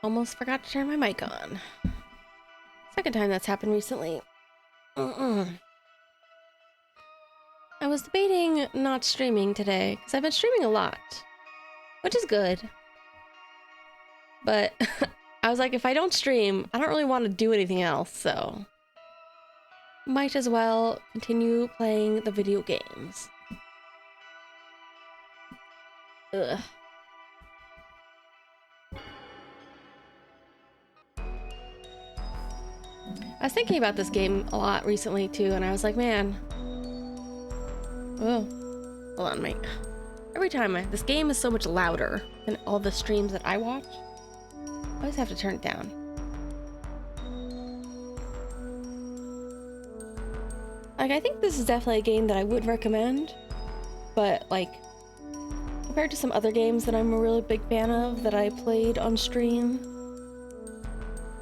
Almost forgot to turn my mic on. Second time that's happened recently. I was debating not streaming today, because I've been streaming a lot, which is good. But I was like, if I don't stream, I don't really want to do anything else, so might as well continue playing the video games. Ugh. I was thinking about this game a lot recently too, and I was like, man. Oh, hold on, mate. Every time this game is so much louder than all the streams that I watch. I always have to turn it down. Like, I think this is definitely a game that I would recommend, but like, compared to some other games that I'm a really big fan of that I played on stream,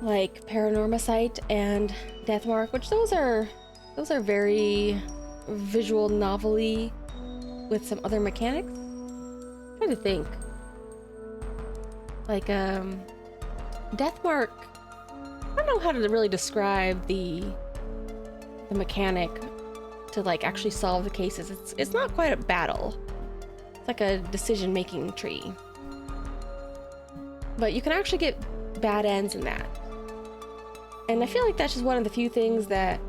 like Paranormasight and Deathmark, which those are very visual novel-y with some other mechanics. I'm trying to think. Like, Deathmark, I don't know how to really describe the mechanic to like actually solve the cases. It's not quite a battle. It's like a decision-making tree. But you can actually get bad ends in that. And I feel like that's just one of the few things that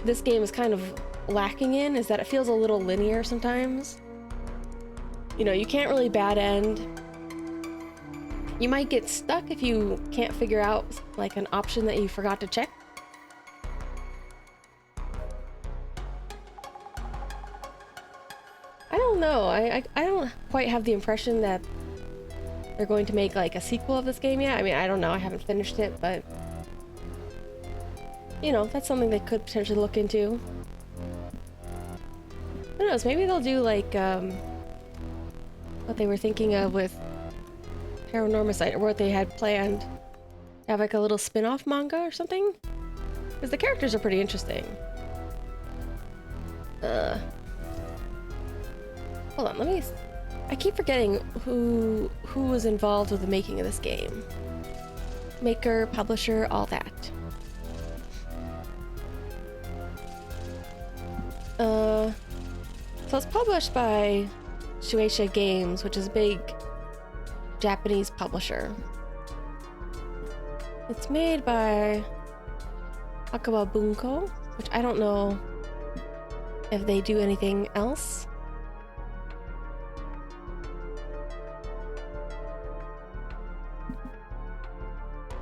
this game is kind of lacking in, is that it feels a little linear sometimes. You know, you can't really bad end. You might get stuck if you can't figure out like an option that you forgot to check. I don't know. I don't quite have the impression that they're going to make like a sequel of this game yet. I mean, I don't know. I haven't finished it, but you know, that's something they could potentially look into. Who knows? Maybe they'll do like what they were thinking of with Paranormasight, or what they had planned. Have like a little spin-off manga or something? Because the characters are pretty interesting. Hold on, let me... I keep forgetting who was involved with the making of this game. Maker, publisher, all that. So it's published by Shueisha Games, which is a big Japanese publisher. It's made by Akawa Bunko, which I don't know if they do anything else.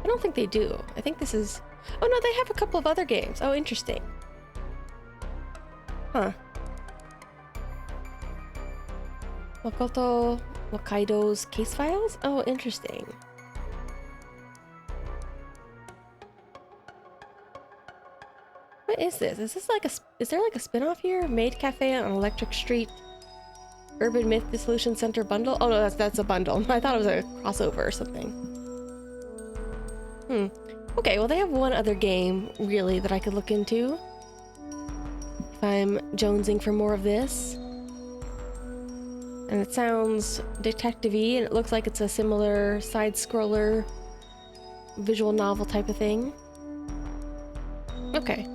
I don't think they do. I think this is... Oh no, they have a couple of other games. Oh, interesting. Huh. Makoto Wakaido's Case Files? Oh, interesting. What is this? Is this like a... Is there like a spin-off here? Maid Cafe on Electric Street. Urban Myth Dissolution Center bundle? Oh no, that's a bundle. I thought it was a crossover or something. Okay, well they have one other game, really, that I could look into. If I'm jonesing for more of this. And it sounds detective-y, and it looks like it's a similar side-scroller visual novel type of thing. Okay.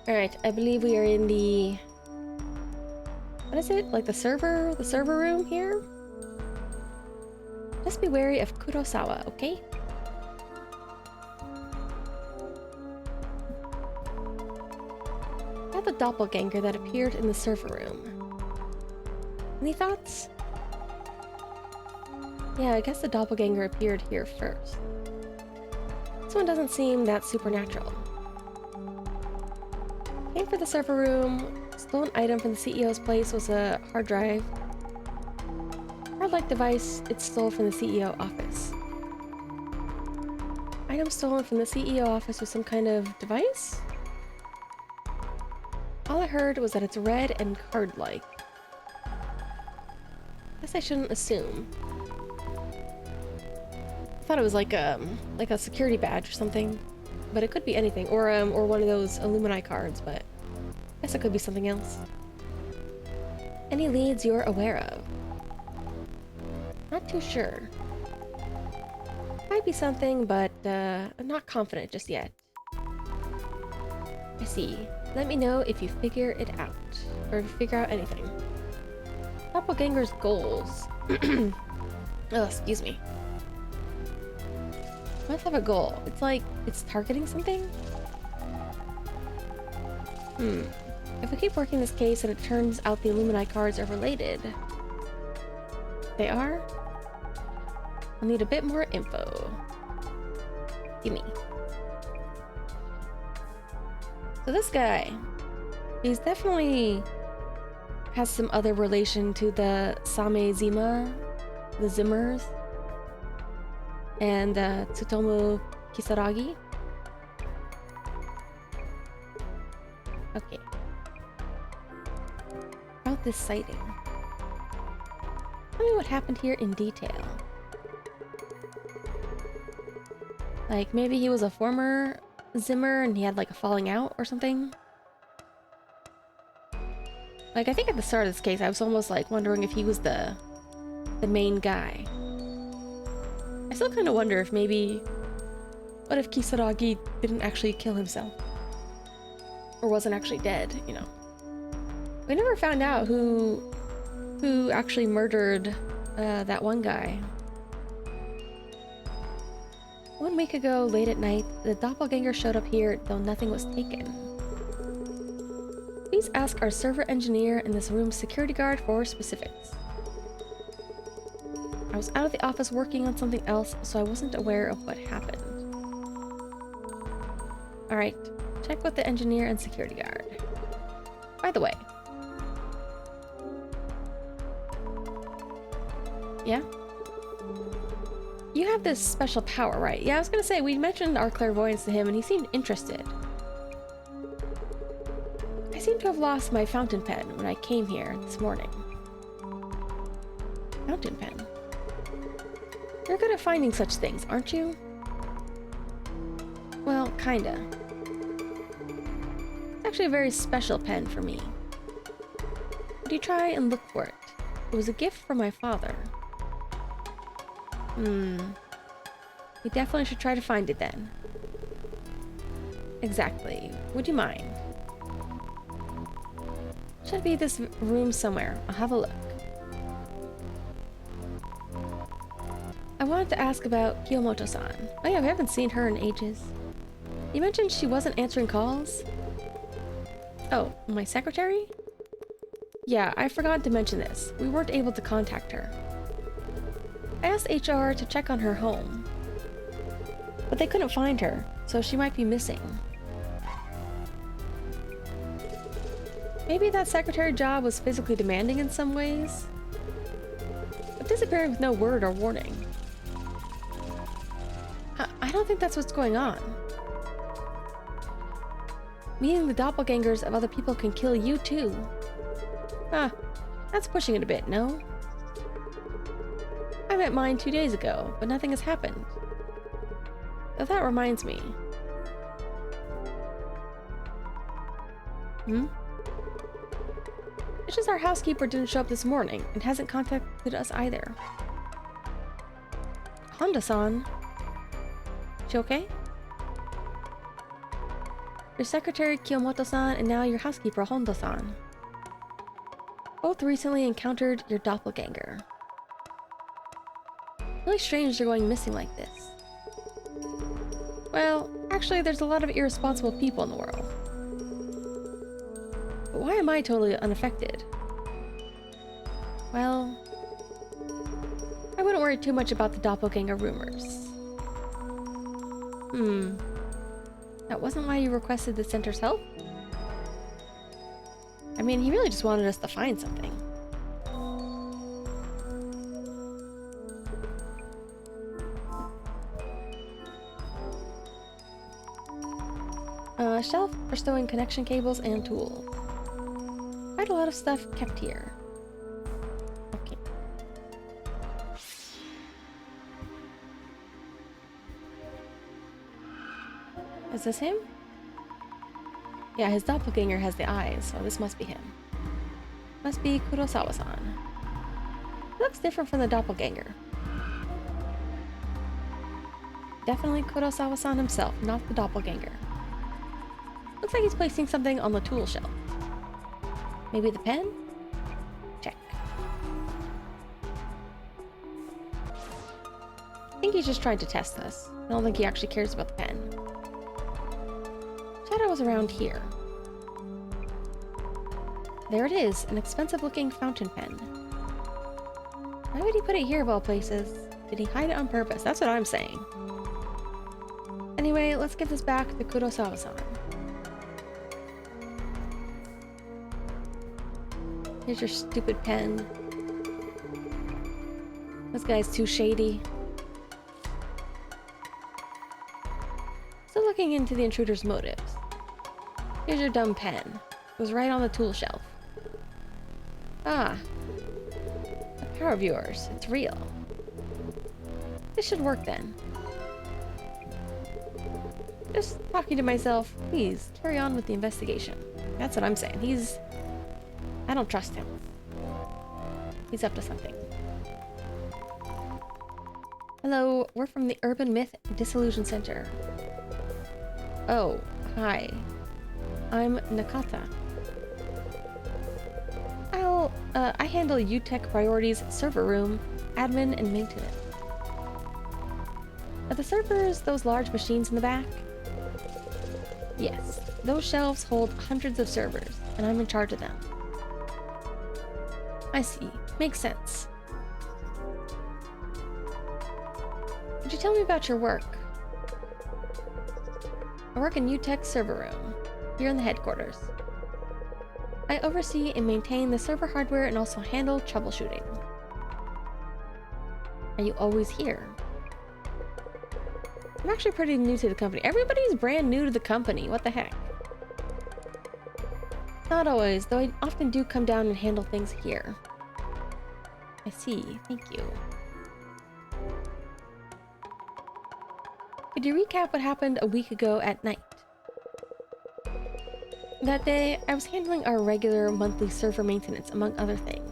Alright, I believe we are in the... What is it? Like the server room here? Just be wary of Kurosawa, okay? Got the doppelganger that appeared in the server room. Any thoughts? Yeah, I guess the doppelganger appeared here first. This one doesn't seem that supernatural. Came for the server room. Stolen item from the CEO's place was a hard drive. Hard-like device it stole from the CEO office. Item stolen from the CEO office was some kind of device? All I heard was that it's red and card-like. Guess I shouldn't assume. I thought it was like a security badge or something, but it could be anything, or one of those Illumini cards, but I guess it could be something else. Any leads you're aware of? Not too sure. Might be something, but I'm not confident just yet. I see. Let me know if you figure it out. Or if you figure out anything. Doppelganger's goals. Oh, excuse me. Must have a goal. It's like, it's targeting something? If we keep working this case and it turns out the Illuminati cards are related... They are? I'll need a bit more info. Gimme. So this guy, he's definitely has some other relation to the Same Zima, the Zimmers, and Tsutomu Kisaragi. Okay. About this sighting. Tell me what happened here in detail. Like, maybe he was a former Zimmer and he had like a falling out or something? Like, I think at the start of this case, I was almost like wondering if he was the main guy. I still kind of wonder if maybe... What if Kisaragi didn't actually kill himself? Or wasn't actually dead, you know? We never found out who actually murdered that one guy. 1 week ago, late at night, the doppelganger showed up here, though nothing was taken. Please ask our server engineer and this room's security guard for specifics. I was out of the office working on something else, so I wasn't aware of what happened. Alright, check with the engineer and security guard. By the way. Yeah? You have this special power, right? Yeah, I was gonna say, we mentioned our clairvoyance to him and he seemed interested. I seem to have lost my fountain pen when I came here this morning. Fountain pen? You're good at finding such things, aren't you? Well, kinda. It's actually a very special pen for me. Would you try and look for it? It was a gift from my father. We definitely should try to find it then. Exactly. Would you mind? Should be this room somewhere. I'll have a look. I wanted to ask about Kiyomoto-san. Oh yeah, we haven't seen her in ages. You mentioned she wasn't answering calls? Oh, my secretary? Yeah, I forgot to mention this. We weren't able to contact her. I asked HR to check on her home, but they couldn't find her, so she might be missing. Maybe that secretary job was physically demanding in some ways, but disappearing with no word or warning. I don't think that's what's going on. Meeting the doppelgangers of other people can kill you too. That's pushing it a bit, no? I met mine 2 days ago, but nothing has happened. Though that reminds me. It's just our housekeeper didn't show up this morning and hasn't contacted us either. Honda-san? She okay? Your secretary Kiyomoto-san and now your housekeeper Honda-san. Both recently encountered your doppelganger. Really strange they're going missing like this. Well, actually there's a lot of irresponsible people in the world. But why am I totally unaffected? Well, I wouldn't worry too much about the doppelganger rumors. That wasn't why you requested the center's help? I mean, he really just wanted us to find something. Shelf for stowing connection cables and tools. Quite a lot of stuff kept here. Okay. Is this him? Yeah, his doppelganger has the eyes, so this must be him. Must be Kurosawa-san. Looks different from the doppelganger. Definitely Kurosawa-san himself, not the doppelganger. Looks like he's placing something on the tool shelf. Maybe the pen? Check. I think he's just trying to test us. I don't think he actually cares about the pen. Shadow was around here. There it is, an expensive-looking fountain pen. Why would he put it here of all places? Did he hide it on purpose? That's what I'm saying. Anyway, let's give this back to Kurosawa-san. Here's your stupid pen. This guy's too shady. Still looking into the intruder's motives. Here's your dumb pen. It was right on the tool shelf. Ah. That power of yours. It's real. This should work then. Just talking to myself, please carry on with the investigation. That's what I'm saying. I don't trust him. He's up to something. Hello, we're from the Urban Myth Dissolution Center. Oh, hi. I'm Nakata. I handle UTech Priorities server room, admin, and maintenance. Are the servers those large machines in the back? Yes, those shelves hold hundreds of servers, and I'm in charge of them. I see. Makes sense. Could you tell me about your work? I work in UTech server room, here in the headquarters. I oversee and maintain the server hardware and also handle troubleshooting. Are you always here? I'm actually pretty new to the company. Everybody's brand new to the company. What the heck? Not always, though I often do come down and handle things here. I see. Thank you. Could you recap what happened a week ago at night? That day, I was handling our regular monthly server maintenance, among other things.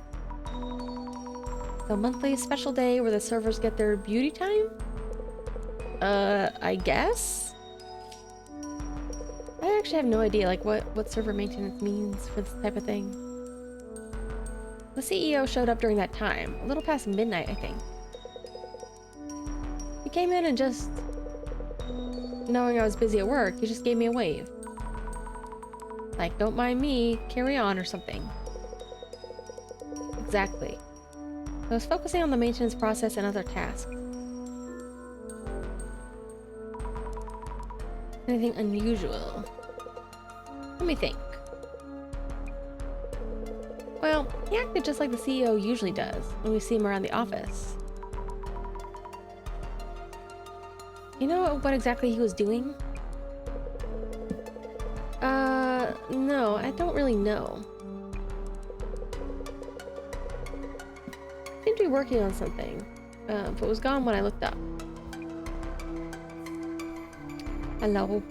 The monthly special day where the servers get their beauty time? I guess? I actually have no idea, like, what server maintenance means for this type of thing. The CEO showed up during that time, a little past midnight, I think. He came in and just... knowing I was busy at work, he just gave me a wave. Like, don't mind me, carry on or something. Exactly. I was focusing on the maintenance process and other tasks. Anything unusual? Let me think. Well, he acted just like the CEO usually does when we see him around the office. You know what exactly he was doing? No, I don't really know. Seemed to be working on something, but was gone when I looked up. Hello.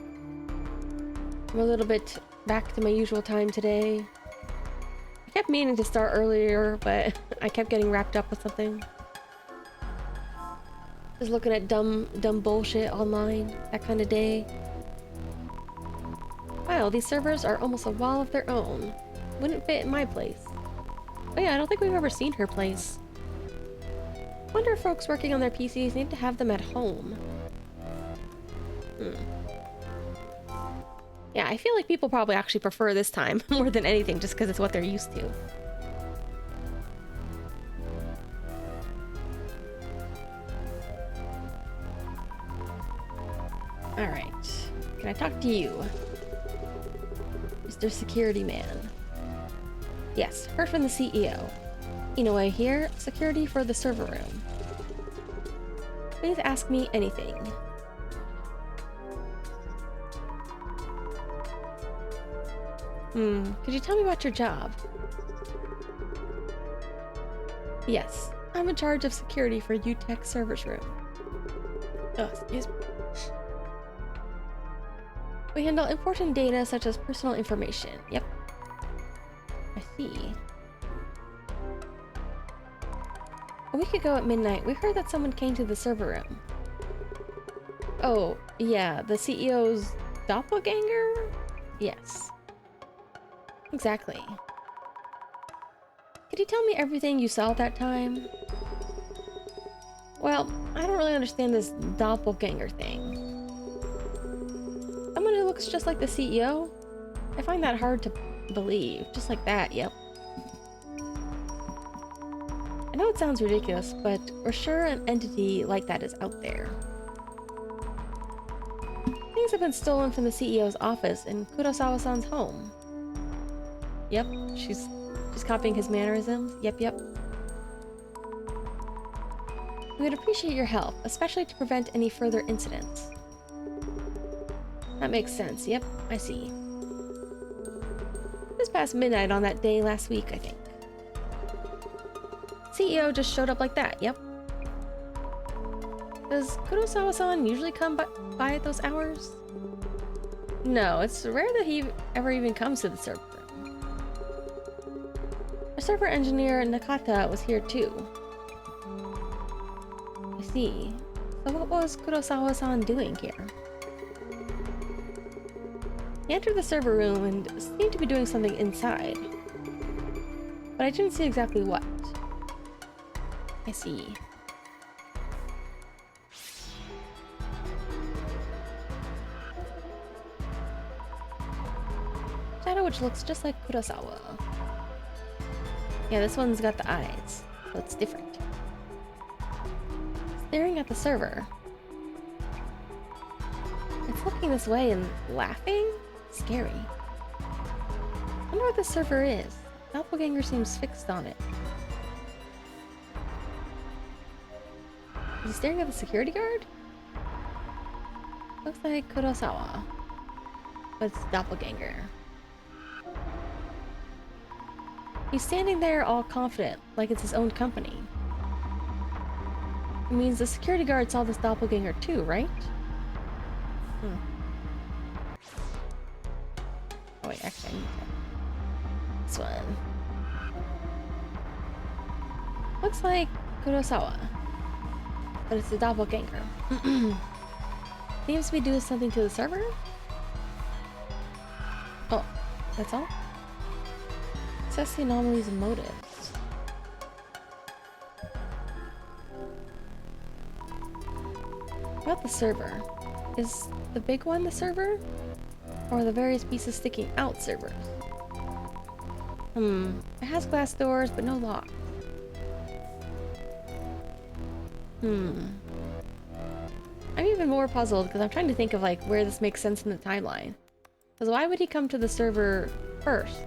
I'm a little bit back to my usual time today. I kept meaning to start earlier, but I kept getting wrapped up with something. Just looking at dumb bullshit online, that kind of day. Wow, these servers are almost a wall of their own. Wouldn't fit in my place. But yeah, I don't think we've ever seen her place. Wonder if folks working on their PCs need to have them at home. Yeah, I feel like people probably actually prefer this time more than anything just because it's what they're used to. Alright. Can I talk to you? Mr. Security Man. Yes, heard from the CEO. Inoue here, security for the server room. Please ask me anything. Could you tell me about your job? Yes, I'm in charge of security for UTech servers room. Oh, excuse me. We handle important data such as personal information. Yep. I see. A week ago at midnight, we heard that someone came to the server room. Oh, yeah, the CEO's doppelganger? Yes. Exactly. Could you tell me everything you saw at that time? Well, I don't really understand this doppelganger thing. Someone who looks just like the CEO? I find that hard to believe. Just like that, yep. I know it sounds ridiculous, but we're sure an entity like that is out there. Things have been stolen from the CEO's office in Kurosawa-san's home. Yep, she's copying his mannerisms. Yep. We would appreciate your help, especially to prevent any further incidents. That makes sense. Yep, I see. It was past midnight on that day last week, I think. CEO just showed up like that. Yep. Does Kurosawa-san usually come by at those hours? No, it's rare that he ever even comes to the server room. Our server engineer Nakata was here too. I see. So what was Kurosawa-san doing here? He entered the server room and seemed to be doing something inside. But I didn't see exactly what. I see. Shadow which looks just like Kurosawa. Yeah, this one's got the eyes, so it's different. Staring at the server. It's looking this way and laughing? Scary. I wonder what the server is. Doppelganger seems fixed on it. Is he staring at the security guard? Looks like Kurosawa. But it's Doppelganger. He's standing there all confident, like it's his own company. It means the security guard saw this Doppelganger too, right? Oh wait, actually I need that. This one. Looks like Kurosawa. But it's a doppelganger. Seems to be doing something to the server? Oh, that's all? Assess the anomaly's motives. About the server. Is the big one the server? Or the various pieces sticking out servers? It has glass doors, but no lock. I'm even more puzzled because I'm trying to think of like where this makes sense in the timeline. Because why would he come to the server first?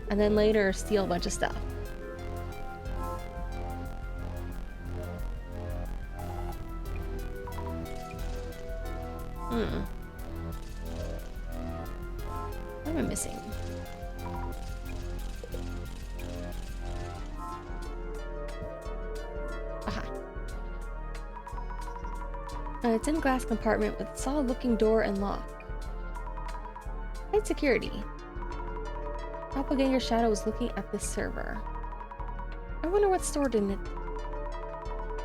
And then later steal a bunch of stuff. What am I missing? Aha. It's in a glass compartment with a solid-looking door and lock. Hide security. Doppelganger Shadow is looking at this server. I wonder what's stored in it.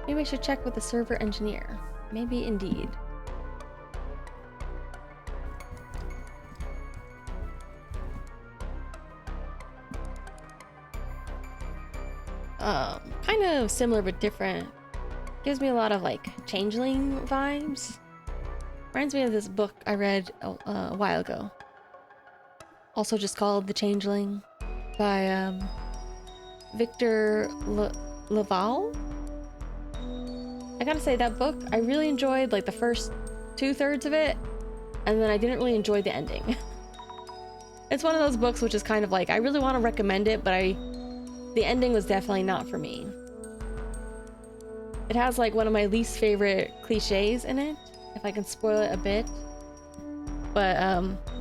Maybe I should check with the server engineer. Maybe indeed. Kind of similar but different. Gives me a lot of like Changeling vibes. Reminds me of this book I read a while ago. Also just called The Changeling by Victor Laval. I gotta say that book, I really enjoyed like the first 2/3 of it, and then I didn't really enjoy the ending. It's one of those books which is kind of like, I really want to recommend it, but the ending was definitely not for me. It has like one of my least favorite cliches in it, if I can spoil it a bit. But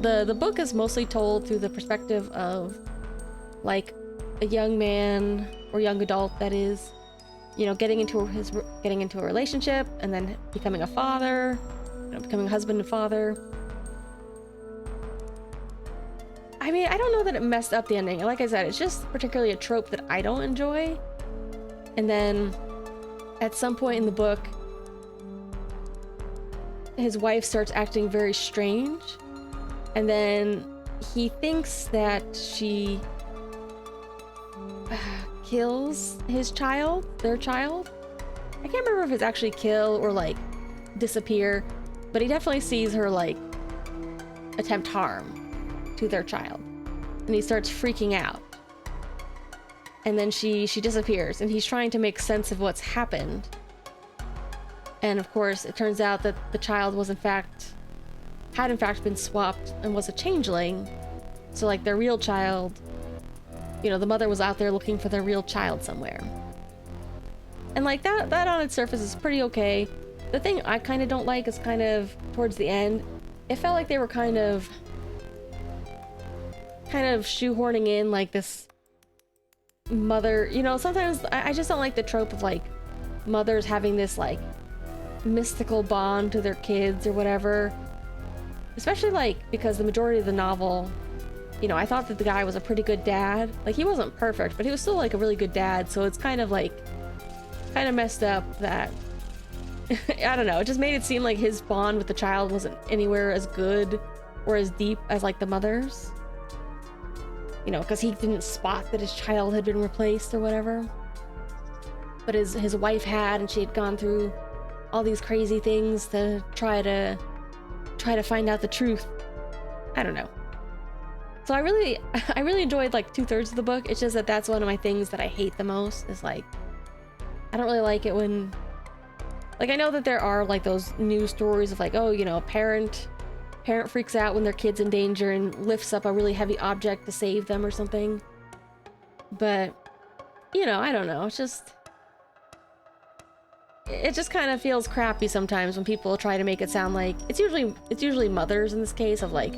the book is mostly told through the perspective of like a young man or young adult that is, you know, getting into a relationship and then becoming a father, you know, becoming a husband and father. I mean, I don't know that it messed up the ending. Like I said, it's just particularly a trope that I don't enjoy. And then at some point in the book, his wife starts acting very strange. And then he thinks that she kills his child, their child. I can't remember if it's actually kill or like disappear, but he definitely sees her like attempt harm to their child, and he starts freaking out. And then she disappears, and he's trying to make sense of what's happened. And of course, it turns out that the child was had in fact been swapped and was a changeling. So like their real child, you know, the mother was out there looking for their real child somewhere. And like that on its surface is pretty okay. The thing I kind of don't like is kind of towards the end. It felt like they were kind of shoehorning in like this mother, you know, sometimes I just don't like the trope of like mothers having this like mystical bond to their kids or whatever. Especially like because the majority of the novel, you know, I thought that the guy was a pretty good dad. Like he wasn't perfect, but he was still like a really good dad. So it's kind of messed up that I don't know, it just made it seem like his bond with the child wasn't anywhere as good or as deep as like the mother's. You know, because he didn't spot that his child had been replaced or whatever. But his wife had, and she had gone through all these crazy things to try to find out the truth. I don't know. So I really enjoyed like 2/3 of the book. It's just that that's one of my things that I hate the most, is like, I don't really like it when, like, I know that there are like those news stories of like, oh, you know, parent freaks out when their kid's in danger and lifts up a really heavy object to save them or something. But, you know, I don't know. It just kind of feels crappy sometimes when people try to make it sound like it's usually mothers in this case, of like,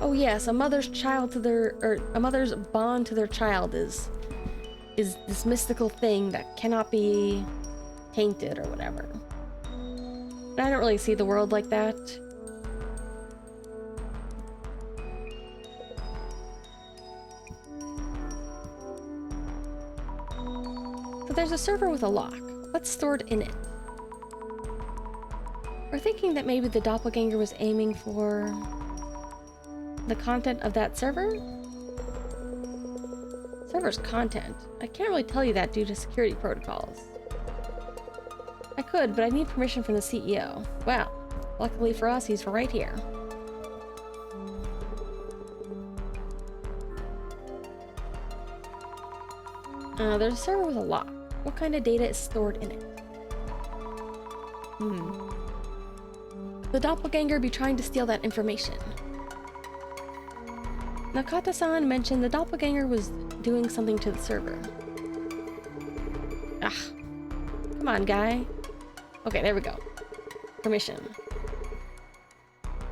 oh yes, a mother's bond to their child is this mystical thing that cannot be tainted or whatever. And I don't really see the world like that. So there's a server with a lock. What's stored in it? We're thinking that maybe the doppelganger was aiming for the content of that server? Server's content? I can't really tell you that due to security protocols. I could, but I need permission from the CEO. Well, luckily for us, he's right here. There's a server with a lock. What kind of data is stored in it? The doppelganger be trying to steal that information. Nakata-san mentioned the doppelganger was doing something to the server. Ah, come on, guy. Okay, there we go. Permission.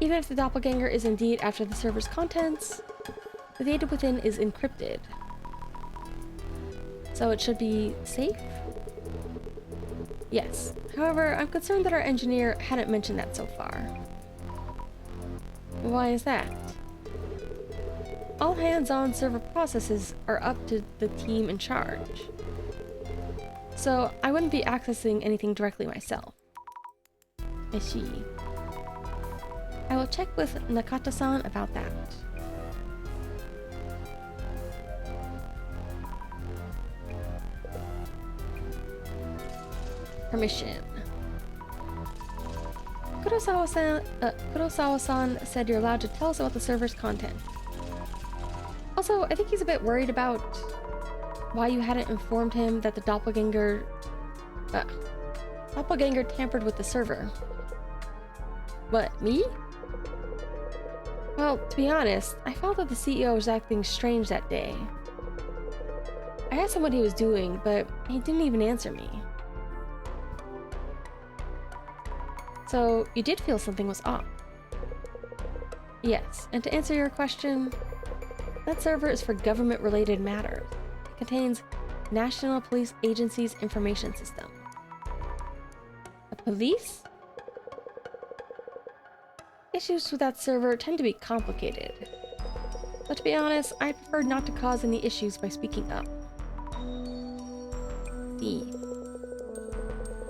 Even if the doppelganger is indeed after the server's contents, the data within is encrypted. So it should be safe? Yes. However, I'm concerned that our engineer hadn't mentioned that so far. Why is that? All hands-on server processes are up to the team in charge. So I wouldn't be accessing anything directly myself. I see. I will check with Nakata-san about that. Permission. Kurosawa-san said you're allowed to tell us about the server's content. Also, I think he's a bit worried about why you hadn't informed him that the doppelganger tampered with the server. What, me? Well, to be honest, I felt that the CEO was acting strange that day. I asked him what he was doing, but he didn't even answer me. So, you did feel something was off? Yes, and to answer your question, that server is for government-related matters. It contains National Police Agency's information system. The police? Issues with that server tend to be complicated. But to be honest, I prefer not to cause any issues by speaking up. E.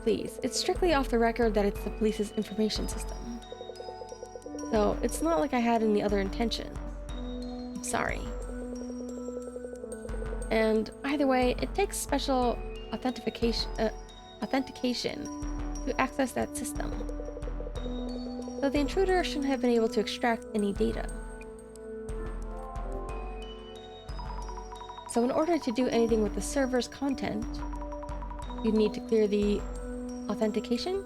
Please, it's strictly off the record that it's the police's information system. So, it's not like I had any other intentions. I'm sorry. And either way, it takes special authentication to access that system. So the intruder shouldn't have been able to extract any data. So in order to do anything with the server's content, you'd need to clear the authentication?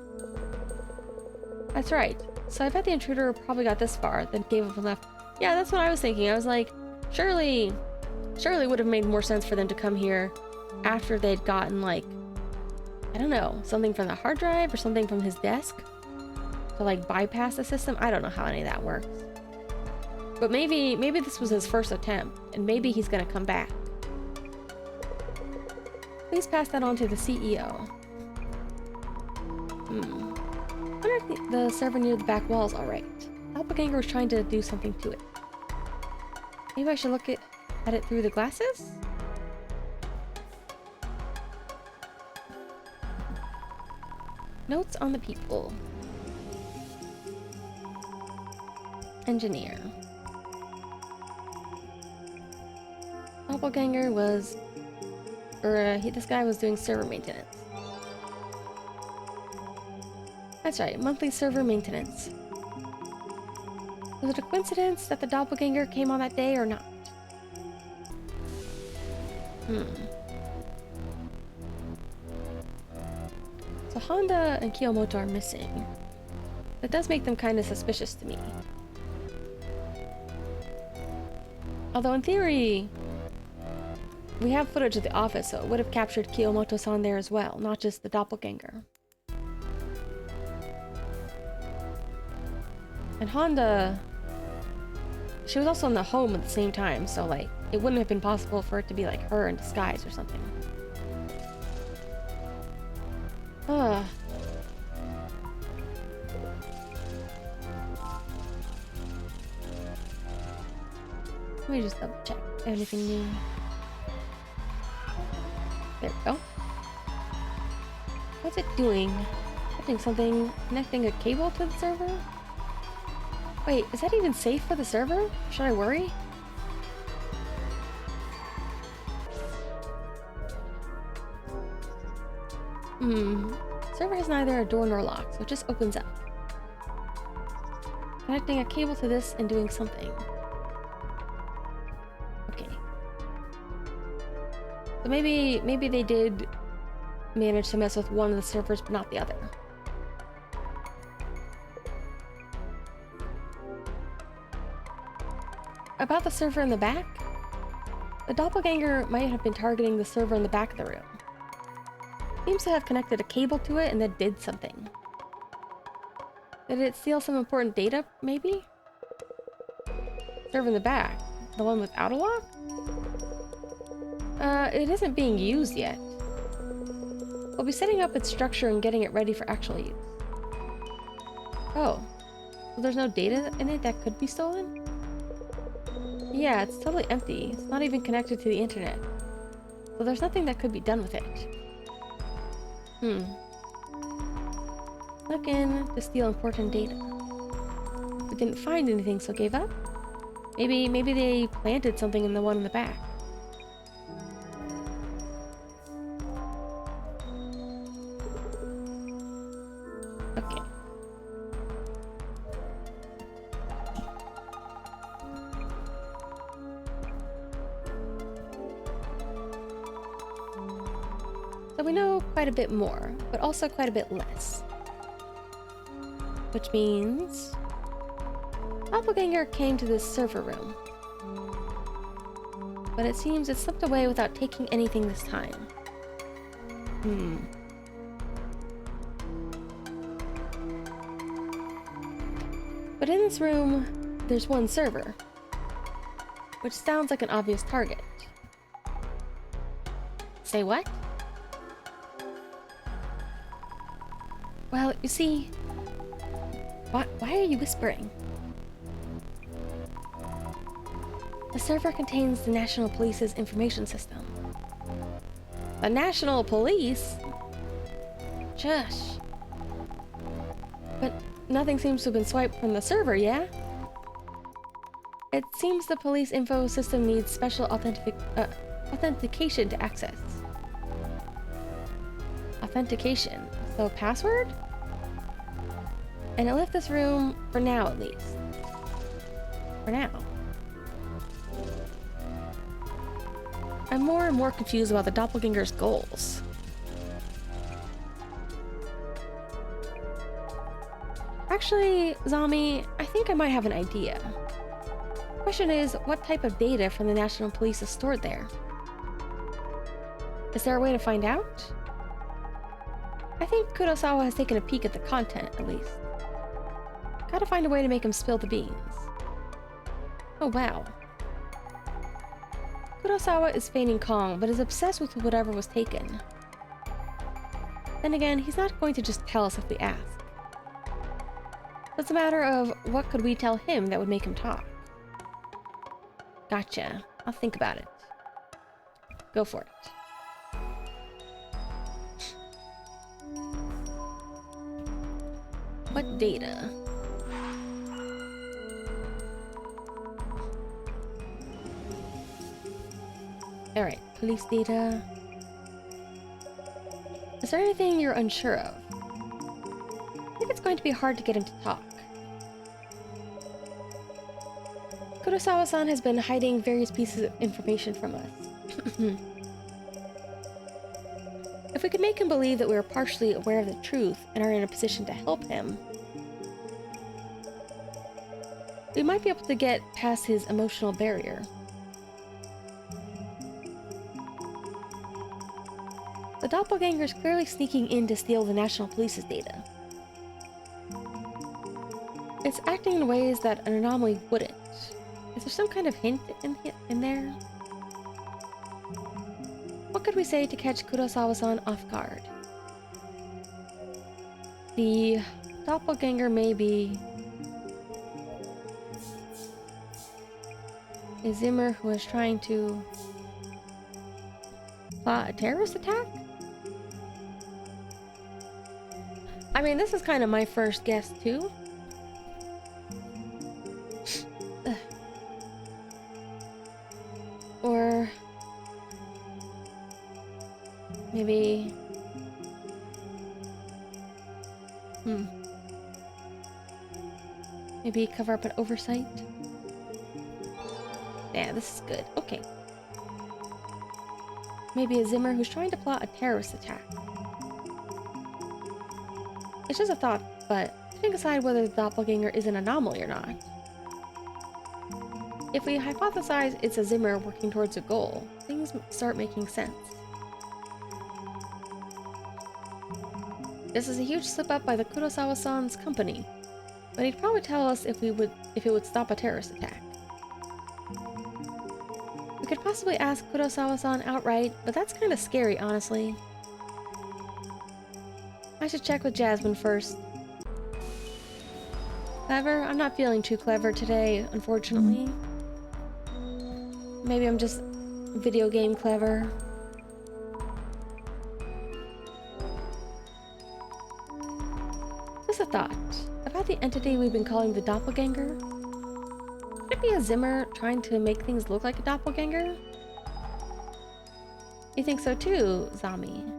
That's right. So I bet the intruder probably got this far, then gave up and left. Yeah, that's what I was thinking. I was like, surely it would have made more sense for them to come here after they'd gotten, like, I don't know, something from the hard drive or something from his desk to, like, bypass the system. I don't know how any of that works. But maybe this was his first attempt, and maybe he's gonna come back. Please pass that on to the CEO. I wonder if the server near the back wall is alright. Doppelganger was trying to do something to it. Maybe I should look at it through the glasses? Notes on the people. Engineer. Doppelganger was... this guy was doing server maintenance. That's right, monthly server maintenance. Was it a coincidence that the doppelganger came on that day or not? So Honda and Kiyomoto are missing. That does make them kind of suspicious to me. Although in theory, we have footage of the office, so it would have captured Kiyomoto-san there as well, not just the doppelganger. And Honda, she was also in the home at the same time, so like, it wouldn't have been possible for it to be like her in disguise or something. Ugh. Let me just double check. Anything new? There we go. What's it doing? I think something connecting a cable to the server? Wait, is that even safe for the server? Should I worry? Server has neither a door nor lock, so it just opens up. Connecting a cable to this and doing something. Okay. So maybe they did manage to mess with one of the servers, but not the other. About the server in the back? The doppelganger might have been targeting the server in the back of the room. Seems to have connected a cable to it and then did something. Did it steal some important data, maybe? Server in the back. The one without a lock? It isn't being used yet. We'll be setting up its structure and getting it ready for actual use. Oh. So there's no data in it that could be stolen? Yeah, it's totally empty. It's not even connected to the internet. So there's nothing that could be done with it. Snuck in to steal important data. But didn't find anything, so gave up? Maybe they planted something in the one in the back. Okay. So we know quite a bit more, but also quite a bit less. Which means... Doppelganger came to this server room. But it seems it slipped away without taking anything this time. But in this room, there's one server. Which sounds like an obvious target. Say what? Well, you see... Why are you whispering? The server contains the National Police's information system. The National Police? Shush. But nothing seems to have been swiped from the server, yeah? It seems the police info system needs special authentication to access. Authentication? So password? And it left this room, for now at least. For now. I'm more and more confused about the doppelganger's goals. Actually, Zami, I think I might have an idea. Question is, what type of data from the National Police is stored there? Is there a way to find out? I think Kurosawa has taken a peek at the content, at least. Gotta find a way to make him spill the beans. Oh wow. Kurosawa is feigning calm, but is obsessed with whatever was taken. Then again, he's not going to just tell us if we ask. It's a matter of what could we tell him that would make him talk. Gotcha. I'll think about it. Go for it. What data? Alright, police data. Is there anything you're unsure of? I think it's going to be hard to get him to talk. Kurosawa-san has been hiding various pieces of information from us. If we could make him believe that we are partially aware of the truth and are in a position to help him, we might be able to get past his emotional barrier. The doppelganger is clearly sneaking in to steal the National Police's data. It's acting in ways that an anomaly wouldn't. Is there some kind of hint in there? What could we say to catch Kurosawa-san off guard? The doppelganger may be a Zimmer who is trying to plot a terrorist attack? I mean, this is kind of my first guess too. Or maybe maybe cover up an oversight. Yeah, this is good. Okay. Maybe a Zimmer who's trying to plot a terrorist attack. It's just a thought, but I can decide whether the doppelganger is an anomaly or not. If we hypothesize it's a Zimmer working towards a goal, things start making sense. This is a huge slip-up by the Kurosawa-san's company, but he'd probably tell us if it would stop a terrorist attack. We could possibly ask Kurosawa-san outright, but that's kind of scary, honestly. I should check with Jasmine first. Clever? I'm not feeling too clever today, unfortunately. Maybe I'm just video game clever. Just a thought. About the entity we've been calling the doppelganger? Could it be a Zimmer trying to make things look like a doppelganger? You think so too, Zami?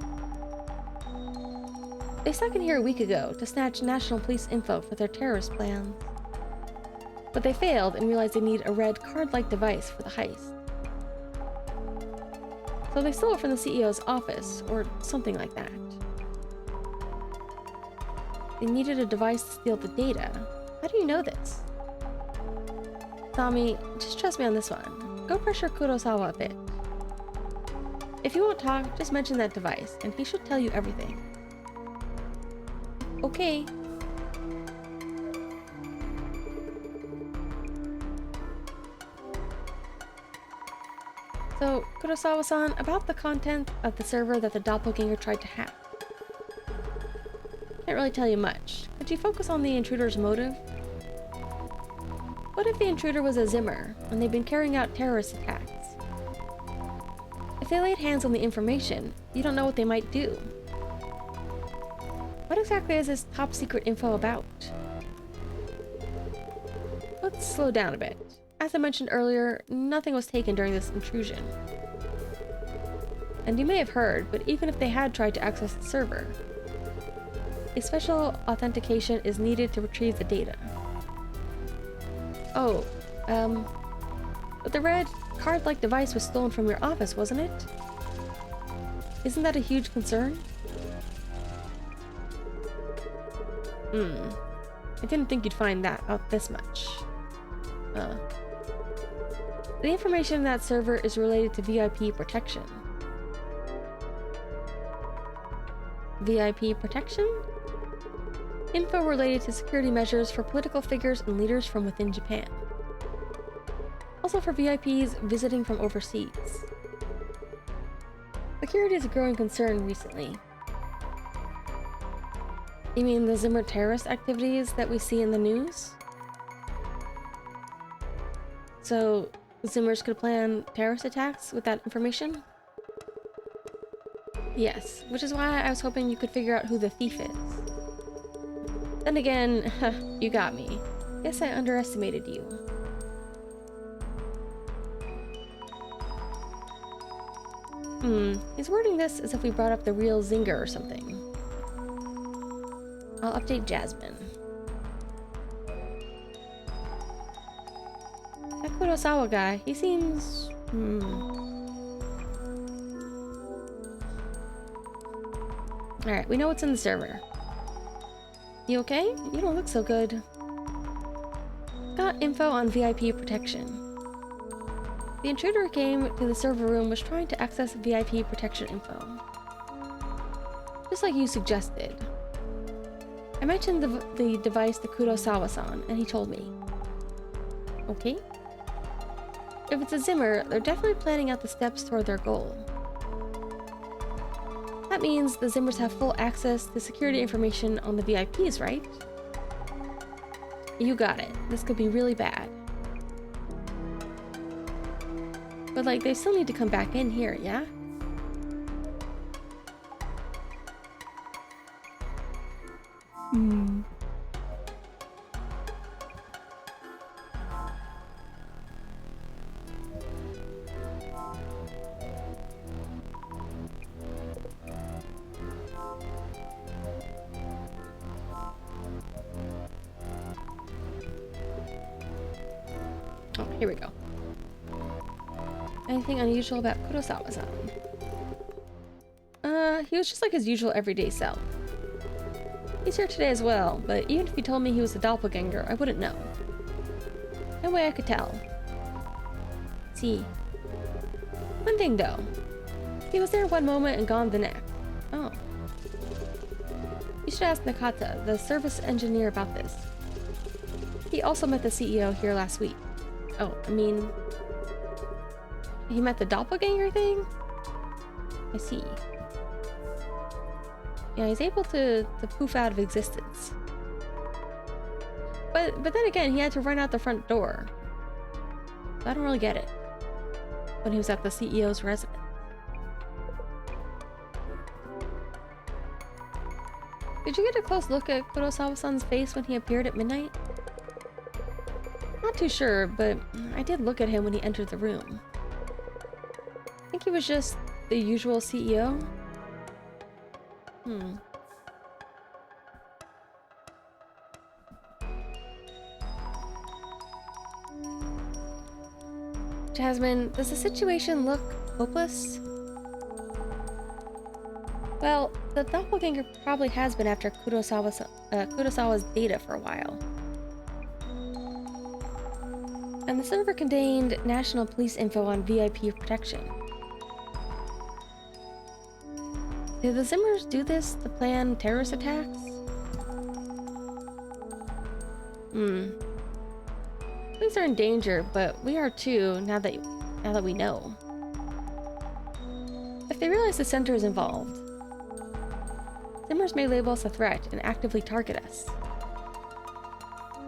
They stuck in here a week ago to snatch National Police info for their terrorist plans. But they failed and realized they need a red card-like device for the heist. So they stole it from the CEO's office, or something like that. They needed a device to steal the data. How do you know this? Tommy, just trust me on this one. Go pressure Kurosawa a bit. If you won't talk, just mention that device, and he should tell you everything. Okay. So, Kurosawa-san, about the content of the server that the doppelganger tried to hack. Can't really tell you much. Could you focus on the intruder's motive? What What if the intruder was a Zimmer, and they've been carrying out terrorist attacks? If they laid hands on the information, you don't know what they might do. What exactly is this top secret info about? Let's slow down a bit. As I mentioned earlier, nothing was taken during this intrusion. And you may have heard, but even if they had tried to access the server, a special authentication is needed to retrieve the data. Oh, but the red card-like device was stolen from your office, wasn't it? Isn't that a huge concern? I didn't think you'd find that out this much. The information in that server is related to VIP protection. VIP protection? Info related to security measures for political figures and leaders from within Japan. Also for VIPs visiting from overseas. Security is a growing concern recently. You mean the Zimmer terrorist activities that we see in the news? So, Zimmers could plan terrorist attacks with that information? Yes, which is why I was hoping you could figure out who the thief is. Then again, you got me. Guess I underestimated you. He's wording this as if we brought up the real Zinger or something. I'll update Jasmine. That Kurosawa guy, he seems... Alright, we know what's in the server. You okay? You don't look so good. Got info on VIP protection. The intruder who came to the server room was trying to access VIP protection info. Just like you suggested. I mentioned the device to Kurosawa-san, and he told me. Okay. If it's a Zimmer, they're definitely planning out the steps toward their goal. That means the Zimmers have full access to security information on the VIPs, right? You got it. This could be really bad. But like, they still need to come back in here, yeah? Oh, here we go. Anything unusual about Kurosawa-san? He was just like his usual everyday self. He's here today as well, but even if he told me he was a doppelganger, I wouldn't know. No way I could tell. See. One thing though. He was there one moment and gone the next. Oh. You should ask Nakata, the service engineer, about this. He also met the CEO here last week. Oh, I mean... He met the doppelganger thing? I see. Yeah, he's able to poof out of existence. But then again, he had to run out the front door. So I don't really get it. When he was at the CEO's residence. Did you get a close look at Kurosawa-san's face when he appeared at midnight? Not too sure, but I did look at him when he entered the room. I think he was just the usual CEO. Jasmine, does the situation look hopeless? Well, the doppelganger probably has been after Kurosawa's data for a while. And the server contained national police info on VIP protection. Did the Zimmers do this to plan terrorist attacks? Police are in danger, but we are too, now that we know. If they realize the center is involved, Zimmers may label us a threat and actively target us.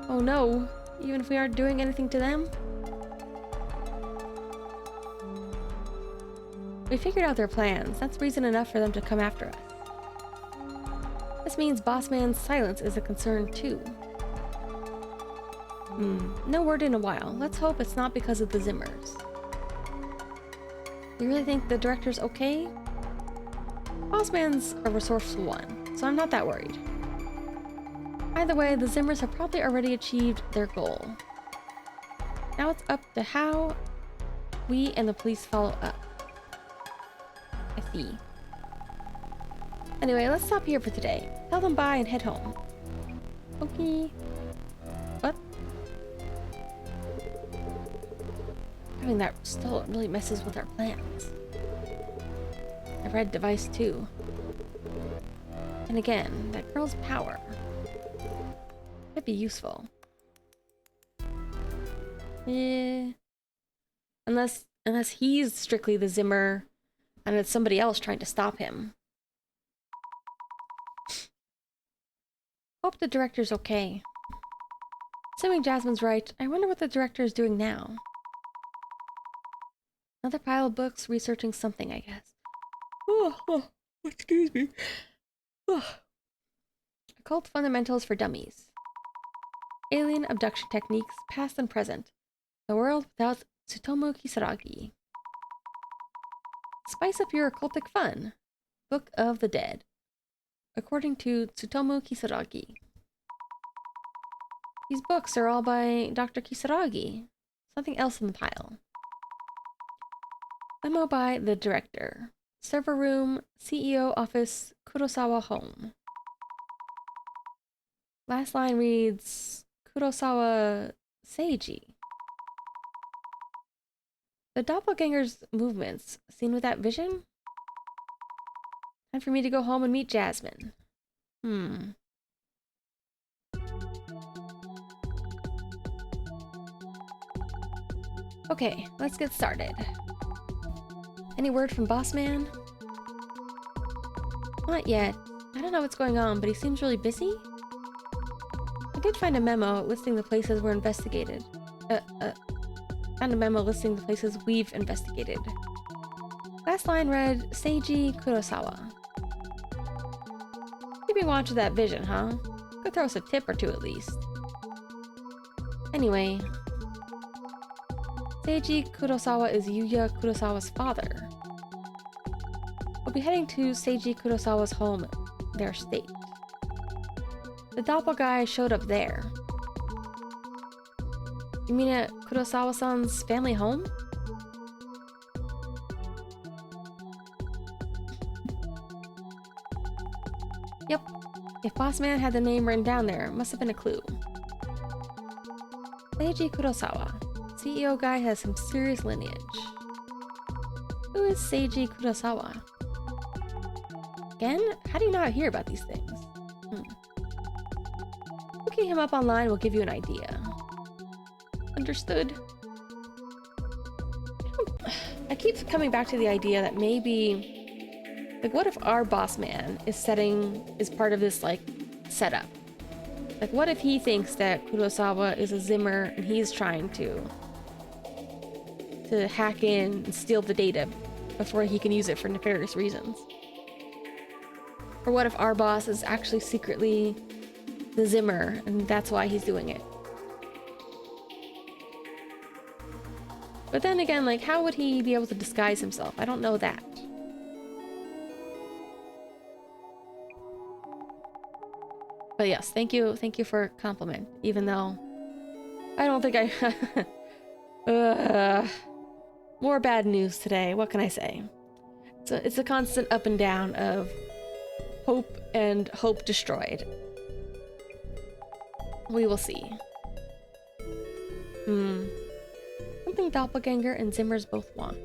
Oh no! even if we aren't doing anything to them? We figured out their plans. That's reason enough for them to come after us. This means Bossman's silence is a concern too. No word in a while. Let's hope it's not because of the Zimmers. You really think the director's okay? Bossman's a resourceful one, so I'm not that worried. Either way, the Zimmers have probably already achieved their goal. Now it's up to how we and the police follow up. I see. Anyway, let's stop here for today. Tell them bye and head home. Okay. What? Having that still really messes with our plans. I read device 2. And again, that girl's power. Could be useful. Unless he's strictly the Zimmer and it's somebody else trying to stop him. Hope the director's okay. Assuming Jasmine's right, I wonder what the director is doing now. Another pile of books researching something, I guess. Excuse me. Occult Fundamentals for Dummies. Alien Abduction Techniques, Past and Present. The World Without Tsutomu Kisaragi. Spice Up Your Occultic Fun. Book of the Dead. According to Tsutomu Kisaragi. These books are all by Dr. Kisaragi. Something else in the pile. Memo by the director. Server room, CEO office, Kurosawa home. Last line reads, Kurosawa Seiji. The doppelganger's movements, seen with that vision? Time for me to go home and meet Jasmine. Okay, let's get started. Any word from Bossman? Not yet. I don't know what's going on, but he seems really busy. I did find a memo listing the places we're investigated. Found a memo listing the places we've investigated. Last line read, Seiji Kurosawa. Keeping watch of that vision, huh? Could throw us a tip or two at least. Anyway, Seiji Kurosawa is Yuya Kurosawa's father. We'll be heading to Seiji Kurosawa's home, their state. The doppelganger showed up there. You mean at Kurosawa-san's family home? Yep. If Bossman had the name written down there, it must have been a clue. Seiji Kurosawa. CEO guy has some serious lineage. Who is Seiji Kurosawa? Again? How do you not hear about these things? Looking him up online will give you an idea. Understood. I keep coming back to the idea that maybe, like, what if our boss man is part of this, like, setup? Like, what if he thinks that Kurosawa is a Zimmer and he's trying to hack in and steal the data before he can use it for nefarious reasons? Or what if our boss is actually secretly the Zimmer and that's why he's doing it? But then again, like, how would he be able to disguise himself? I don't know that. But yes, thank you for compliment, even though I don't think I... more bad news today, what can I say? It's a constant up and down of hope and hope destroyed. We will see. Something Doppelganger and Zimmers both want.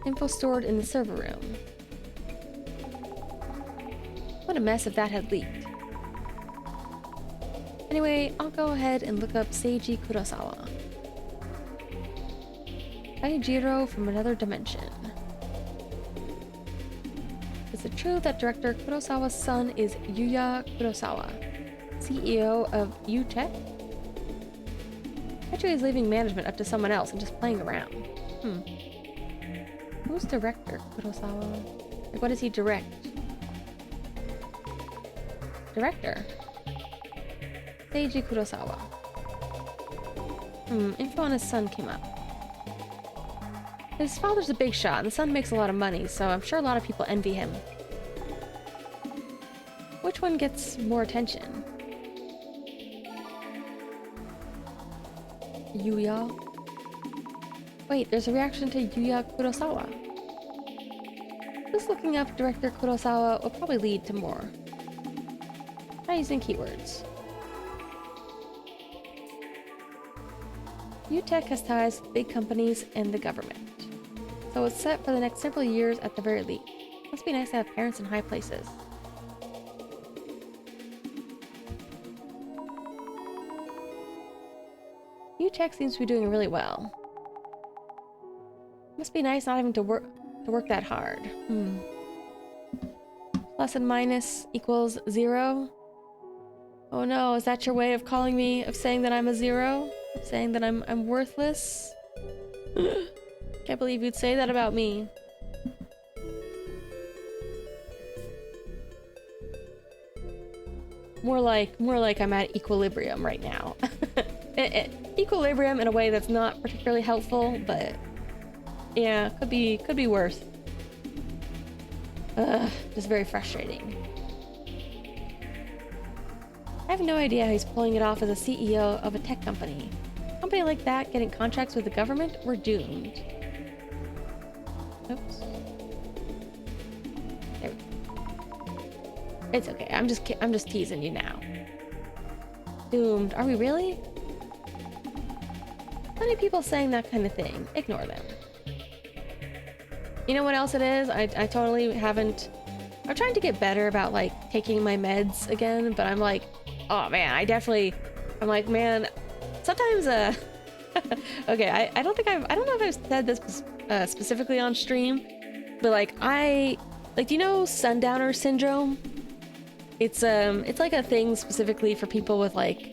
Info stored in the server room. What a mess if that had leaked. Anyway, I'll go ahead and look up Seiji Kurosawa. Kaijiro from another dimension. Is it true that director Kurosawa's son is Yuya Kurosawa, CEO of UTech? Actually, he's leaving management up to someone else and just playing around. Who's director? Kurosawa? Like, what does he direct? Director? Seiji Kurosawa. Info on his son came up. His father's a big shot, and the son makes a lot of money, so I'm sure a lot of people envy him. Which one gets more attention? Yuya? Wait, there's a reaction to Yuya Kurosawa. Just looking up director Kurosawa will probably lead to more. Try using keywords. UTech has ties with big companies and the government, so it's set for the next several years at the very least. Must be nice to have parents in high places. UTech seems to be doing really well. Must be nice not having to work that hard. Plus and minus equals 0. Oh no, is that your way of calling me, of saying that I'm a 0? Saying that I'm worthless? Can't believe you'd say that about me. More like I'm at equilibrium right now. Equilibrium in a way that's not particularly helpful, but yeah, could be worse. Just very frustrating. I have no idea how he's pulling it off as a CEO of a tech company. A company like that getting contracts with the government, we're doomed. Oops. There we go. It's okay. I'm just teasing you now. Doomed. Are we really? Plenty of people saying that kind of thing. Ignore them. You know what else it is? I totally haven't... I'm trying to get better about, like, taking my meds again, but I'm like, oh man, I'm like, man, sometimes, okay, I don't know if I've said this specifically on stream, but like, do you know sundowner syndrome? It's like a thing specifically for people with like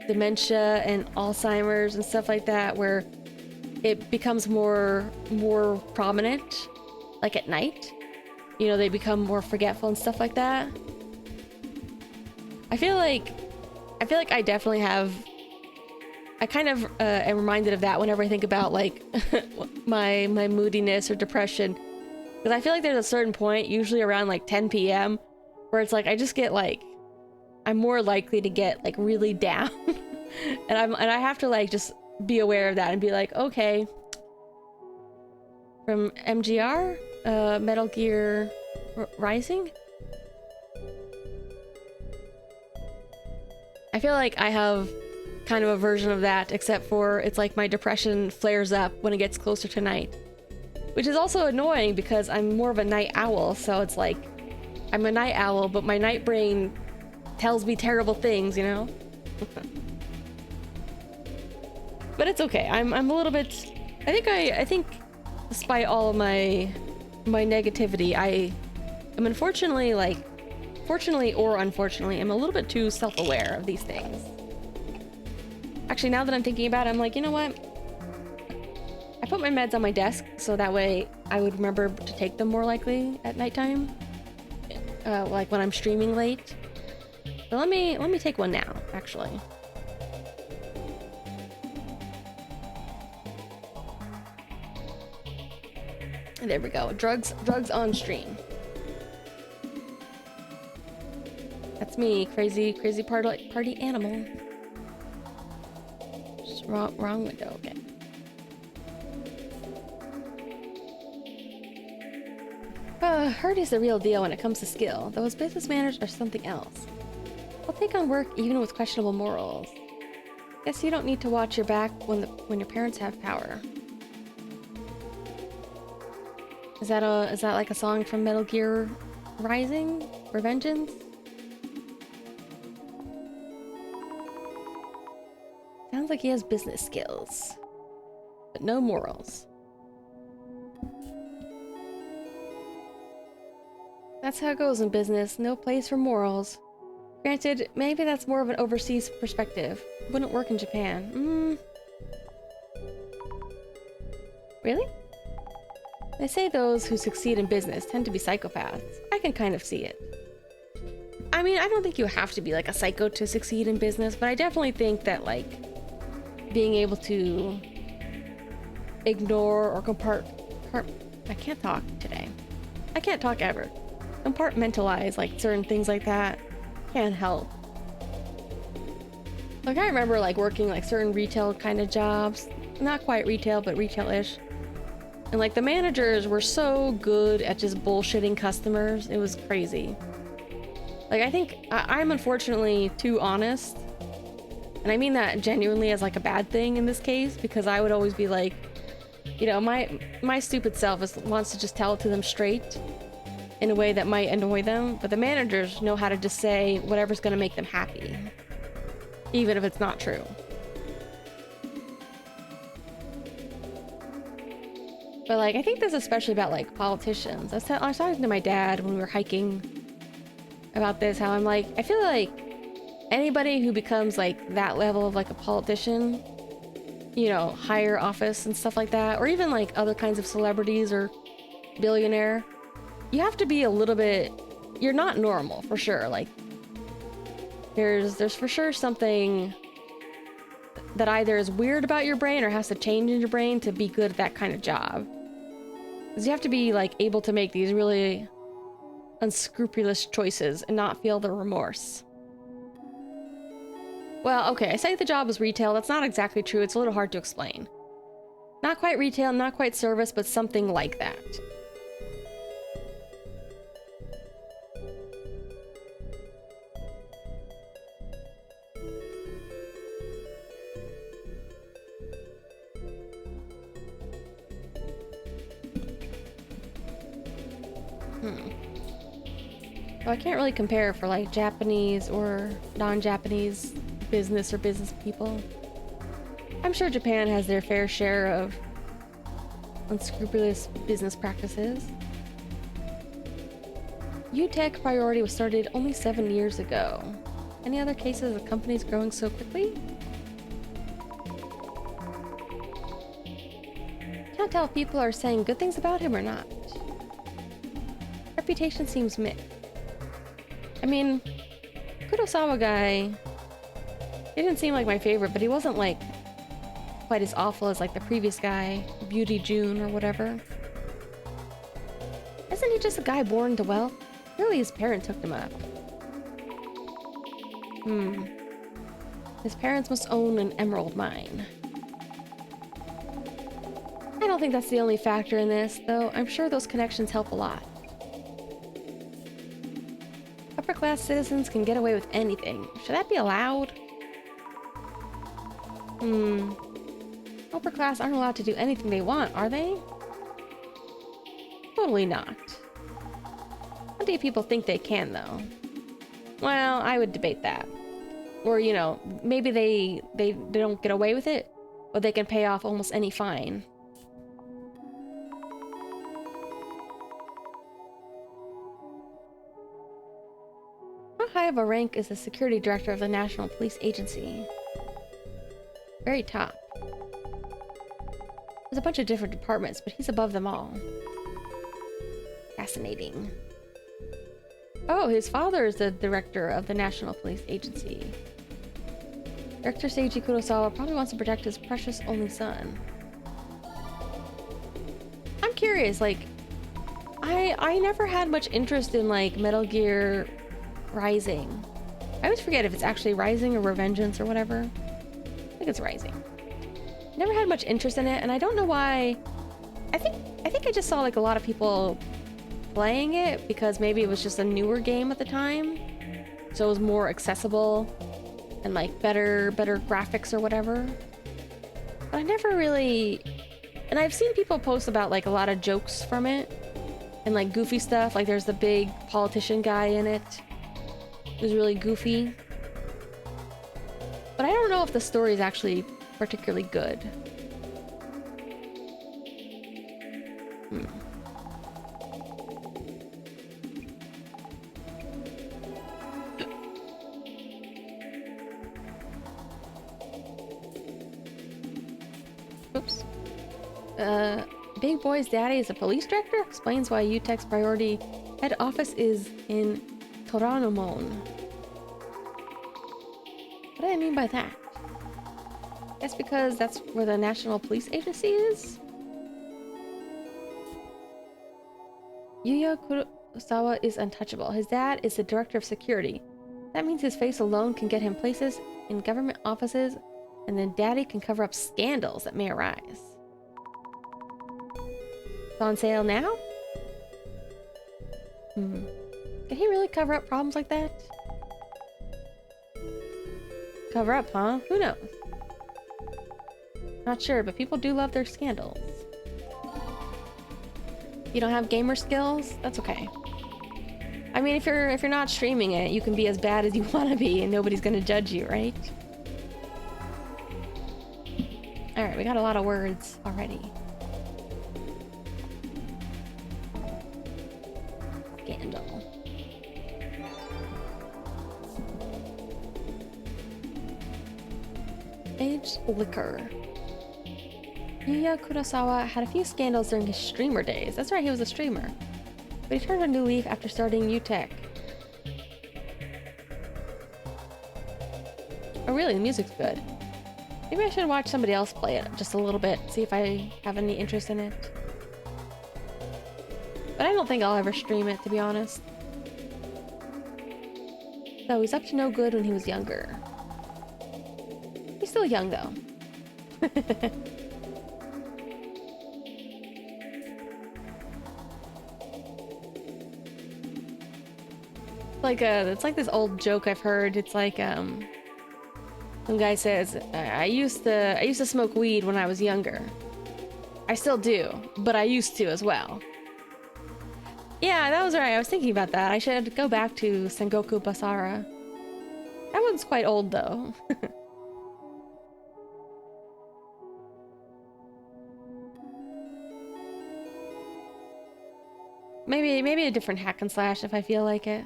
dementia and Alzheimer's and stuff like that, where it becomes more prominent, like at night. You know, they become more forgetful and stuff like that. I feel like I definitely have. I kind of am reminded of that whenever I think about like my moodiness or depression, because I feel like there's a certain point, usually around like 10 p.m., where it's like I just get like, I'm more likely to get like really down, and I have to like just be aware of that and be like, okay, from MGR, Metal Gear Rising. I feel like I have kind of a version of that, except for it's like my depression flares up when it gets closer to night, which is also annoying because I'm more of a night owl. So it's like I'm a night owl, but my night brain tells me terrible things, you know. But it's okay. I'm a little bit. I think despite all of my negativity, I am unfortunately, like, fortunately or unfortunately, I'm a little bit too self-aware of these things. Actually, now that I'm thinking about it, I'm like, you know what? I put my meds on my desk so that way I would remember to take them more likely at nighttime, like when I'm streaming late. So let me take one now, actually. There we go. Drugs on stream. That's me, crazy party animal. Just wrong window. Okay. Hurt is the real deal when it comes to skill. Those business manners are something else. They'll take on work even with questionable morals. Guess you don't need to watch your back when your parents have power. Is that like a song from Metal Gear Rising? Revengeance? Sounds like he has business skills, but no morals. That's how it goes in business. No place for morals. Granted, maybe that's more of an overseas perspective. Wouldn't work in Japan. Really? They say those who succeed in business tend to be psychopaths. I can kind of see it. I mean, I don't think you have to be like a psycho to succeed in business, but I definitely think that like being able to ignore or I can't talk today. I can't talk ever. Compartmentalize like certain things like that can help. Like I remember like working like certain retail kind of jobs, not quite retail, but retail-ish. And like the managers were so good at just bullshitting customers. It was crazy. Like I think I'm unfortunately too honest. And I mean that genuinely as like a bad thing in this case, because I would always be like, you know, my stupid self wants to just tell it to them straight in a way that might annoy them, but the managers know how to just say whatever's gonna make them happy, even if it's not true. But like, I think this is especially about like politicians. I was talking to my dad when we were hiking about this, how I'm like, I feel like anybody who becomes like that level of like a politician, you know, higher office and stuff like that, or even like other kinds of celebrities or billionaire, you have to be a little bit, you're not normal for sure. Like there's for sure something that either is weird about your brain or has to change in your brain to be good at that kind of job. Because you have to be like able to make these really unscrupulous choices and not feel the remorse. Well, okay, I say the job was retail. That's not exactly true. It's a little hard to explain. Not quite retail, not quite service, but something like that. Well, I can't really compare for like Japanese or non-Japanese business or business people. I'm sure Japan has their fair share of unscrupulous business practices. UTech Priority was started only 7 years ago. Any other cases of companies growing so quickly? Can't tell if people are saying good things about him or not. Reputation seems mixed. I mean, Kurosawa guy, he didn't seem like my favorite, but he wasn't like quite as awful as like the previous guy, Beauty June or whatever. Isn't he just a guy born into wealth? Really, his parents hooked him up. His parents must own an emerald mine. I don't think that's the only factor in this, though I'm sure those connections help a lot. Upper-class citizens can get away with anything. Should that be allowed? Upper class aren't allowed to do anything they want, are they? Totally not. Plenty of people think they can, though. Well, I would debate that. Or, you know, maybe they don't get away with it, but they can pay off almost any fine. How high of a rank is the security director of the National Police Agency? Very top. There's a bunch of different departments, but he's above them all. Fascinating. Oh, his father is the director of the National Police Agency. Director Seiji Kurosawa probably wants to protect his precious only son. I'm curious, like, I never had much interest in, like, Metal Gear Rising. I always forget if it's actually Rising or Revengeance or whatever. I think it's Rising. Never had much interest in it, and I don't know why. I think I just saw like a lot of people playing it because maybe it was just a newer game at the time, so it was more accessible and like better graphics or whatever. But I never really, and I've seen people post about like a lot of jokes from it and like goofy stuff. Like there's the big politician guy in it who's really goofy. But I don't know if the story is actually particularly good. Oops. Big Boy's daddy is a police director? Explains why UTEC's priority head office is in Toranomon. What do I mean by that? Guess because that's where the National Police Agency is? Yuya Kurosawa is untouchable. His dad is the director of security. That means his face alone can get him places in government offices, and then daddy can cover up scandals that may arise. It's on sale now? Can he really cover up problems like that? Cover up, huh? Who knows? Not sure, but people do love their scandals. You don't have gamer skills? That's okay. I mean, if you're not streaming it, you can be as bad as you want to be and nobody's gonna judge you, right? Alright, we got a lot of words already. Scandal. Aged liquor. Yuya Kurosawa had a few scandals during his streamer days. That's right, he was a streamer. But he turned a new leaf after starting UTEC. Oh really, the music's good. Maybe I should watch somebody else play it just a little bit, see if I have any interest in it. But I don't think I'll ever stream it, to be honest. So he's up to no good when he was younger. He's still young though. It's like this old joke I've heard. It's like some guy says, I used to smoke weed when I was younger. I still do, but I used to as well. Yeah, that was right. I was thinking about that. I should go back to Sengoku Basara. That one's quite old though. Maybe a different hack and slash if I feel like it.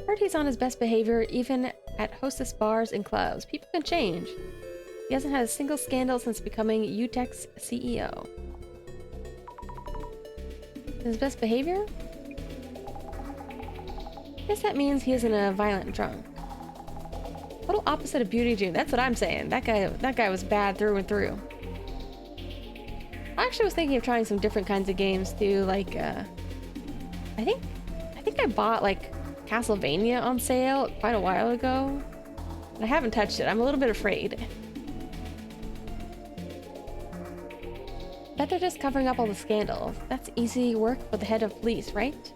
Heard he's on his best behavior even at hostess bars and clubs. People can change. He hasn't had a single scandal since becoming UTEC's CEO. His best behavior? I guess that means he isn't a violent drunk. Total opposite of Beauty June. That's what I'm saying. That guy was bad through and through. I actually was thinking of trying some different kinds of games too. Like, I think I bought like Castlevania on sale quite a while ago. But I haven't touched it. I'm a little bit afraid. Bet they're just covering up all the scandals. That's easy work for the head of police, right?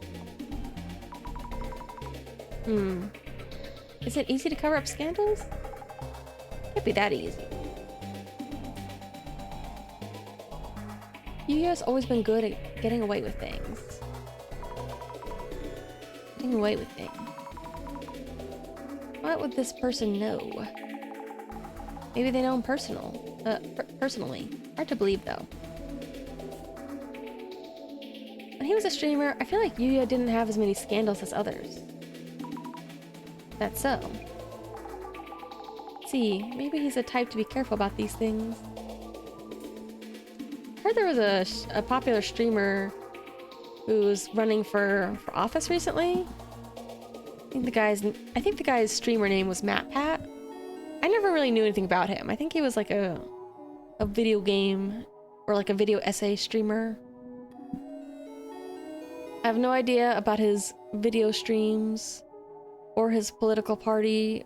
Is it easy to cover up scandals? Can't be that easy. Yuya's always been good at getting away with things. Getting away with things. What would this person know? Maybe they know him personally. Hard to believe though. When he was a streamer, I feel like Yuya didn't have as many scandals as others. That's so. Let's see, maybe he's a type to be careful about these things. I heard there was a popular streamer who's running for office recently. I think the guy's streamer name was MatPat. I never really knew anything about him. I think he was like a video game or like a video essay streamer. I have no idea about his video streams or his political party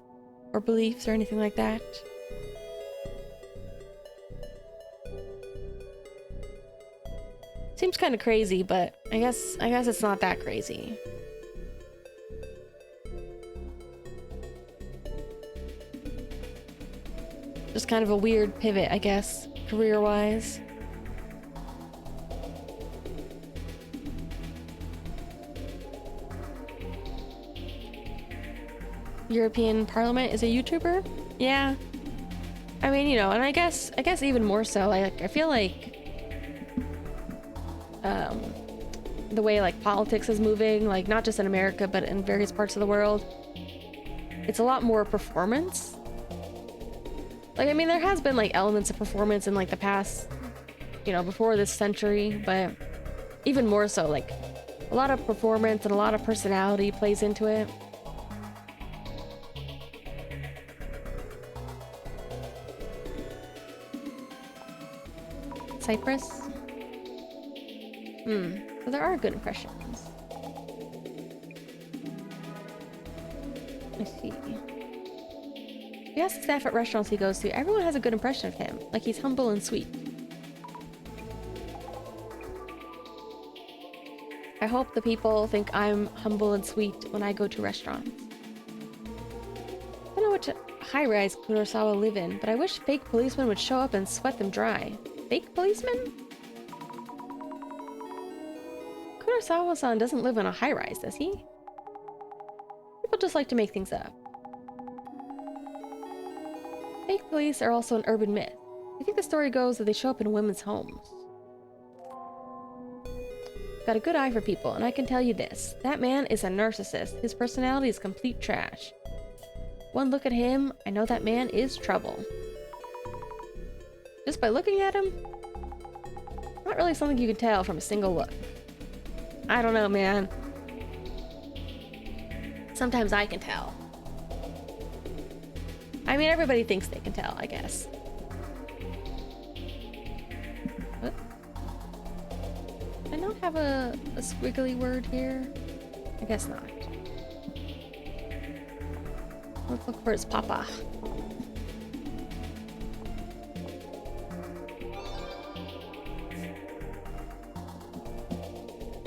or beliefs or anything like that. Seems kind of crazy, but I guess it's not that crazy. Just kind of a weird pivot, I guess, career-wise. European Parliament is a YouTuber? Yeah. I mean, you know, and I guess even more so, like, I feel like the way like politics is moving, like not just in America but in various parts of the world, it's a lot more performance. Like, I mean, there has been, like, elements of performance in, like, the past, you know, before this century, but even more so, like, a lot of performance and a lot of personality plays into it. Cyprus? So there are good impressions. I see. If you ask the staff at restaurants he goes to, everyone has a good impression of him. Like, he's humble and sweet. I hope the people think I'm humble and sweet when I go to restaurants. I don't know which high-rise Kurosawa live in, but I wish fake policemen would show up and sweat them dry. Fake policemen? Kurosawa-san doesn't live in a high-rise, does he? People just like to make things up. Fake police are also an urban myth. I think the story goes that they show up in women's homes. Got a good eye for people, and I can tell you this. That man is a narcissist. His personality is complete trash. One look at him, I know that man is trouble. Just by looking at him? Not really something you can tell from a single look. I don't know, man. Sometimes I can tell. I mean, everybody thinks they can tell, I guess. What? I don't have a squiggly word here. I guess not. Let's look for his papa.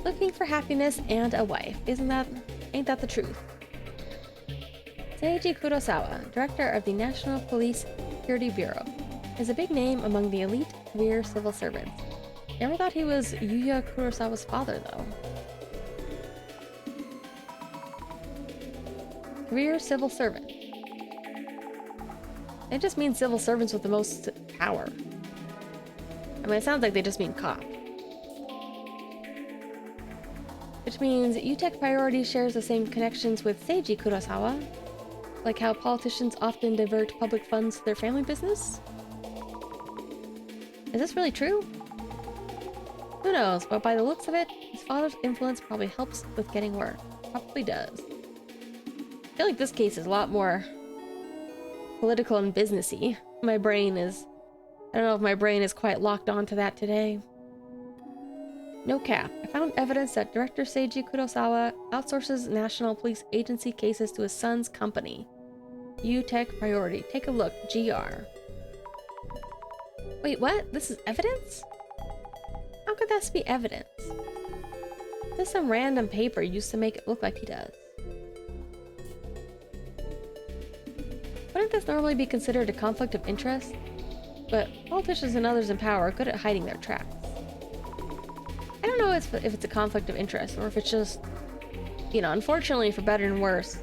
Looking for happiness and a wife. Ain't that the truth? Seiji Kurosawa, director of the National Police Security Bureau, is a big name among the elite career civil servants. Never thought he was Yuya Kurosawa's father, though. Career civil servant. It just means civil servants with the most power. I mean, it sounds like they just mean cop. Which means UTech Priority shares the same connections with Seiji Kurosawa, like how politicians often divert public funds to their family business? Is this really true? Who knows, but by the looks of it, his father's influence probably helps with getting work. Probably does. I feel like this case is a lot more political and businessy. I don't know if my brain is quite locked onto that today. No cap. I found evidence that director Seiji Kurosawa outsources National Police Agency cases to his son's company, UTech Priority. Take a look. GR. Wait, what? This is evidence? How could this be evidence? This is some random paper used to make it look like he does. Wouldn't this normally be considered a conflict of interest? But politicians and others in power are good at hiding their tracks. I don't know if it's a conflict of interest or if it's just, you know, unfortunately for better and worse,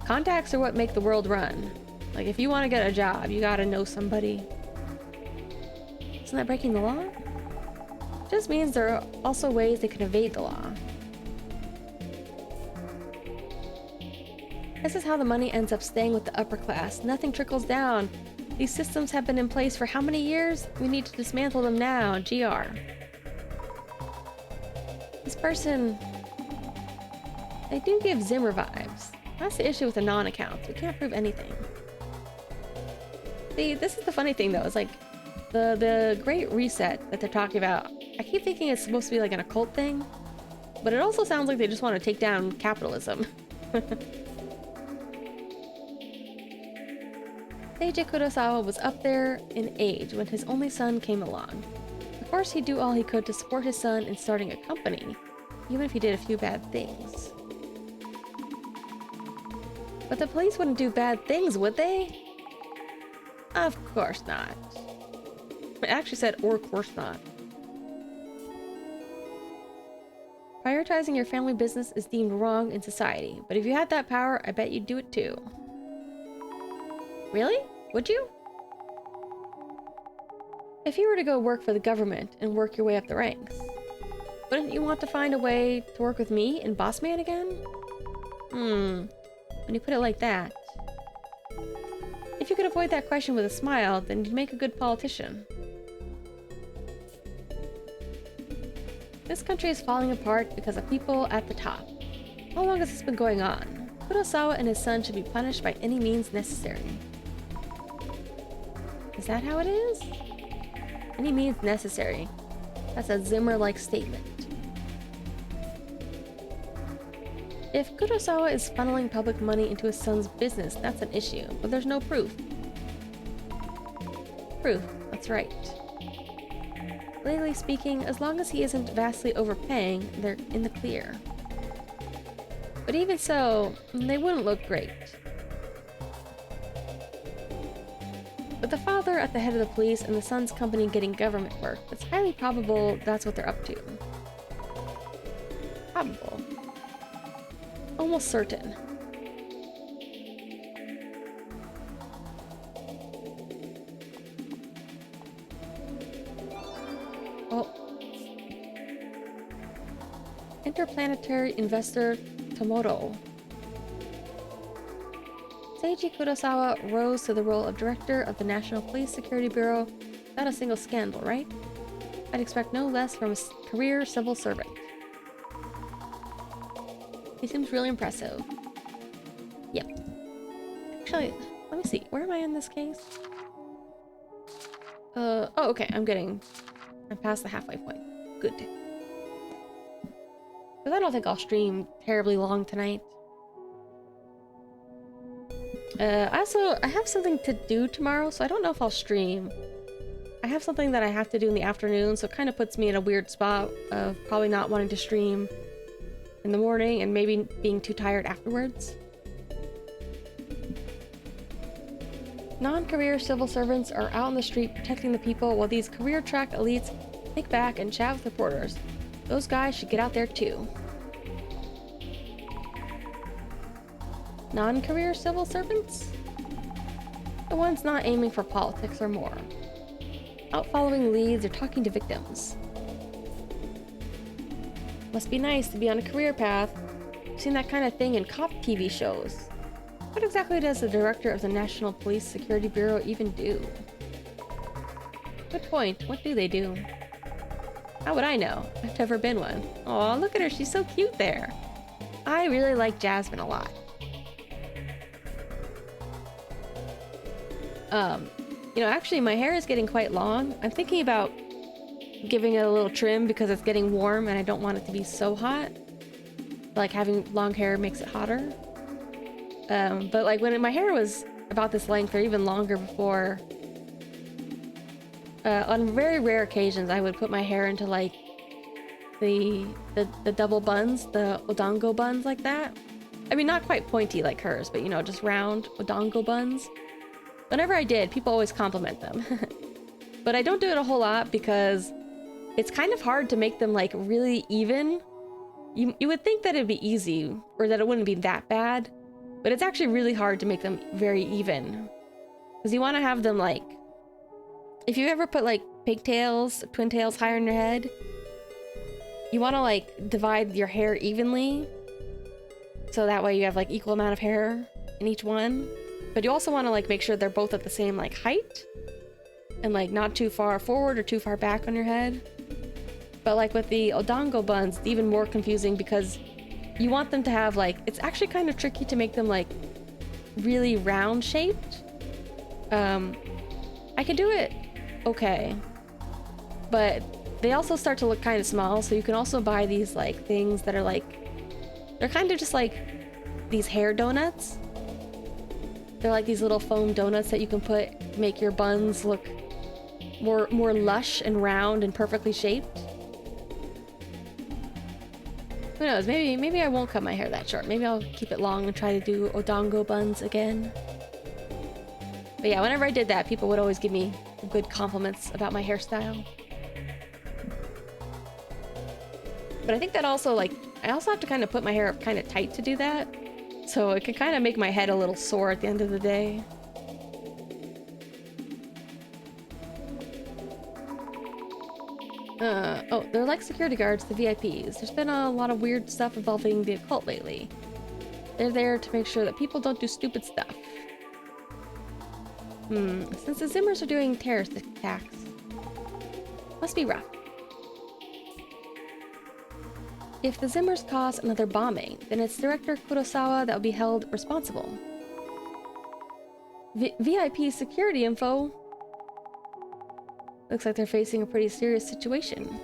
contacts are what make the world run. Like, if you want to get a job, you gotta know somebody. Isn't that breaking the law? It just means there are also ways they can evade the law. This is how the money ends up staying with the upper class. Nothing trickles down. These systems have been in place for how many years? We need to dismantle them now. GR. This person... They do give Zimmer vibes. That's the issue with the non-accounts. We can't prove anything. See, this is the funny thing though. It's like the Great Reset that they're talking about. I keep thinking it's supposed to be like an occult thing, but it also sounds like they just want to take down capitalism. Seiji Kurosawa was up there in age when his only son came along. Of course, he'd do all he could to support his son in starting a company, even if he did a few bad things. But the police wouldn't do bad things, would they? Of course not. It actually said, or course not. Prioritizing your family business is deemed wrong in society, but if you had that power, I bet you'd do it too. Really? Would you? If you were to go work for the government and work your way up the ranks, wouldn't you want to find a way to work with me and Boss Man again? When you put it like that. If you could avoid that question with a smile, then you'd make a good politician. This country is falling apart because of people at the top. How long has this been going on? Kurosawa and his son should be punished by any means necessary. Is that how it is? Any means necessary. That's a Zimmer-like statement. If Kurosawa is funneling public money into his son's business, that's an issue, but there's no proof. Proof, that's right. Legally speaking, as long as he isn't vastly overpaying, they're in the clear. But even so, they wouldn't look great. With the father at the head of the police and the son's company getting government work, it's highly probable that's what they're up to. Probable. Almost certain. Oh. Interplanetary investor Tomoro. Seiji Kurosawa rose to the role of director of the National Police Security Bureau without a single scandal, right? I'd expect no less from a career civil servant. He seems really impressive. Yep. Actually, let me see. Where am I in this case? Oh, okay. I'm past the halfway point. Good. Because I don't think I'll stream terribly long tonight. I have something to do tomorrow, so I don't know if I'll stream. I have something that I have to do in the afternoon, so it kind of puts me in a weird spot of probably not wanting to stream in the morning and maybe being too tired afterwards. Non-career civil servants are out on the street protecting the people while these career track elites kick back and chat with reporters. Those guys should get out there too. Non-career civil servants? The ones not aiming for politics or more. Out following leads or talking to victims. Must be nice to be on a career path. I've seen that kind of thing in cop TV shows. What exactly does the director of the National Police Security Bureau even do? Good point. What do they do? How would I know? I've never been one. Aw, look at her. She's so cute there. I really like Jasmine a lot. You know, actually my hair is getting quite long. I'm thinking about giving it a little trim because it's getting warm and I don't want it to be so hot. Like having long hair makes it hotter. But like when my hair was about this length or even longer before, on very rare occasions I would put my hair into like the double buns, the odongo buns like that. I mean, not quite pointy like hers, but you know, just round odongo buns. Whenever I did, people always compliment them. But I don't do it a whole lot because it's kind of hard to make them like really even. You would think that it'd be easy or that it wouldn't be that bad, but it's actually really hard to make them very even. Because you want to have them like, if you ever put like pigtails, twin tails higher in your head, you want to like divide your hair evenly. So that way you have like equal amount of hair in each one. But you also want to like make sure they're both at the same like height and like not too far forward or too far back on your head. But like with the odongo buns, it's even more confusing because you want them to have like, it's actually kind of tricky to make them like really round shaped. I can do it okay, but they also start to look kind of small. So you can also buy these like things that are like, they're kind of just like these hair donuts. They're like these little foam donuts that you can make your buns look more lush and round and perfectly shaped. Who knows, maybe I won't cut my hair that short. Maybe I'll keep it long and try to do odongo buns again. But yeah, whenever I did that, people would always give me good compliments about my hairstyle. But I think that also like, I also have to kind of put my hair up kind of tight to do that. So it can kind of make my head a little sore at the end of the day. Oh, they're like security guards, the VIPs. There's been a lot of weird stuff involving the occult lately. They're there to make sure that people don't do stupid stuff. Since the Zimmers are doing terrorist attacks, must be rough. If the Zimmers cause another bombing, then it's Director Kurosawa that will be held responsible. VIP security info. Looks like they're facing a pretty serious situation.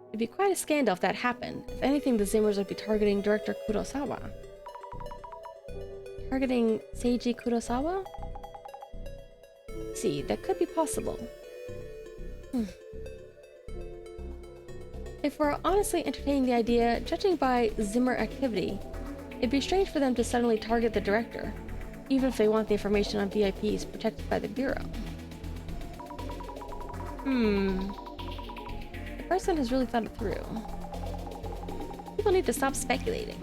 It'd be quite a scandal if that happened. If anything, the Zimmers would be targeting Director Kurosawa. Targeting Seiji Kurosawa? See, that could be possible. If we're honestly entertaining the idea, judging by Zimmer activity, it'd be strange for them to suddenly target the director, even if they want the information on VIPs protected by the Bureau. The person has really thought it through. People need to stop speculating.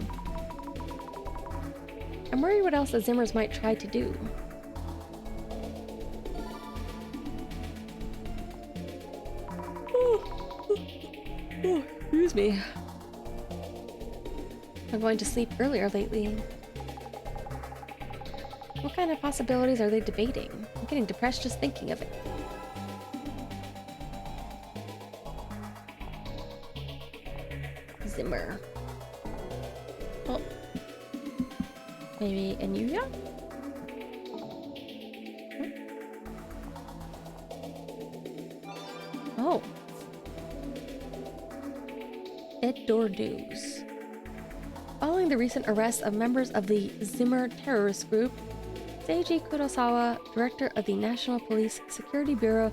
I'm worried what else the Zimmers might try to do. Excuse me. I'm going to sleep earlier lately. What kind of possibilities are they debating? I'm getting depressed just thinking of it. Zimmer. Oh. Maybe Anuya? Oh. News. Following the recent arrest of members of the Zimmer terrorist group, Seiji Kurosawa, director of the National Police Security Bureau,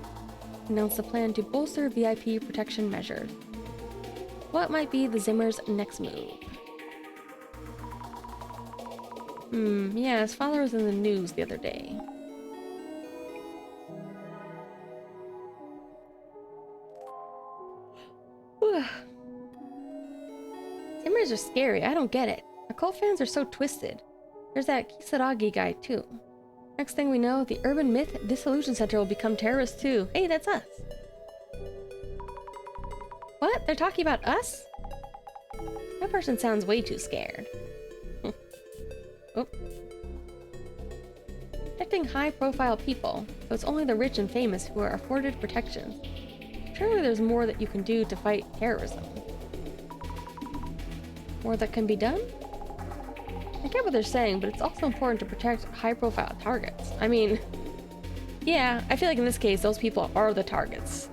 announced a plan to bolster VIP protection measures. What might be the Zimmers' next move? Yeah, his father was in the news the other day. Zimmers are scary, I don't get it. Occult fans are so twisted. There's that Kisaragi guy too. Next thing we know, the Urban Myth Dissolution Center will become terrorists too. Hey, that's us. What? They're talking about us? That person sounds way too scared. Oh. Protecting high-profile people, so it's only the rich and famous who are afforded protections. Surely there's more that you can do to fight terrorism. More that can be done? I get what they're saying, but it's also important to protect high-profile targets. I mean, yeah, I feel like in this case, those people are the targets.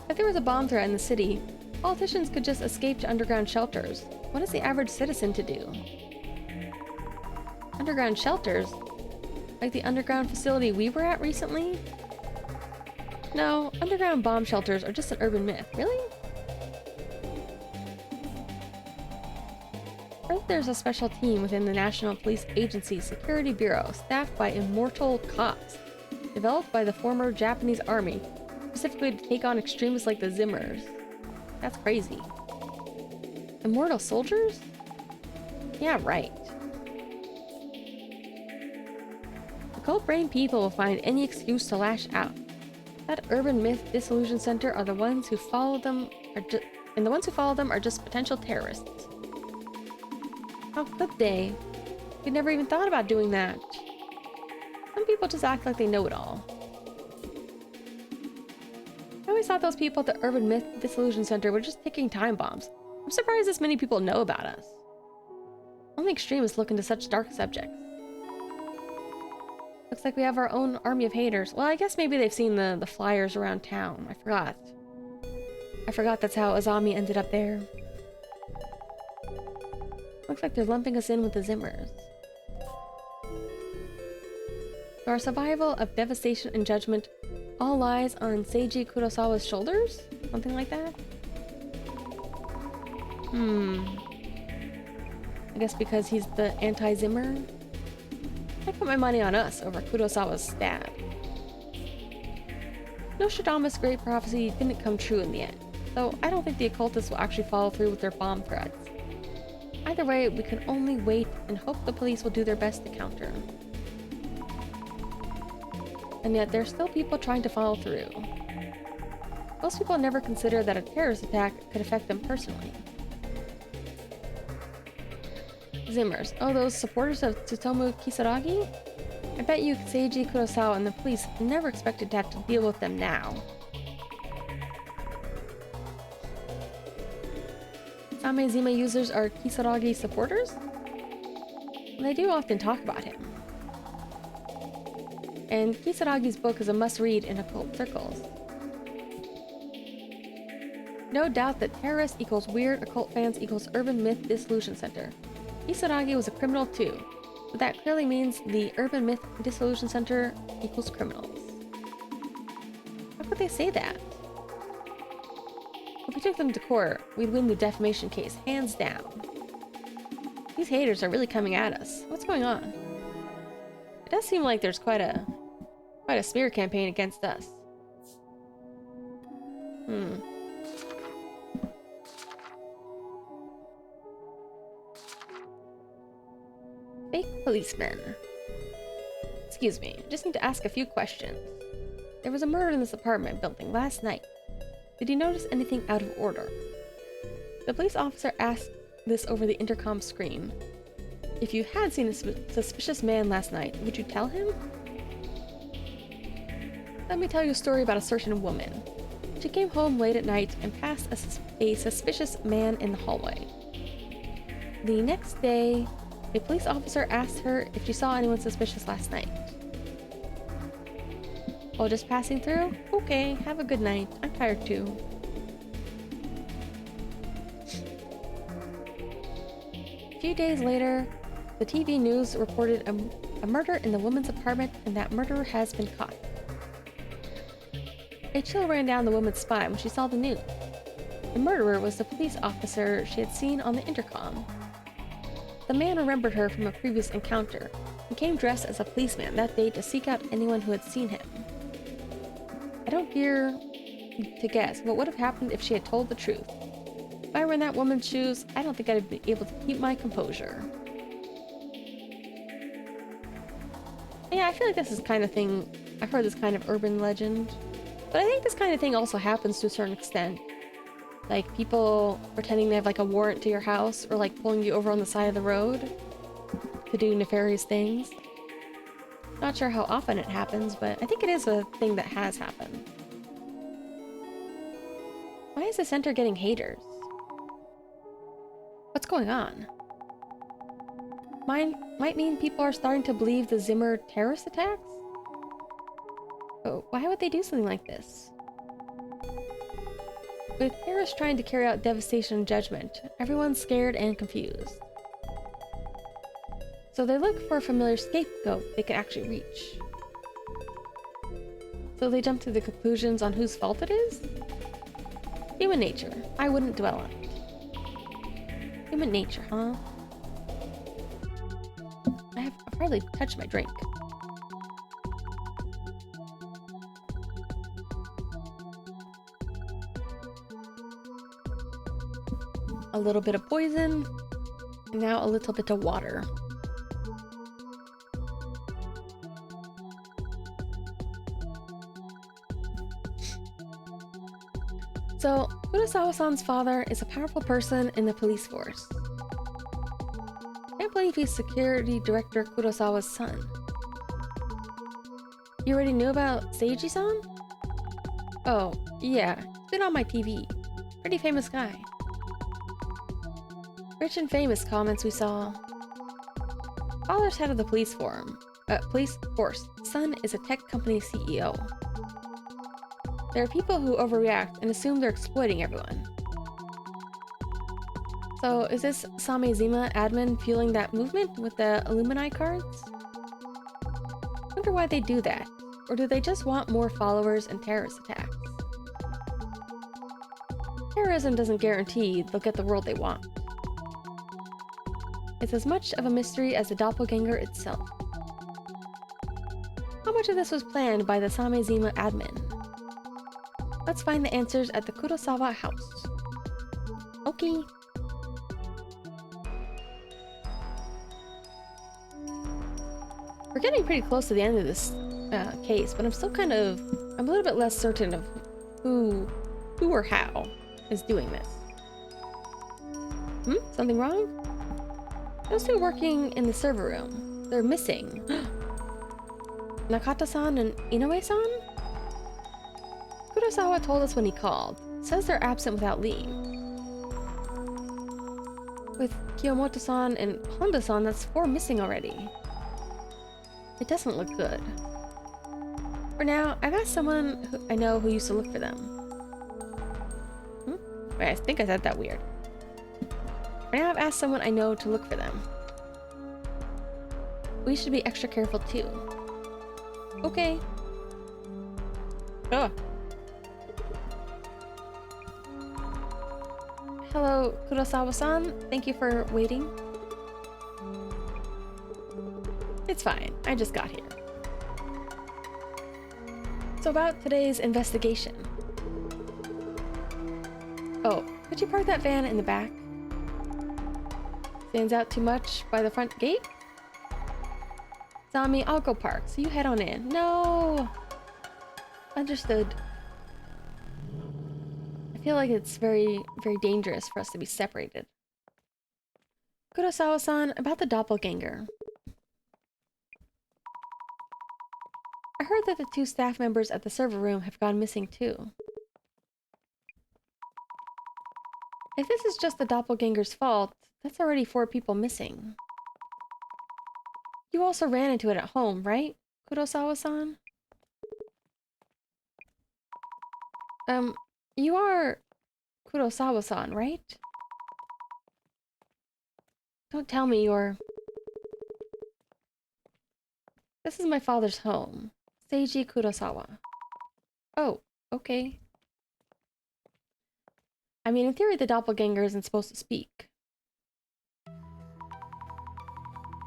If there was a bomb threat in the city, politicians could just escape to underground shelters. What is the average citizen to do? Underground shelters? Like the underground facility we were at recently? No, underground bomb shelters are just an urban myth. Really? First, there's a special team within the National Police Agency Security Bureau, staffed by immortal cops, developed by the former Japanese army, specifically to take on extremists like the Zimmers. That's crazy. Immortal soldiers? Yeah, right. Occult-brained people will find any excuse to lash out. That urban myth dissolution center are the ones who follow them and the ones who follow them are just potential terrorists. How could they? We never even thought about doing that. Some people just act like they know it all. I always thought those people at the Urban Myth Dissolution Center were just ticking time bombs. I'm surprised this many people know about us. Only extremists look into such dark subjects. Looks like we have our own army of haters. Well, I guess maybe they've seen the flyers around town. I forgot that's how Azami ended up there. Looks like they're lumping us in with the Zimmers. So our survival of devastation and judgment all lies on Seiji Kurosawa's shoulders? Something like that? I guess because he's the anti-Zimmer? I put my money on us over Kurosawa's stab. Nostradamus' great prophecy didn't come true in the end, so I don't think the occultists will actually follow through with their bomb threats. Either way, we can only wait and hope the police will do their best to counter. And yet, there's still people trying to follow through. Most people never consider that a terrorist attack could affect them personally. Zimmers. Oh, those supporters of Tsutomu Kisaragi? I bet you Seiji Kurosawa and the police never expected to have to deal with them now. Samezima users are Kisaragi supporters? They do often talk about him. And Kisaragi's book is a must-read in occult circles. No doubt that terrorist equals weird, occult fans equals urban myth dissolution center. Kisaragi was a criminal too, but that clearly means the urban myth dissolution center equals criminals. How could they say that? If we took them to court, we'd win the defamation case, hands down. These haters are really coming at us. What's going on? It does seem like there's quite a smear campaign against us. Fake policeman. Excuse me, I just need to ask a few questions. There was a murder in this apartment building last night. Did you notice anything out of order? The police officer asked this over the intercom screen. If you had seen a suspicious man last night, would you tell him? Let me tell you a story about a certain woman. She came home late at night and passed a suspicious man in the hallway. The next day, a police officer asked her if she saw anyone suspicious last night. Oh, just passing through? Okay, have a good night. I'm tired too. A few days later, the TV news reported a murder in the woman's apartment, and that murderer has been caught. A chill ran down the woman's spine when she saw the news. The murderer was the police officer she had seen on the intercom. The man remembered her from a previous encounter and came dressed as a policeman that day to seek out anyone who had seen him. I don't dare to guess what would have happened if she had told the truth. If I were in that woman's shoes, I don't think I'd be able to keep my composure. Yeah, I feel like this is the kind of thing, I've heard this kind of urban legend, but I think this kind of thing also happens to a certain extent. Like people pretending they have like a warrant to your house, or like pulling you over on the side of the road to do nefarious things. Not sure how often it happens, but I think it is a thing that has happened. Why is the center getting haters? What's going on? Might mean people are starting to believe the Zimmer terrorist attacks? Oh, why would they do something like this? With terrorists trying to carry out devastation and judgment, everyone's scared and confused. So they look for a familiar scapegoat they can actually reach. So they jump to the conclusions on whose fault it is? Human nature. I wouldn't dwell on it. Human nature, huh? I've hardly touched my drink. A little bit of poison, and now a little bit of water. So, Kurosawa-san's father is a powerful person in the police force. I can't believe he's security director Kurosawa's son. You already knew about Seiji-san? Oh, yeah, he's been on my TV. Pretty famous guy. Rich and famous comments we saw. Father's head of the police force. Son is a tech company CEO. There are people who overreact and assume they're exploiting everyone. So, is this Samezima admin fueling that movement with the Illuminati cards? I wonder why they do that. Or do they just want more followers and terrorist attacks? Terrorism doesn't guarantee they'll get the world they want. It's as much of a mystery as the doppelganger itself. How much of this was planned by the Samezima admin? Let's find the answers at the Kurosawa house. Okay. We're getting pretty close to the end of this case, but I'm still I'm a little bit less certain of who or how is doing this. Something wrong? Those two working in the server room. They're missing. Nakata-san and Inoue-san? Kurosawa told us when he called. Says they're absent without leave. With Kiyomoto-san and Honda-san, that's 4 missing already. It doesn't look good. For now, I've asked someone who I know who used to look for them. Wait, I think I said that weird. For now, I've asked someone I know to look for them. We should be extra careful too. Okay. Oh. Hello, Kurosawa-san. Thank you for waiting. It's fine. I just got here. So about today's investigation. Oh, could you park that van in the back? Stands out too much by the front gate? Zami, I'll go park, so you head on in. No! Understood. I feel like it's very, very dangerous for us to be separated. Kurosawa-san, about the doppelganger. I heard that the 2 staff members at the server room have gone missing too. If this is just the doppelganger's fault, that's already 4 people missing. You also ran into it at home, right, Kurosawa-san? You are Kurosawa-san, right? Don't tell me you're... This is my father's home, Seiji Kurosawa. Oh, okay. I mean, in theory, the doppelganger isn't supposed to speak.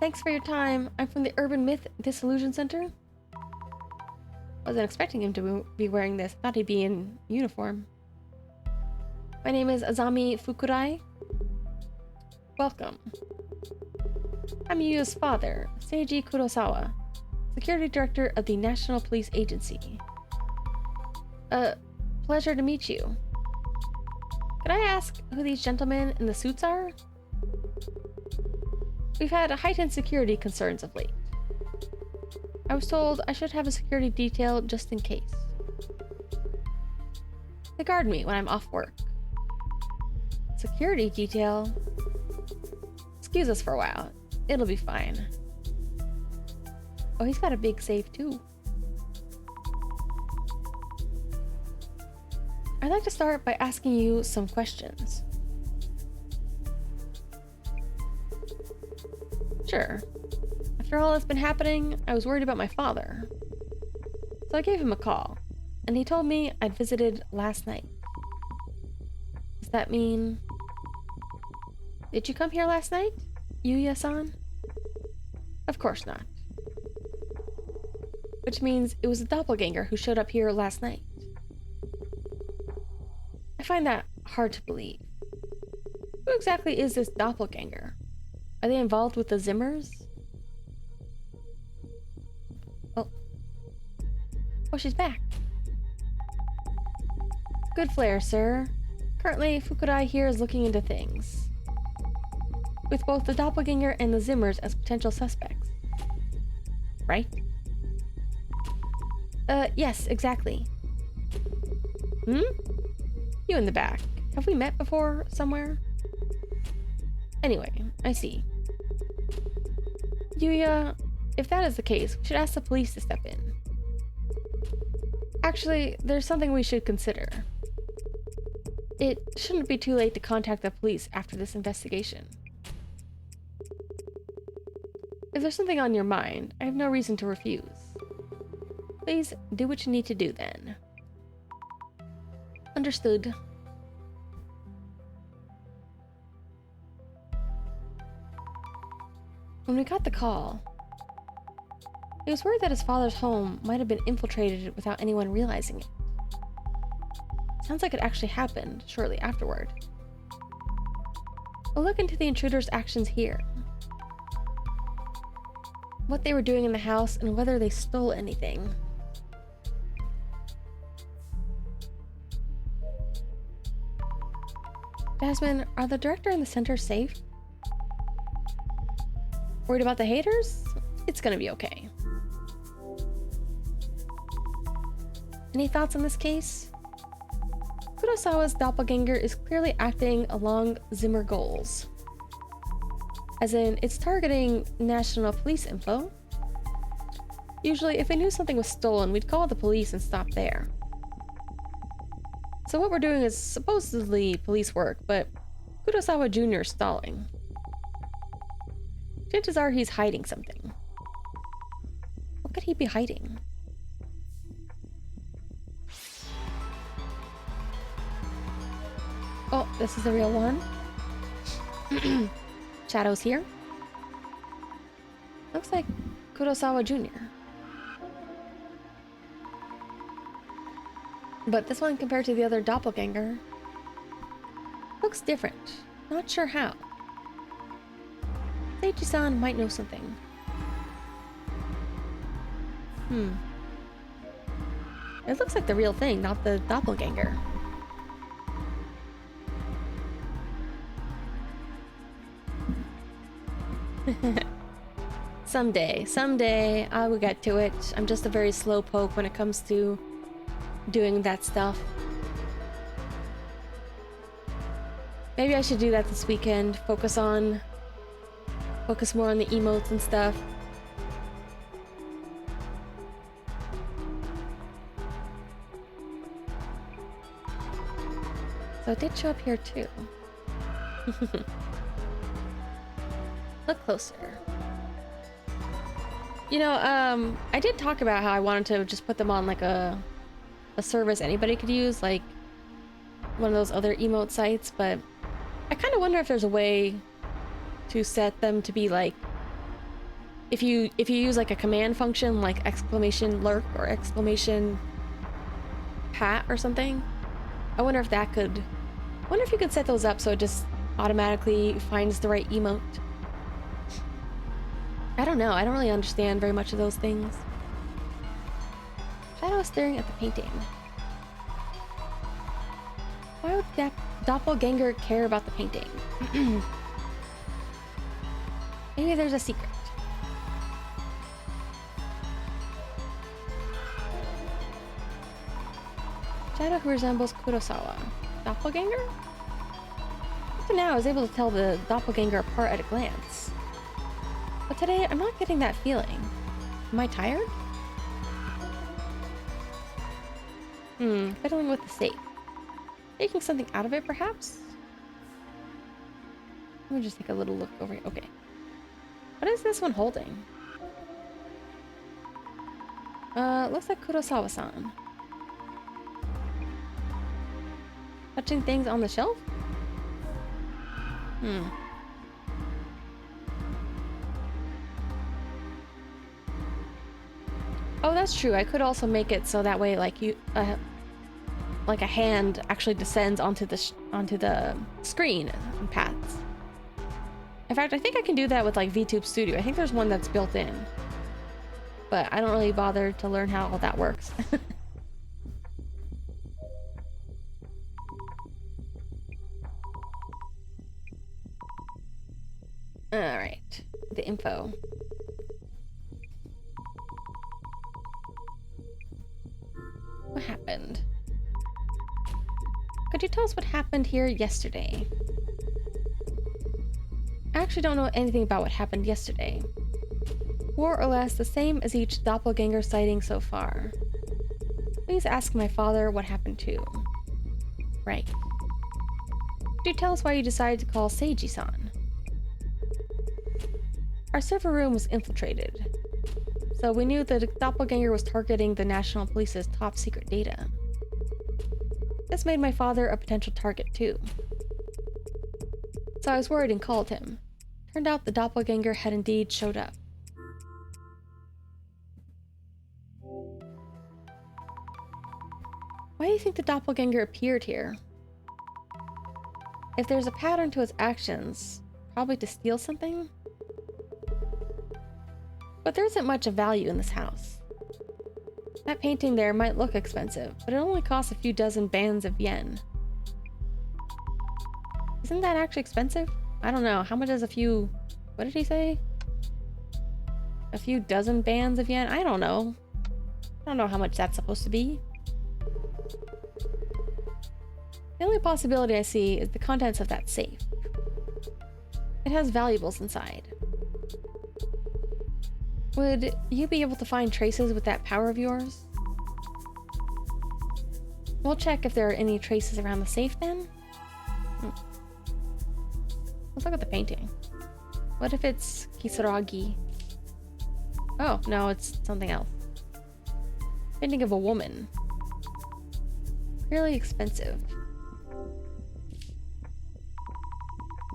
Thanks for your time. I'm from the Urban Myth Dissolution Center. Wasn't expecting him to be wearing this. Thought he'd be in uniform. My name is Azami Fukurai. Welcome. I'm Yuya's father, Seiji Kurosawa, Security Director of the National Police Agency. Pleasure to meet you. Could I ask who these gentlemen in the suits are? We've had heightened security concerns of late. I was told I should have a security detail just in case. They guard me when I'm off work. Security detail? Excuse us for a while. It'll be fine. Oh, he's got a big safe too. I'd like to start by asking you some questions. Sure. After all that's been happening, I was worried about my father. So I gave him a call, and he told me I'd visited last night. Does that mean... Did you come here last night, Yuya-san? Of course not. Which means it was a doppelganger who showed up here last night. I find that hard to believe. Who exactly is this doppelganger? Are they involved with the Zimmers? Oh, she's back. Good flair, sir. Currently, Fukurai here is looking into things. With both the doppelganger and the Zimmers as potential suspects. Right? Yes, exactly. You in the back. Have we met before somewhere? Anyway, I see. Yuya, if that is the case, we should ask the police to step in. Actually, there's something we should consider. It shouldn't be too late to contact the police after this investigation. If there's something on your mind, I have no reason to refuse. Please do what you need to do then. Understood. When we got the call, he was worried that his father's home might have been infiltrated without anyone realizing it. Sounds like it actually happened shortly afterward. We'll look into the intruder's actions here. What they were doing in the house and whether they stole anything. Jasmine, are the director and the center safe? Worried about the haters? It's gonna be okay. Any thoughts on this case? Kurosawa's doppelganger is clearly acting along Zimmer goals. As in, it's targeting national police info. Usually, if we knew something was stolen, we'd call the police and stop there. So what we're doing is supposedly police work, but Kurosawa Jr. is stalling. Chances are he's hiding something. What could he be hiding? Oh, this is the real one. Shadow's here. Looks like Kurosawa Jr. But this one compared to the other doppelganger looks different. Not sure how. Seiji-san might know something. It looks like the real thing, not the doppelganger. Someday, I will get to it. I'm just a very slow poke when it comes to doing that stuff. Maybe I should do that this weekend. Focus more on the emotes and stuff. So it did show up here too. Look closer. You know, I did talk about how I wanted to just put them on like a service anybody could use, like one of those other emote sites, but I kind of wonder if there's a way to set them to be like, if you use like a command function like exclamation lurk or exclamation pat or something. I wonder if that could, I wonder if you could set those up so it just automatically finds the right emote. I don't know, I don't really understand very much of those things. Shadow is staring at the painting. Why would that doppelganger care about the painting? Maybe there's a secret. Shadow who resembles Kurosawa. Doppelganger? Up to now, I was able to tell the doppelganger apart at a glance. But today, I'm not getting that feeling. Am I tired? Fiddling with the safe. Taking something out of it, perhaps? Let me just take a little look over here. Okay. What is this one holding? Looks like Kurosawa-san. Touching things on the shelf? Oh, that's true. I could also make it so that way, like you, like a hand actually descends onto the screen and pats. In fact, I think I can do that with like VTube Studio. I think there's one that's built in, but I don't really bother to learn how all that works. All right, the info. What happened? Could you tell us what happened here yesterday? I actually don't know anything about what happened yesterday. More or less the same as each doppelganger sighting so far. Please ask my father what happened too. Right. Could you tell us why you decided to call Seiji-san? Our server room was infiltrated, so we knew that the doppelganger was targeting the National Police's top secret data. This made my father a potential target too. So I was worried and called him. Turned out the doppelganger had indeed showed up. Why do you think the doppelganger appeared here? If there's a pattern to its actions, probably to steal something? But there isn't much of value in this house. That painting there might look expensive, but it only costs a few dozen bands of yen. Isn't that actually expensive? I don't know. How much is a few... What did he say? a few dozen bands of yen. I don't know. I don't know how much that's supposed to be. The only possibility I see is the contents of that safe. It has valuables inside. Would you be able to find traces with that power of yours? We'll check if there are any traces around the safe then. Let's look at the painting. What if it's Kisaragi? Oh, no, it's something else. Painting of a woman. Really expensive.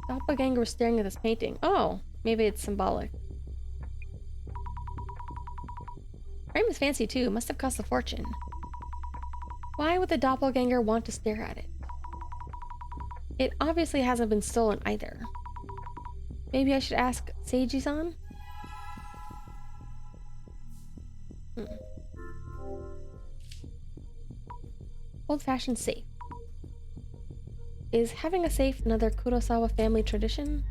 Doppelganger was staring at this painting. Oh, maybe it's symbolic. Frame is fancy too. Must have cost a fortune. Why would the doppelganger want to stare at it? It obviously hasn't been stolen either. Maybe I should ask Seiji-san? Old-fashioned safe. Is having a safe another Kurosawa family tradition?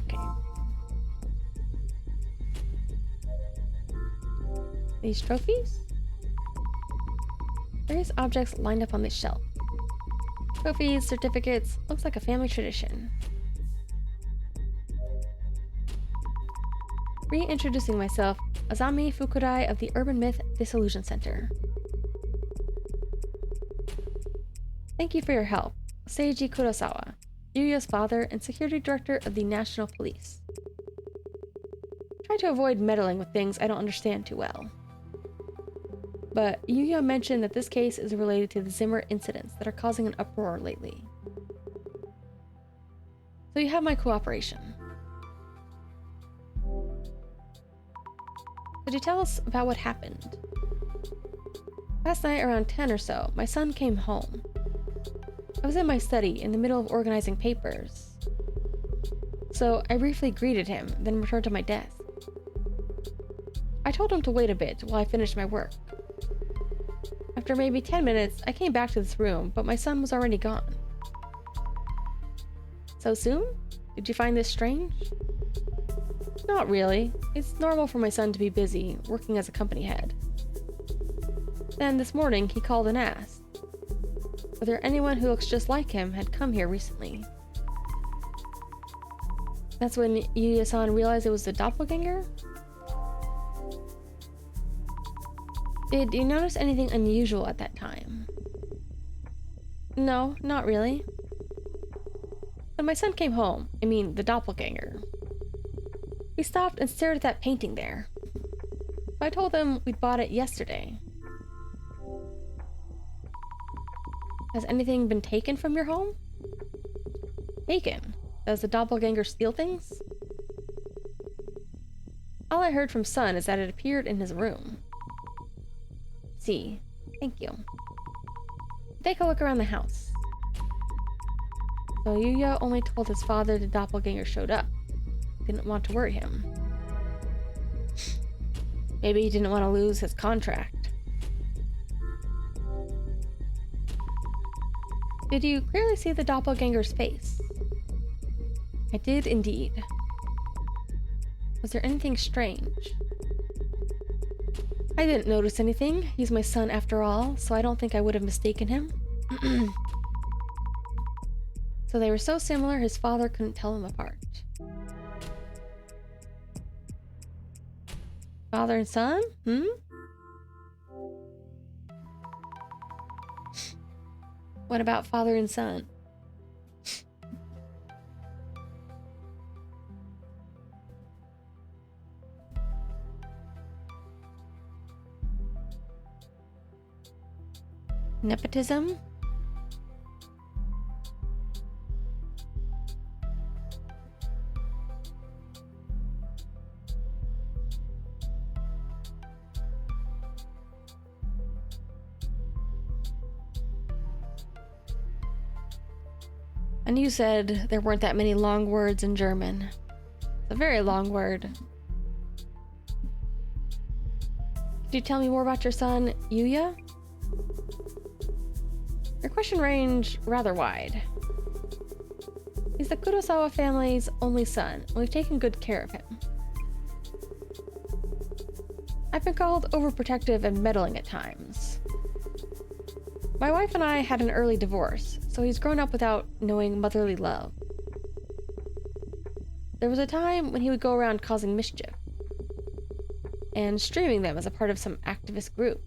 Okay. These trophies? Various objects lined up on this shelf. Trophies, certificates, looks like a family tradition. Reintroducing myself, Azami Fukurai of the Urban Myth Dissolution Center. Thank you for your help. Seiji Kurosawa, Yuya's father and security director of the National Police. Try to avoid meddling with things I don't understand too well. But Yuya mentioned that this case is related to the Zimmer incidents that are causing an uproar lately. So you have my cooperation. Could you tell us about what happened? Last night around 10 or so, my son came home. I was in my study in the middle of organizing papers. So I briefly greeted him, then returned to my desk. I told him to wait a bit while I finished my work. After maybe 10 minutes, I came back to this room, but my son was already gone. So soon? Did you find this strange? Not really. It's normal for my son to be busy, working as a company head. Then this morning, he called and asked whether anyone who looks just like him had come here recently. That's when Yuya-san realized it was the doppelganger? Did you notice anything unusual at that time? No, not really. When my son came home, I mean the doppelganger, he stopped and stared at that painting there. I told him we'd bought it yesterday. Has anything been taken from your home? Taken? Does the doppelganger steal things? All I heard from Son is that it appeared in his room. See, thank you. Take a look around the house. So Yuya only told his father the doppelganger showed up. Didn't want to worry him. Maybe he didn't want to lose his contract. Did you clearly see the doppelganger's face? I did indeed. Was there anything strange? I didn't notice anything. He's my son after all, so I don't think I would have mistaken him. So they were so similar his father couldn't tell them apart. Father and son? What about father and son? Nepotism? And you said there weren't that many long words in German. It's a very long word. Could you tell me more about your son, Yuya? Your question range rather wide. He's the Kurosawa family's only son, and we've taken good care of him. I've been called overprotective and meddling at times. My wife and I had an early divorce, so he's grown up without knowing motherly love. There was a time when he would go around causing mischief and streaming them as a part of some activist group.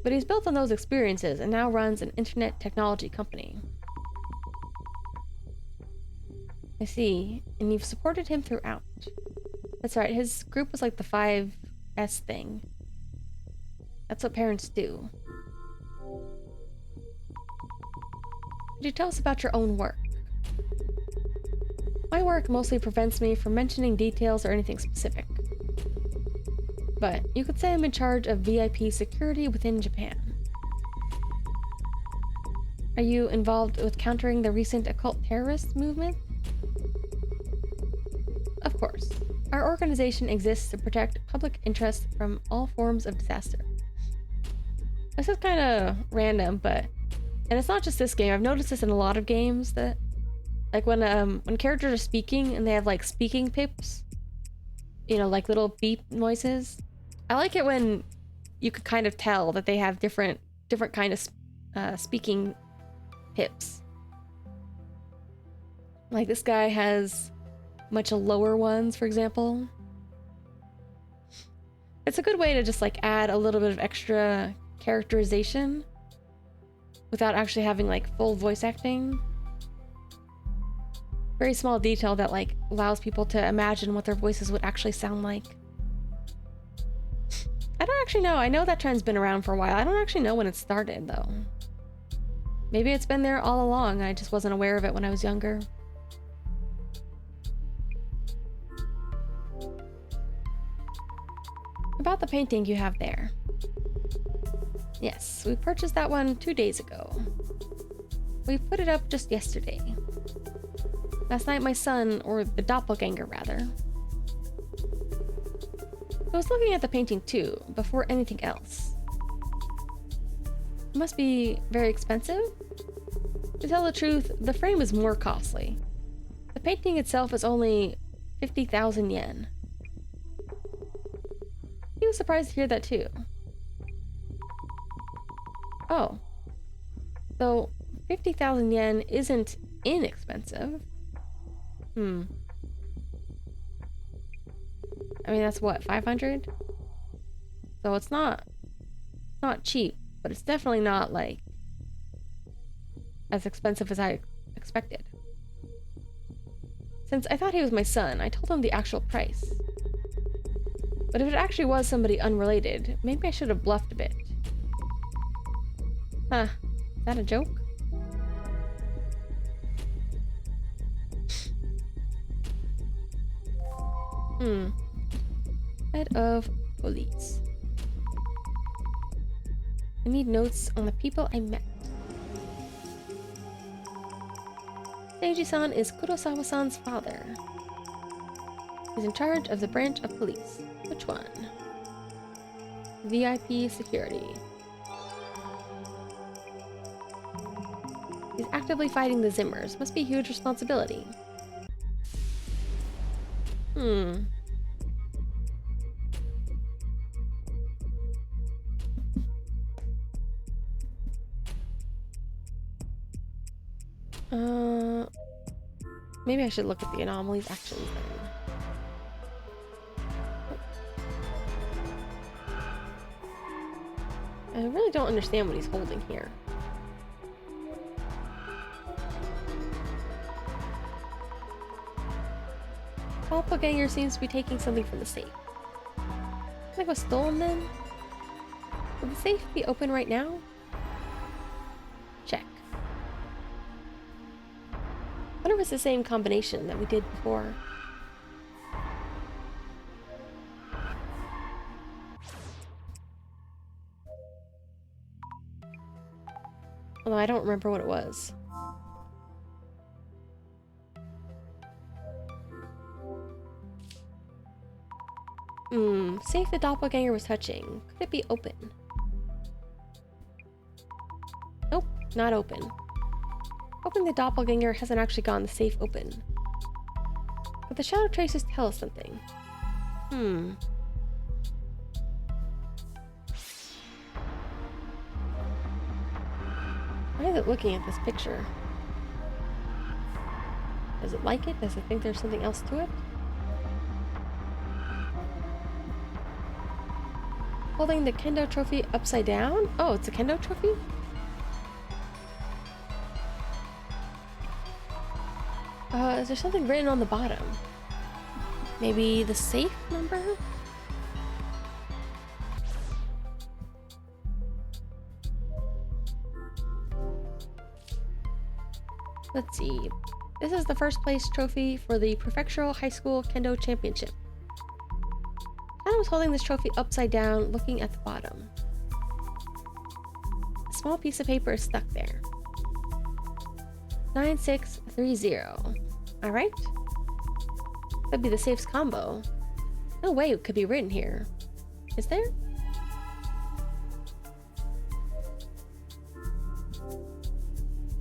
But he's built on those experiences and now runs an internet technology company. I see, and you've supported him throughout. That's right, his group was like the 5S thing. That's what parents do. Could you tell us about your own work? My work mostly prevents me from mentioning details or anything specific. But you could say I'm in charge of VIP security within Japan. Are you involved with countering the recent occult terrorist movement? Of course. Our organization exists to protect public interest from all forms of disaster. This is kind of random, but... And it's not just this game. I've noticed this in a lot of games that... Like when characters are speaking and they have like speaking pips. You know, like little beep noises. I like it when you could kind of tell that they have different kind of speaking pips. Like this guy has much lower ones, for example. It's a good way to just like add a little bit of extra characterization without actually having like full voice acting. Very small detail that like allows people to imagine what their voices would actually sound like. I don't actually know. I know that trend's been around for a while. I don't actually know when it started though. Maybe it's been there all along. I just wasn't aware of it when I was younger. About the painting you have there. Yes, we purchased that one 2 days ago. We put it up just yesterday. Last night my son, or the doppelganger rather, I was looking at the painting too, before anything else. It must be very expensive? To tell the truth, the frame is more costly. The painting itself is only 50,000 yen. He was surprised to hear that too. Oh. So, 50,000 yen isn't inexpensive. I mean, that's what, 500? So it's not cheap, but it's definitely not like as expensive as I expected. Since I thought he was my son, I told him the actual price. But if it actually was somebody unrelated, maybe I should have bluffed a bit. Huh, is that a joke? Head of police. I need notes on the people I met. Seiji-san is Kurosawa-san's father. He's in charge of the branch of police. Which one? VIP security. He's actively fighting the Zimmers. Must be a huge responsibility. Maybe I should look at the anomalies actually then. I really don't understand what he's holding here. Doppelganger seems to be taking something from the safe. Something was stolen then? Will the safe be open right now? Check. I wonder if it's the same combination that we did before. Although I don't remember what it was. Safe the doppelganger was touching. Could it be open? Nope, not open. Hoping the doppelganger hasn't actually gotten the safe open. But the shadow traces tell us something. Why is it looking at this picture? Does it like it? Does it think there's something else to it? Holding the kendo trophy upside down? Oh, it's a kendo trophy? Is there something written on the bottom? Maybe the safe number? Let's see. This is the first place trophy for the Prefectural High School Kendo Championship. Anna was holding this trophy upside down, looking at the bottom. A small piece of paper is stuck there. 9630. Alright. That'd be the safe's combo. No way it could be written here. Is there?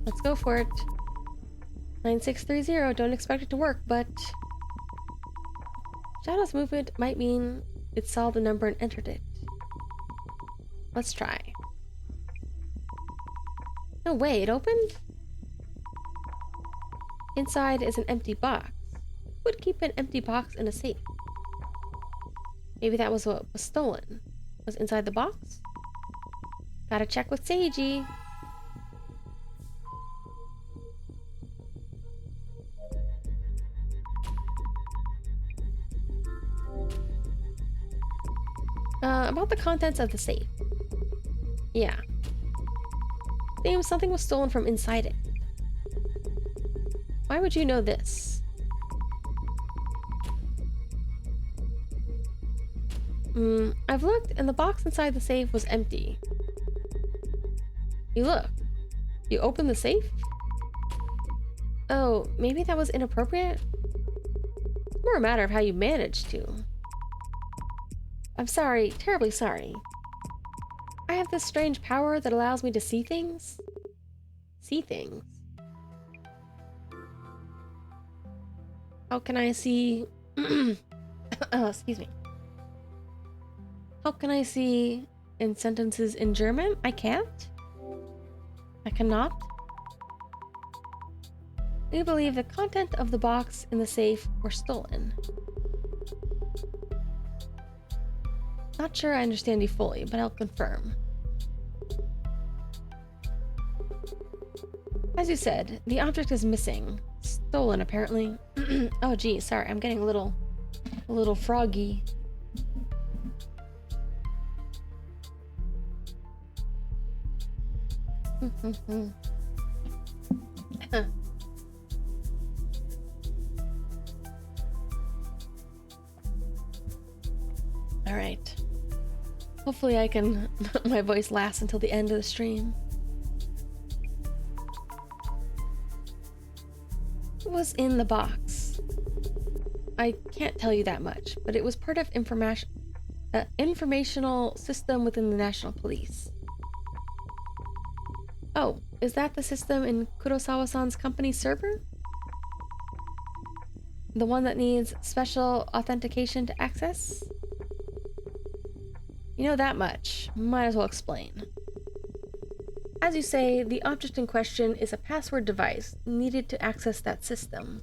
Let's go for it. 9630. Don't expect it to work, but Shadow's movement might mean it saw the number and entered it. Let's try. No way, it opened? Inside is an empty box. Who would keep an empty box in a safe? Maybe that was what was stolen. Was inside the box? Gotta check with Seiji. About the contents of the safe. Yeah. Seems something was stolen from inside it. Why would you know this? I've looked and the box inside the safe was empty. You look. You opened the safe? Oh, maybe that was inappropriate? It's more a matter of how you managed to. I'm sorry, terribly sorry. I have this strange power that allows me to see things. See things? How can I see... oh, excuse me. How can I see in sentences in German? I can't? I cannot? We believe the content of the box in the safe were stolen. Not sure I understand you fully, but I'll confirm. As you said, the object is missing. Stolen, apparently. Oh, geez, sorry, I'm getting a little froggy. All right. Hopefully I can my voice lasts until the end of the stream. What was in the box? I can't tell you that much, but it was part of informational system within the National Police. Oh, is that the system in Kurosawa-san's company server? The one that needs special authentication to access? You know that much. Might as well explain. As you say, the object in question is a password device needed to access that system.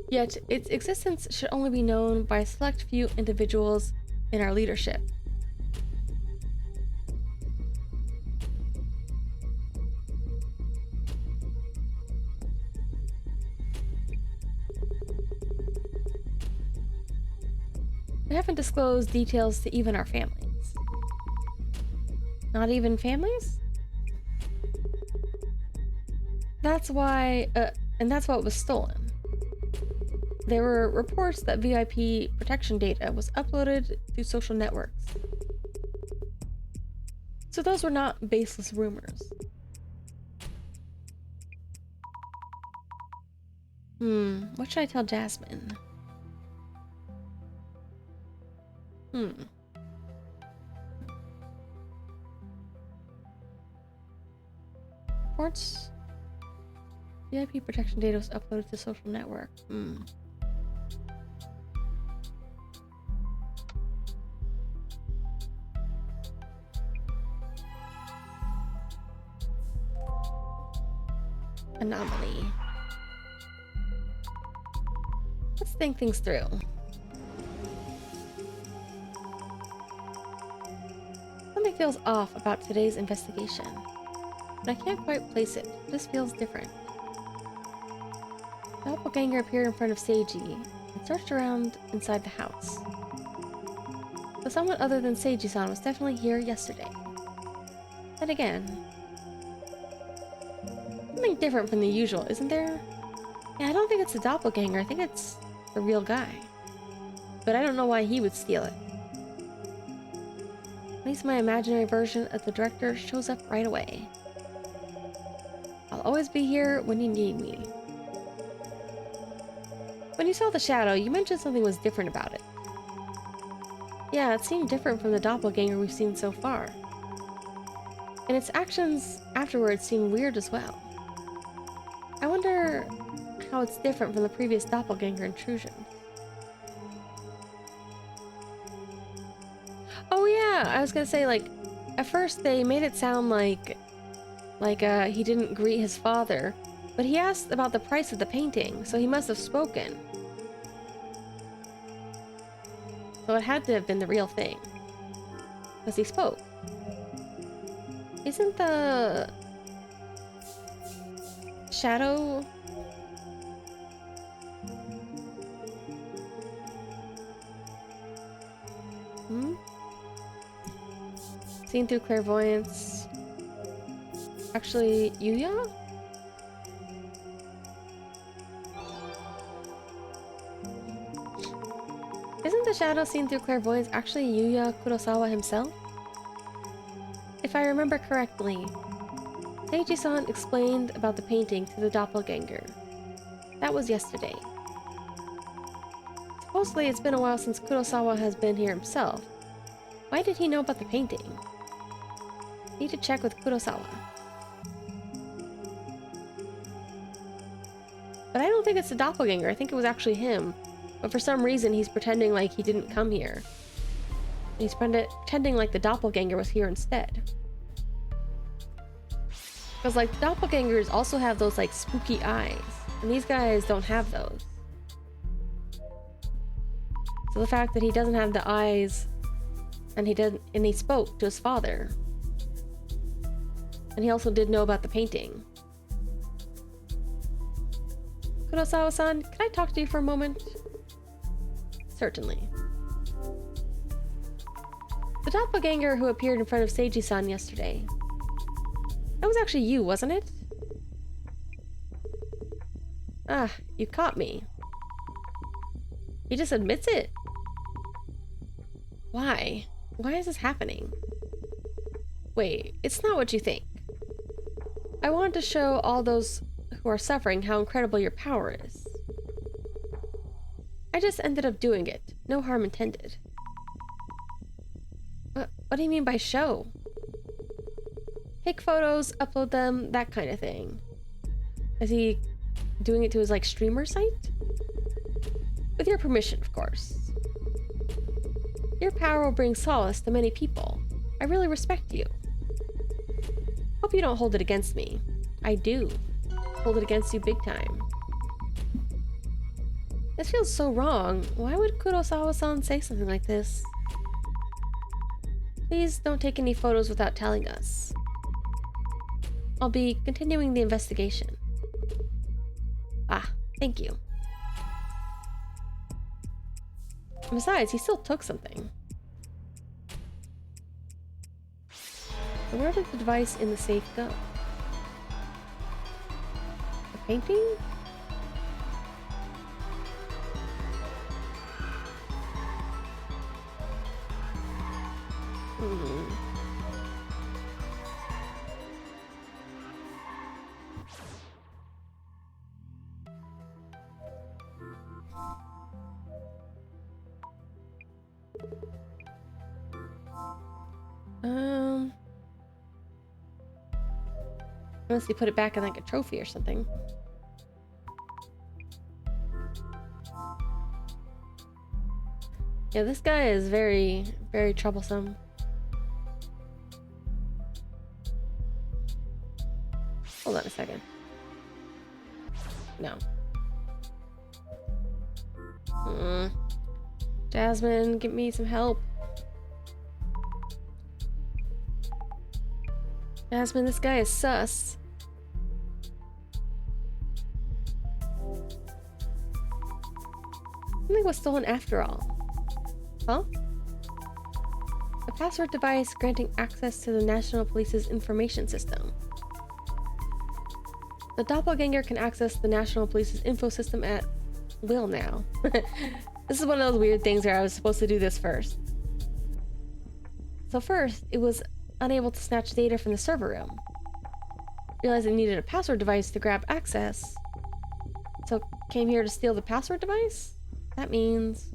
Yet, its existence should only be known by a select few individuals in our leadership. We haven't disclosed details to even our families. Not even families? That's why, and that's what was stolen. There were reports that VIP protection data was uploaded to social networks. So those were not baseless rumors. What should I tell Jasmine? Reports. The IP protection data was uploaded to social network. Anomaly. Let's think things through. Something feels off about today's investigation, but I can't quite place it. This feels different. The doppelganger appeared in front of Seiji and searched around inside the house. So someone other than Seiji-san was definitely here yesterday. Then again, something different from the usual, isn't there? Yeah, I don't think it's a doppelganger. I think it's the real guy. But I don't know why he would steal it. At least my imaginary version of the director shows up right away. I'll always be here when you need me. When you saw the shadow, you mentioned something was different about it. Yeah, it seemed different from the doppelganger we've seen so far. And its actions afterwards seemed weird as well. I wonder how it's different from the previous doppelganger intrusion. Oh yeah, I was gonna say, like, at first they made it sound like he didn't greet his father, but he asked about the price of the painting, so he must have spoken. So it had to have been the real thing. Because he spoke. Isn't the shadow... Seen through clairvoyance. Actually, Yuya? Isn't the shadow seen through clairvoyance actually Yuya Kurosawa himself? If I remember correctly, Seiji-san explained about the painting to the doppelganger. That was yesterday. Supposedly it's been a while since Kurosawa has been here himself. Why did he know about the painting? Need to check with Kurosawa. But I don't think it's the doppelganger. I think it was actually him. But for some reason, he's pretending like he didn't come here. He's pretending like the doppelganger was here instead. Because, like, doppelgangers also have those, like, spooky eyes. And these guys don't have those. So the fact that he doesn't have the eyes, and he spoke to his father. And he also did know about the painting. Kurosawa-san, can I talk to you for a moment? Certainly. The doppelganger who appeared in front of Seiji-san yesterday. That was actually you, wasn't it? Ah, you caught me. He just admits it. Why? Why is this happening? Wait, it's not what you think. I wanted to show all those who are suffering how incredible your power is. I just ended up doing it. No harm intended. What do you mean by show? Take photos, upload them, that kind of thing. Is he doing it to his, like, streamer site? With your permission, of course. Your power will bring solace to many people. I really respect you. Hope you don't hold it against me. I do. Hold it against you big time. This feels so wrong. Why would Kurosawa-san say something like this? Please don't take any photos without telling us. I'll be continuing the investigation. Ah, thank you. Besides, he still took something. So where did the device in the safe go? The painting? Unless he put it back in like a trophy or something. Yeah, this guy is very, very troublesome. Hold on a second. No. Jasmine, give me some help. Jasmine, this guy is sus. Something was stolen after all. Huh? A password device granting access to the National Police's information system. The doppelganger can access the National Police's info system at will now. This is one of those weird things where I was supposed to do this first. So first, it was unable to snatch data from the server room. Realized it needed a password device to grab access. So came here to steal the password device? That means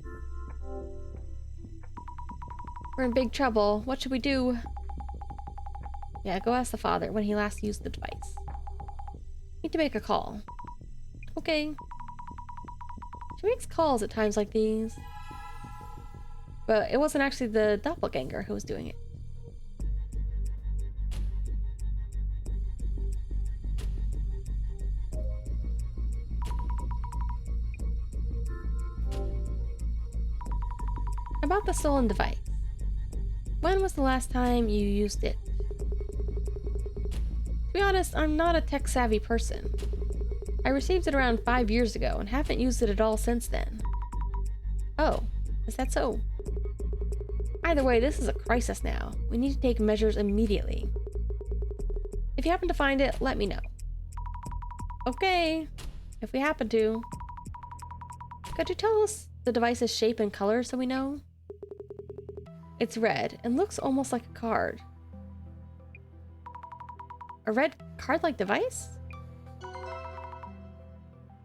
we're in big trouble. What should we do? Yeah, go ask the father when he last used the device. Need to make a call. Okay. She makes calls at times like these. But it wasn't actually the doppelganger who was doing it. About the stolen device. When was the last time you used it? To be honest, I'm not a tech-savvy person. I received it around 5 years ago and haven't used it at all since then. Oh, is that so? Either way, this is a crisis now. We need to take measures immediately. If you happen to find it, let me know. Okay, if we happen to. Could you tell us the device's shape and color so we know? It's red and looks almost like a card. A red card-like device?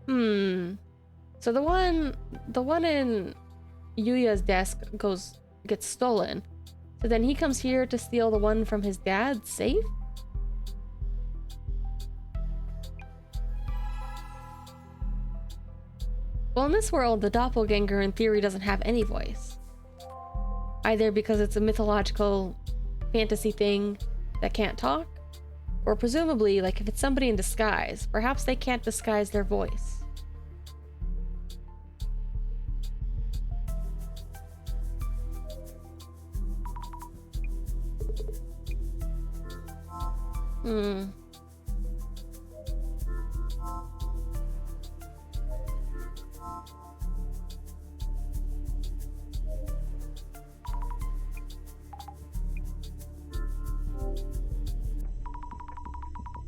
So the one in Yuya's desk gets stolen. So then he comes here to steal the one from his dad's safe? Well, in this world, the doppelganger in theory doesn't have any voice. Either because it's a mythological fantasy thing that can't talk, or presumably, like if it's somebody in disguise, perhaps they can't disguise their voice.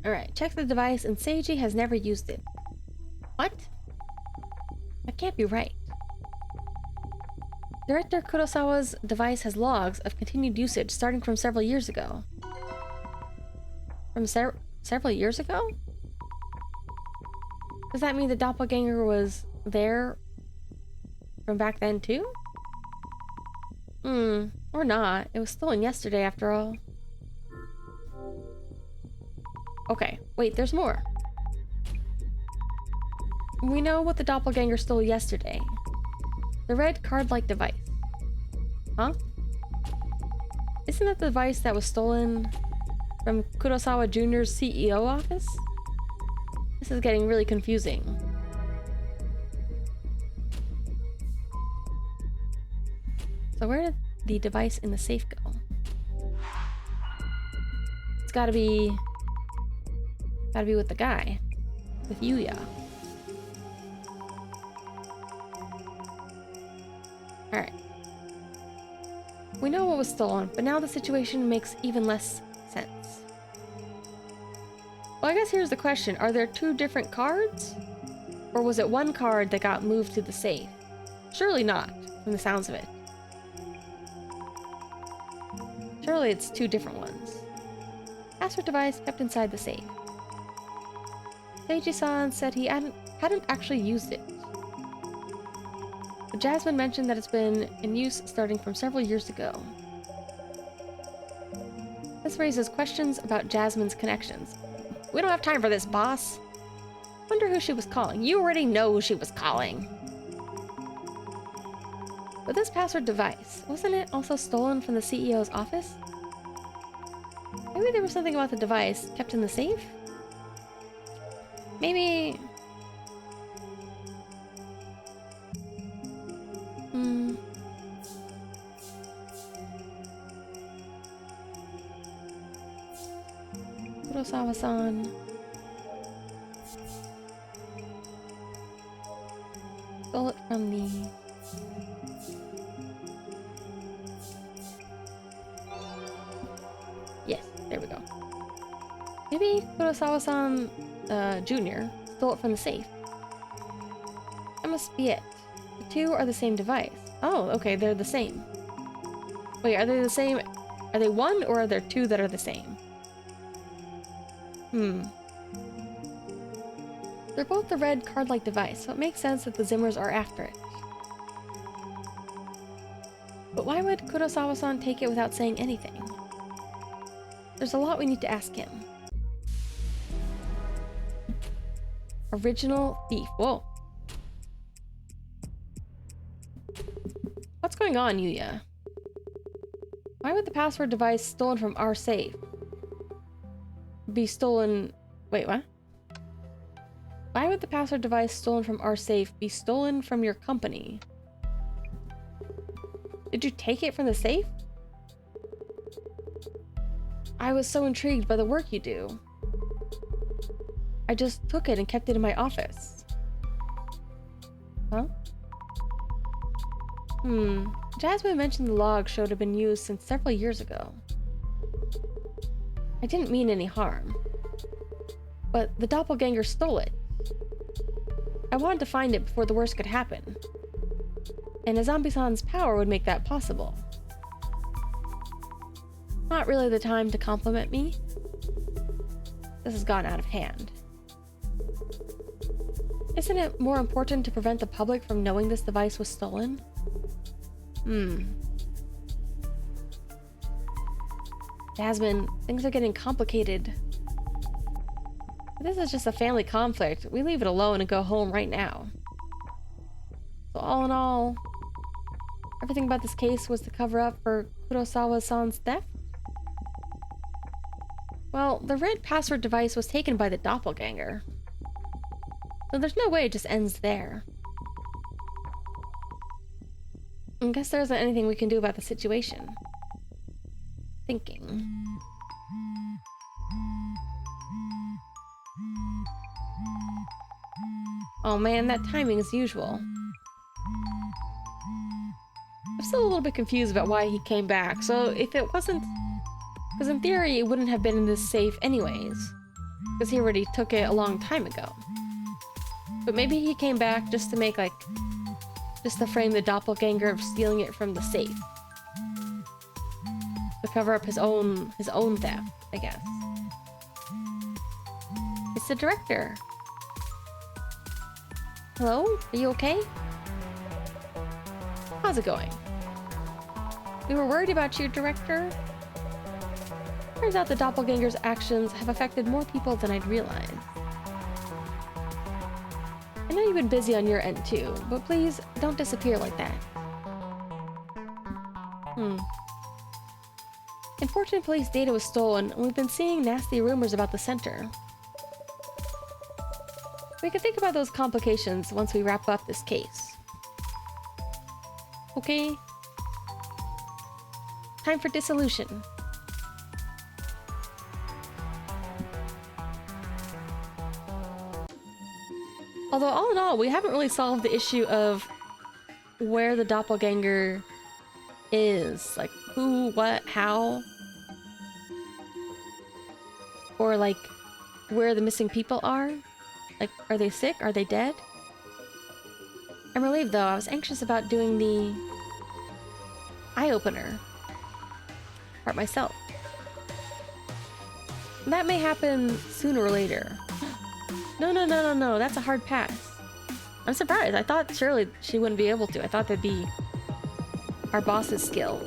Alright, check the device and Seiji has never used it. What? That can't be right. Director Kurosawa's device has logs of continued usage starting from several years ago. From several years ago? Does that mean the doppelganger was there from back then too? Or not. It was stolen yesterday after all. Okay, wait, there's more. We know what the doppelganger stole yesterday. The red card-like device. Huh? Isn't that the device that was stolen from Kurosawa Jr.'s CEO office? This is getting really confusing. So where did the device in the safe go? It's gotta be with the guy. With Yuya. Alright. We know what was stolen, but now the situation makes even less sense. Well, I guess here's the question. Are there two different cards? Or was it one card that got moved to the safe? Surely not, from the sounds of it. Surely it's two different ones. Password device kept inside the safe. Seiji-san said he hadn't actually used it. But Jasmine mentioned that it's been in use starting from several years ago. This raises questions about Jasmine's connections. We don't have time for this, boss. Wonder who she was calling. You already know who she was calling. But this password device, wasn't it also stolen from the CEO's office? Maybe there was something about the device kept in the safe? Maybe... Kurosawa-san. Stole it from the... Yes, there we go. Maybe Kurosawa-san, Jr. stole it from the safe. That must be it. The two are the same device. Oh, okay, they're the same. Wait, are they the same? Are they one, or are there two that are the same? They're both the red card-like device, so it makes sense that the Zimmers are after it. But why would Kurosawa-san take it without saying anything? There's a lot we need to ask him. Original thief. Whoa. What's going on, Yuya? Why would the password device stolen from our safe be stolen... Wait, what? Why would the password device stolen from our safe be stolen from your company? Did you take it from the safe? I was so intrigued by the work you do. I just took it and kept it in my office. Huh? Jasmine mentioned the log showed had been used since several years ago. I didn't mean any harm. But the doppelganger stole it. I wanted to find it before the worst could happen. And a zombie-san's power would make that possible. Not really the time to compliment me. This has gone out of hand. Isn't it more important to prevent the public from knowing this device was stolen? Jasmine, things are getting complicated. This is just a family conflict. We leave it alone and go home right now. So all in all, everything about this case was to cover up for Kurosawa-san's theft? Well, the red password device was taken by the doppelganger. So there's no way it just ends there. I guess there isn't anything we can do about the situation. Thinking. Oh man, that timing is usual. I'm still a little bit confused about why he came back, so if it wasn't... Because in theory, it wouldn't have been in this safe anyways. Because he already took it a long time ago. But maybe he came back just to make, like... Just to frame the doppelganger of stealing it from the safe. To cover up his own theft, I guess. It's the director. Hello? Are you okay? How's it going? We were worried about you, Director. Turns out the doppelganger's actions have affected more people than I'd realized. I know you've been busy on your end too, but please don't disappear like that. Important police data was stolen, and we've been seeing nasty rumors about the center. We can think about those complications once we wrap up this case. Okay? Time for dissolution. Although all in all, we haven't really solved the issue of where the doppelganger is. Like, who, what, how? Or like, where the missing people are? Like, are they sick? Are they dead? I'm relieved though, I was anxious about doing the eye-opener part myself. That may happen sooner or later. No, that's a hard pass. I'm surprised, I thought surely she wouldn't be able to. I thought that'd be our boss's skill.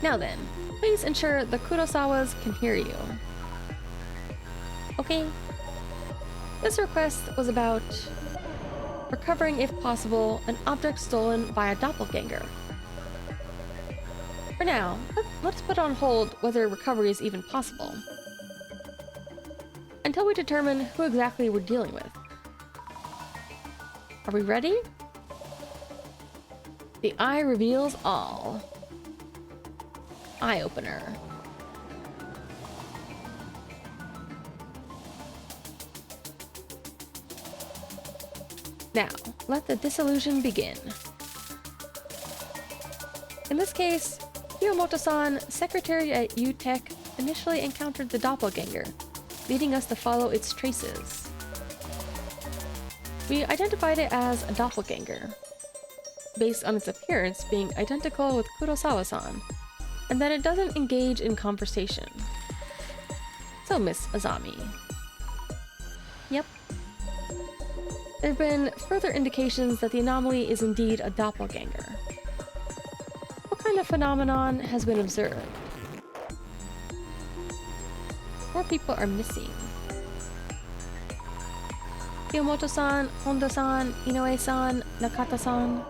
Now then, please ensure the Kurosawas can hear you. Okay? This request was about recovering, if possible, an object stolen by a doppelganger. For now, let's put on hold whether recovery is even possible, until we determine who exactly we're dealing with. Are we ready? The eye reveals all. Eye opener. Now, let the dissolution begin. In this case, Hiyomoto-san, secretary at UTech, initially encountered the doppelganger, leading us to follow its traces. We identified it as a doppelganger, based on its appearance being identical with Kurosawa-san, and that it doesn't engage in conversation. So, Miss Azami. Yep. There have been further indications that the anomaly is indeed a doppelganger. What kind of phenomenon has been observed? 4 people are missing. Hiyomoto-san, Honda-san, Inoue-san, Nakata-san.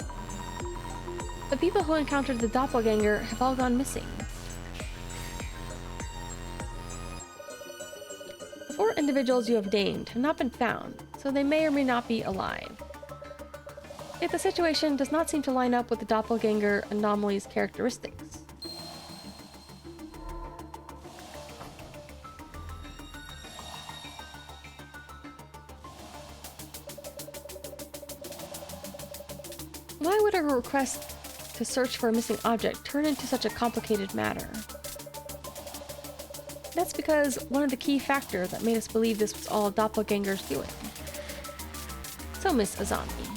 The people who encountered the doppelganger have all gone missing. The 4 individuals you have named have not been found, so they may or may not be alive. Yet the situation does not seem to line up with the doppelganger anomaly's characteristics. Why would a request to search for a missing object turn into such a complicated matter? That's because one of the key factors that made us believe this was all a doppelganger's doing. So, Miss Azami.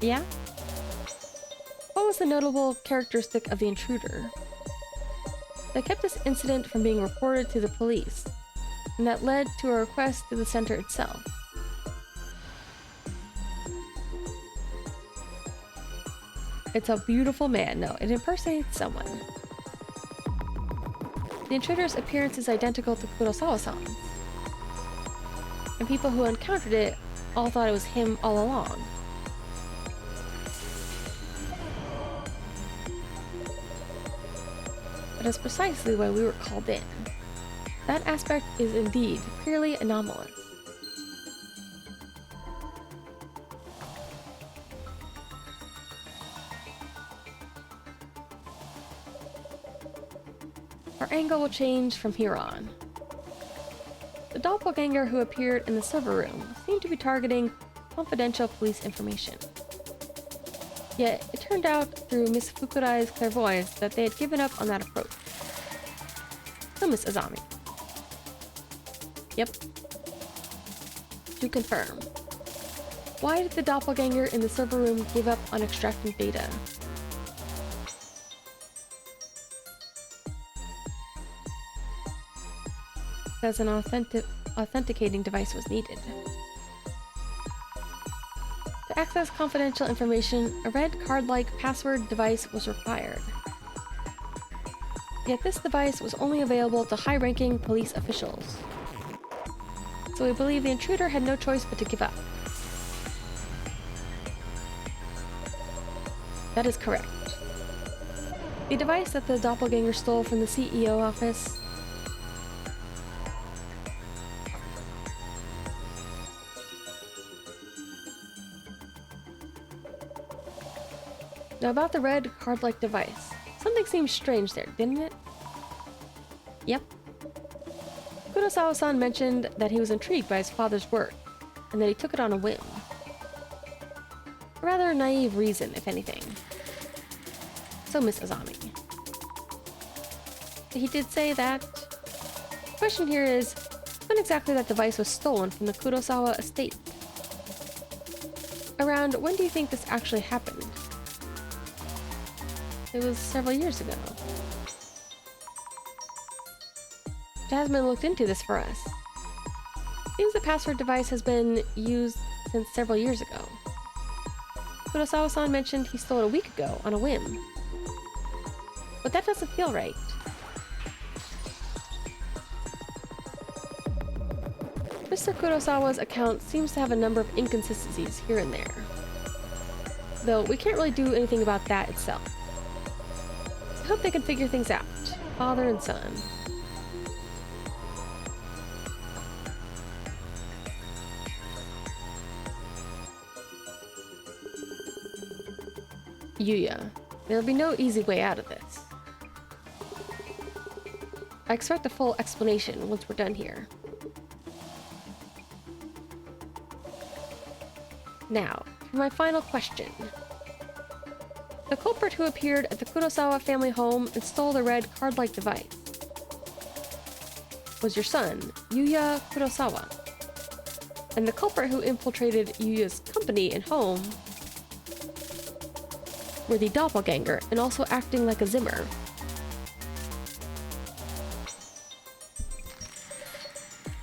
Yeah? What was the notable characteristic of the intruder that kept this incident from being reported to the police, and that led to a request to the center itself? It's a beautiful man. No, it impersonates someone. The intruder's appearance is identical to Kurosawa-san's, and people who encountered it all thought it was him all along. That is precisely why we were called in. That aspect is indeed clearly anomalous. Our angle will change from here on. The doppelganger who appeared in the server room seemed to be targeting confidential police information. Yet, it turned out through Miss Fukurai's clairvoyance that they had given up on that approach. So, Miss Azami. Yep. To confirm, why did the doppelganger in the server room give up on extracting data? Because an authenticating device was needed. To access confidential information, a red card-like password device was required. Yet this device was only available to high-ranking police officials. So we believe the intruder had no choice but to give up. That is correct. The device that the doppelganger stole from the CEO office . Now about the red card-like device. Something seemed strange there, didn't it? Yep. Kurosawa-san mentioned that he was intrigued by his father's work, and that he took it on a whim. A rather naive reason, if anything. So, Miss Azami. He did say that. The question here is, when exactly that device was stolen from the Kurosawa estate? Around when do you think this actually happened? It was several years ago. It hasn't been looked into this for us. Seems the password device has been used since several years ago. Kurosawa-san mentioned he stole it a week ago on a whim. But that doesn't feel right. Mr. Kurosawa's account seems to have a number of inconsistencies here and there, though we can't really do anything about that itself. I hope they can figure things out, father and son. Yuya, there'll be no easy way out of this. I expect a full explanation once we're done here. Now, for my final question. The culprit who appeared at the Kurosawa family home and stole the red card-like device was your son, Yuya Kurosawa. And the culprit who infiltrated Yuya's company and home were the doppelganger and also acting like a Zimmer.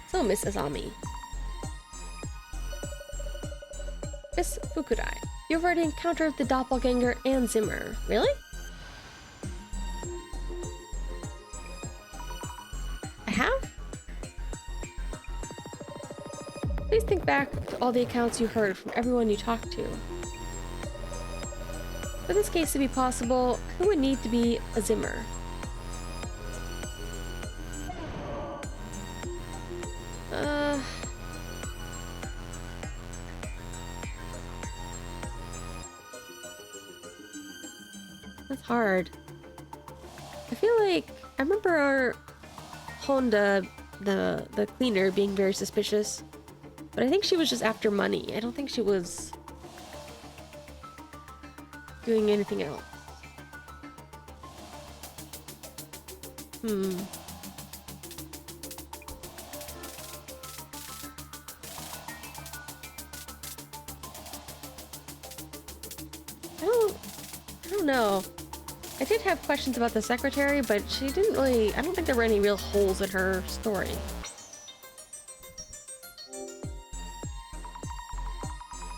So, Miss Azami. Miss Fukurai, you've already encountered the doppelganger and Zimmer. Really? I have? Please think back to all the accounts you heard from everyone you talked to. For this case to be possible, who would need to be a Zimmer? That's hard. I feel like I remember our Honda, the cleaner, being very suspicious, but I think she was just after money. I don't think she was doing anything else. I don't know. I did have questions about the secretary, but she didn't really... I don't think there were any real holes in her story.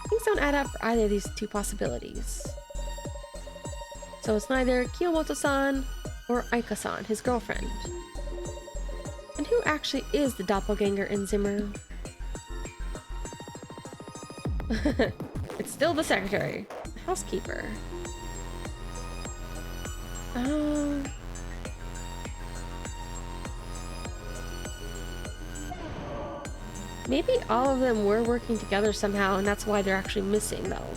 Things don't add up for either of these two possibilities. So it's neither Kiyomoto-san or Aika-san, his girlfriend. And who actually is the doppelganger in Zimmer? It's still the secretary, the housekeeper. Maybe all of them were working together somehow, and that's why they're actually missing, though.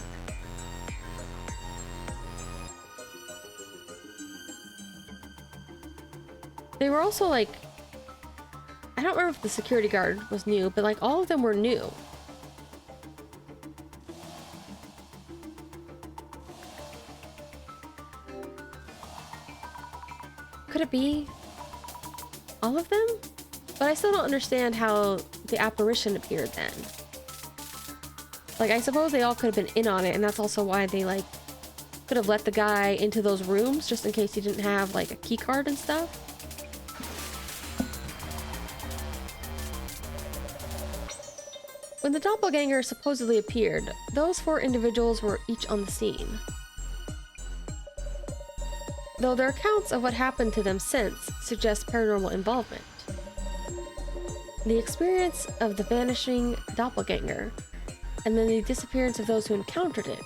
They were also, like... I don't remember if the security guard was new, but, like, all of them were new. Could it be all of them? But I still don't understand how the apparition appeared then. Like, I suppose they all could have been in on it, and that's also why they, like, could have let the guy into those rooms just in case he didn't have, like, a key card and stuff. When the doppelganger supposedly appeared, those 4 individuals were each on the scene. Though their accounts of what happened to them since suggest paranormal involvement. The experience of the vanishing doppelganger, and then the disappearance of those who encountered it,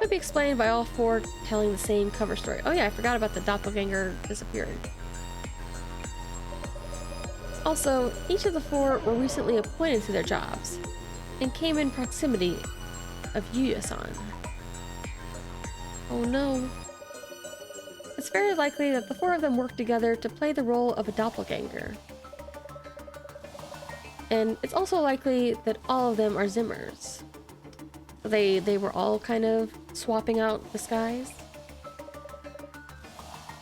could be explained by all 4 telling the same cover story. Oh yeah, I forgot about the doppelganger disappearing. Also, each of the 4 were recently appointed to their jobs, and came in proximity of Yuya-san. Oh no. It's very likely that the 4 of them worked together to play the role of a doppelganger. And it's also likely that all of them are Zimmers. They were all kind of swapping out disguise.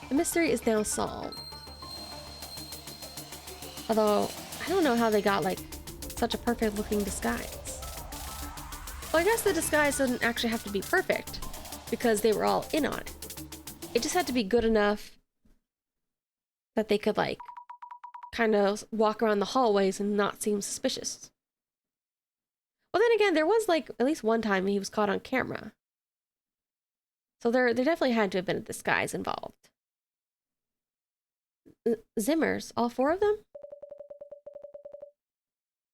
The mystery is now solved. Although, I don't know how they got, like, such a perfect looking disguise. Well, I guess the disguise doesn't actually have to be perfect, because they were all in on it. It just had to be good enough that they could, like, kind of walk around the hallways and not seem suspicious. Well, then again, there was, like, at least one time he was caught on camera. So there definitely had to have been a disguise involved. Zimmers, all 4 of them?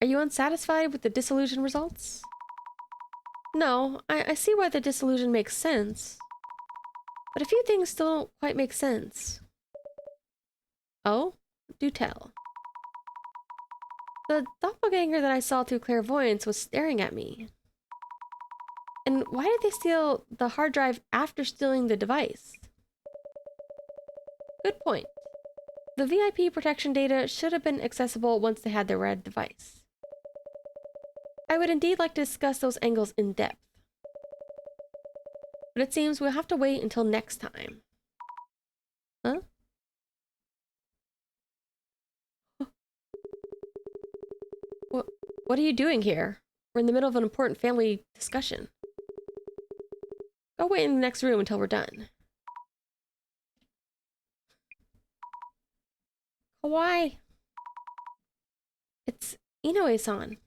Are you unsatisfied with the dissolution results? No, I see why the dissolution makes sense. But a few things still don't quite make sense. Oh? Do tell. The doppelganger that I saw through clairvoyance was staring at me. And why did they steal the hard drive after stealing the device? Good point. The VIP protection data should have been accessible once they had the red device. I would indeed like to discuss those angles in depth. But it seems we'll have to wait until next time. Huh? What are you doing here? We're in the middle of an important family discussion. Go wait in the next room until we're done. Kawaii! It's Inoue-san.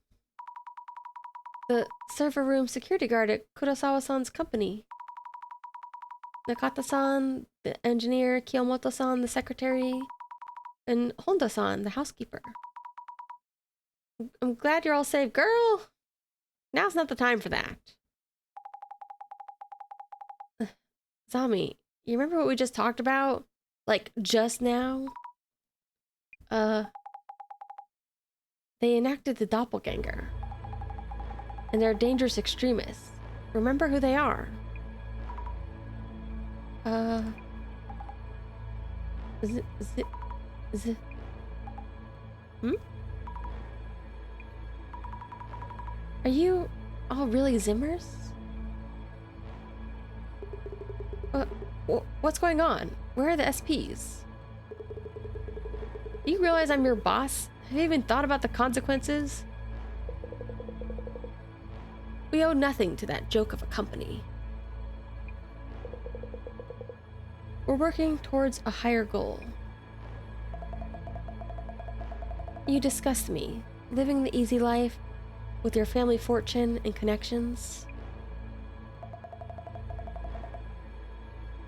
The server room security guard at Kurosawa-san's company. Nakata-san, the engineer, Kiyomoto-san, the secretary, and Honda-san, the housekeeper. I'm glad you're all safe, girl! Now's not the time for that. Zami, you remember what we just talked about? Like, just now? They enacted the doppelganger. And they're dangerous extremists. Remember who they are. Hmm? Are you all really Zimmers? What's going on? Where are the SPs? Do you realize I'm your boss? Have you even thought about the consequences? We owe nothing to that joke of a company. We're working towards a higher goal. You disgust me, living the easy life with your family fortune and connections.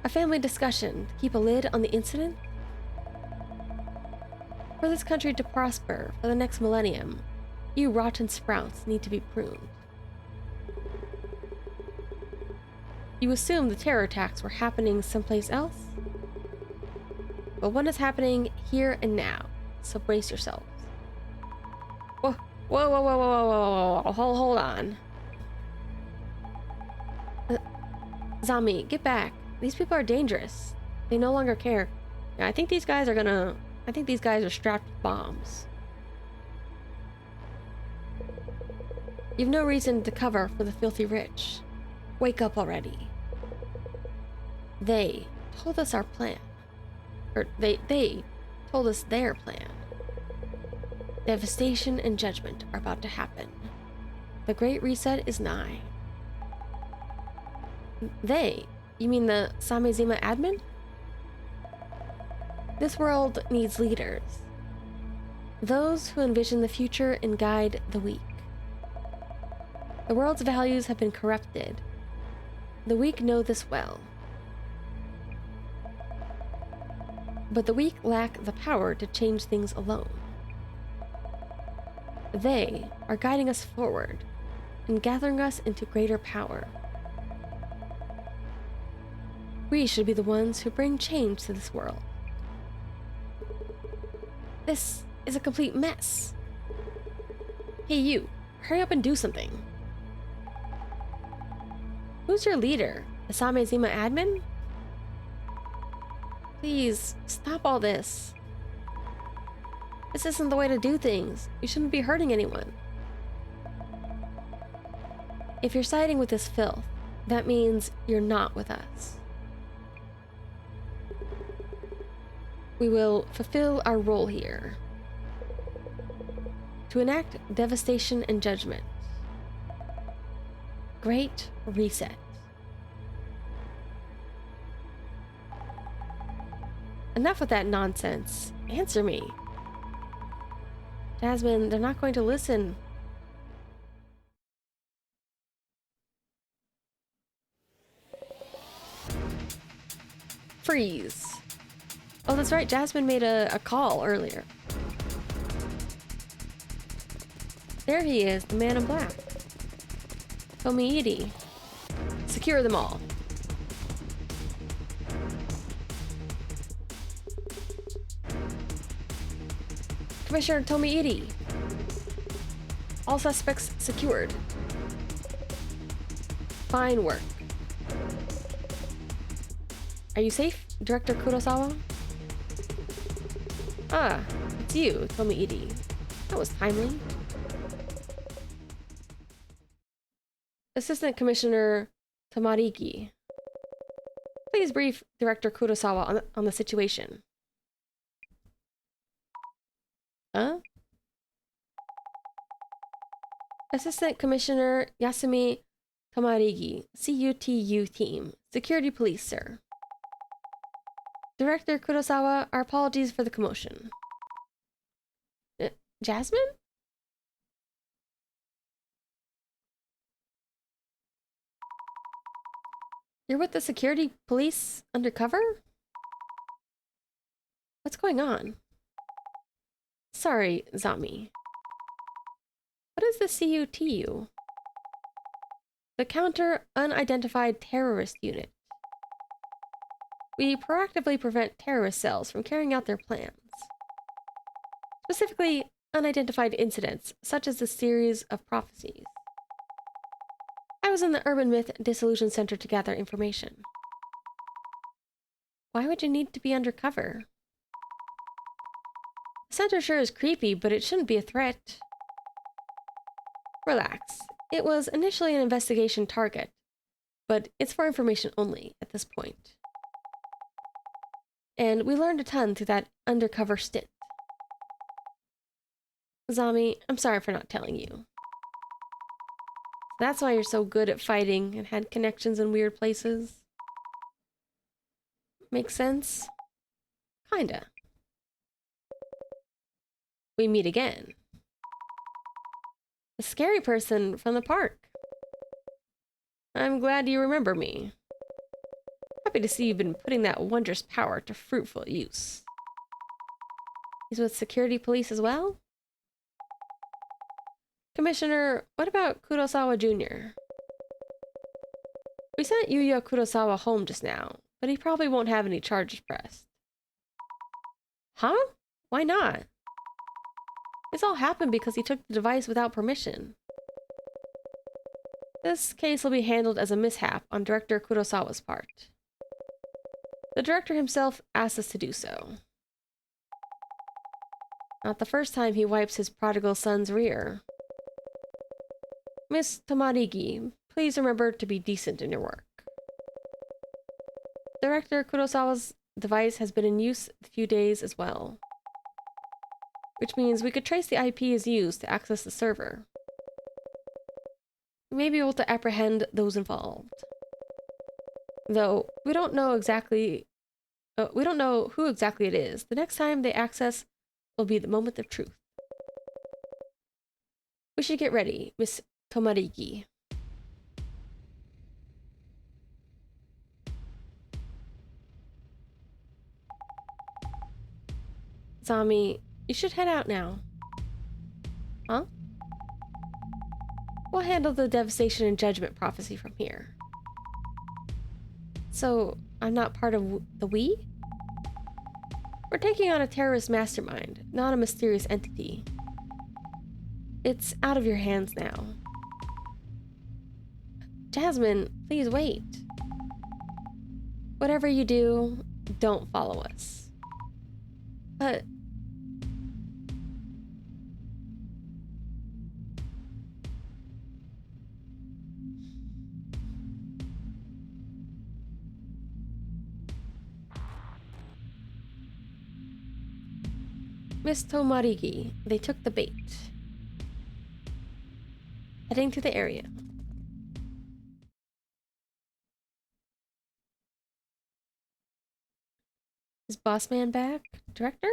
A family discussion to keep a lid on the incident? For this country to prosper for the next millennium, you rotten sprouts need to be pruned. You assume the terror attacks were happening someplace else? But one is happening here and now, so brace yourselves. Whoa, whoa, whoa, whoa, whoa, whoa, whoa, hold on. Zami, get back. These people are dangerous. They no longer care. Yeah, I think these guys are strapped with bombs. You've no reason to cover for the filthy rich. Wake up already. They told us our plan. Or they told us their plan. Devastation and judgment are about to happen. The Great Reset is nigh. They? You mean the Samezima admin? This world needs leaders. Those who envision the future and guide the weak. The world's values have been corrupted. The weak know this well. But the weak lack the power to change things alone. They are guiding us forward and gathering us into greater power. We should be the ones who bring change to this world. This is a complete mess. Hey you, hurry up and do something. Who's your leader? The Samezima admin? Please, stop all this. This isn't the way to do things. You shouldn't be hurting anyone. If you're siding with this filth, that means you're not with us. We will fulfill our role here. To enact devastation and judgment. Great Reset. Enough with that nonsense. Answer me. Jasmine, they're not going to listen. Freeze. Oh, that's right. Jasmine made a call earlier. There he is, the man in black. Tomiidi. Secure them all. Commissioner Tomiidi. All suspects secured. Fine work. Are you safe, Director Kurosawa? Ah, it's you, Tomiidi. That was timely. Assistant Commissioner Tamariki. Please brief Director Kurosawa on the situation. Huh? Assistant Commissioner Yasumi Tamarigi, CUTU team. Security Police, sir. Director Kurosawa, our apologies for the commotion. Jasmine? You're with the security police undercover? What's going on? Sorry, Zami. What is the CUTU? The Counter Unidentified Terrorist Unit. We proactively prevent terrorist cells from carrying out their plans. Specifically, unidentified incidents, such as the series of prophecies. I was in the Urban Myth Dissolution Center to gather information. Why would you need to be undercover? The center sure is creepy, but it shouldn't be a threat. Relax. It was initially an investigation target, but it's for information only at this point. And we learned a ton through that undercover stint. Zami, I'm sorry for not telling you. That's why you're so good at fighting and had connections in weird places. Makes sense? Kinda. We meet again. The scary person from the park. I'm glad you remember me. Happy to see you've been putting that wondrous power to fruitful use. He's with security police as well? Commissioner, what about Kurosawa Jr.? We sent Yuya Kurosawa home just now, but he probably won't have any charges pressed. Huh? Why not? This all happened because he took the device without permission. This case will be handled as a mishap on Director Kurosawa's part. The director himself asked us to do so. Not the first time he wipes his prodigal son's rear. Miss Tamarigi, please remember to be decent in your work. Director Kurosawa's device has been in use a few days as well, which means we could trace the IP is used to access the server. We may be able to apprehend those involved. Though we don't know who exactly it is. The next time they access will be the moment of truth. We should get ready, Miss Tomarigi. Zami, you should head out now. Huh? We'll handle the devastation and judgment prophecy from here. So, I'm not part of the we? We're taking on a terrorist mastermind, not a mysterious entity. It's out of your hands now. Jasmine, please wait. Whatever you do, don't follow us. But... Miss Tomarigi, they took the bait. Heading to the area. Is Boss Man back? Director?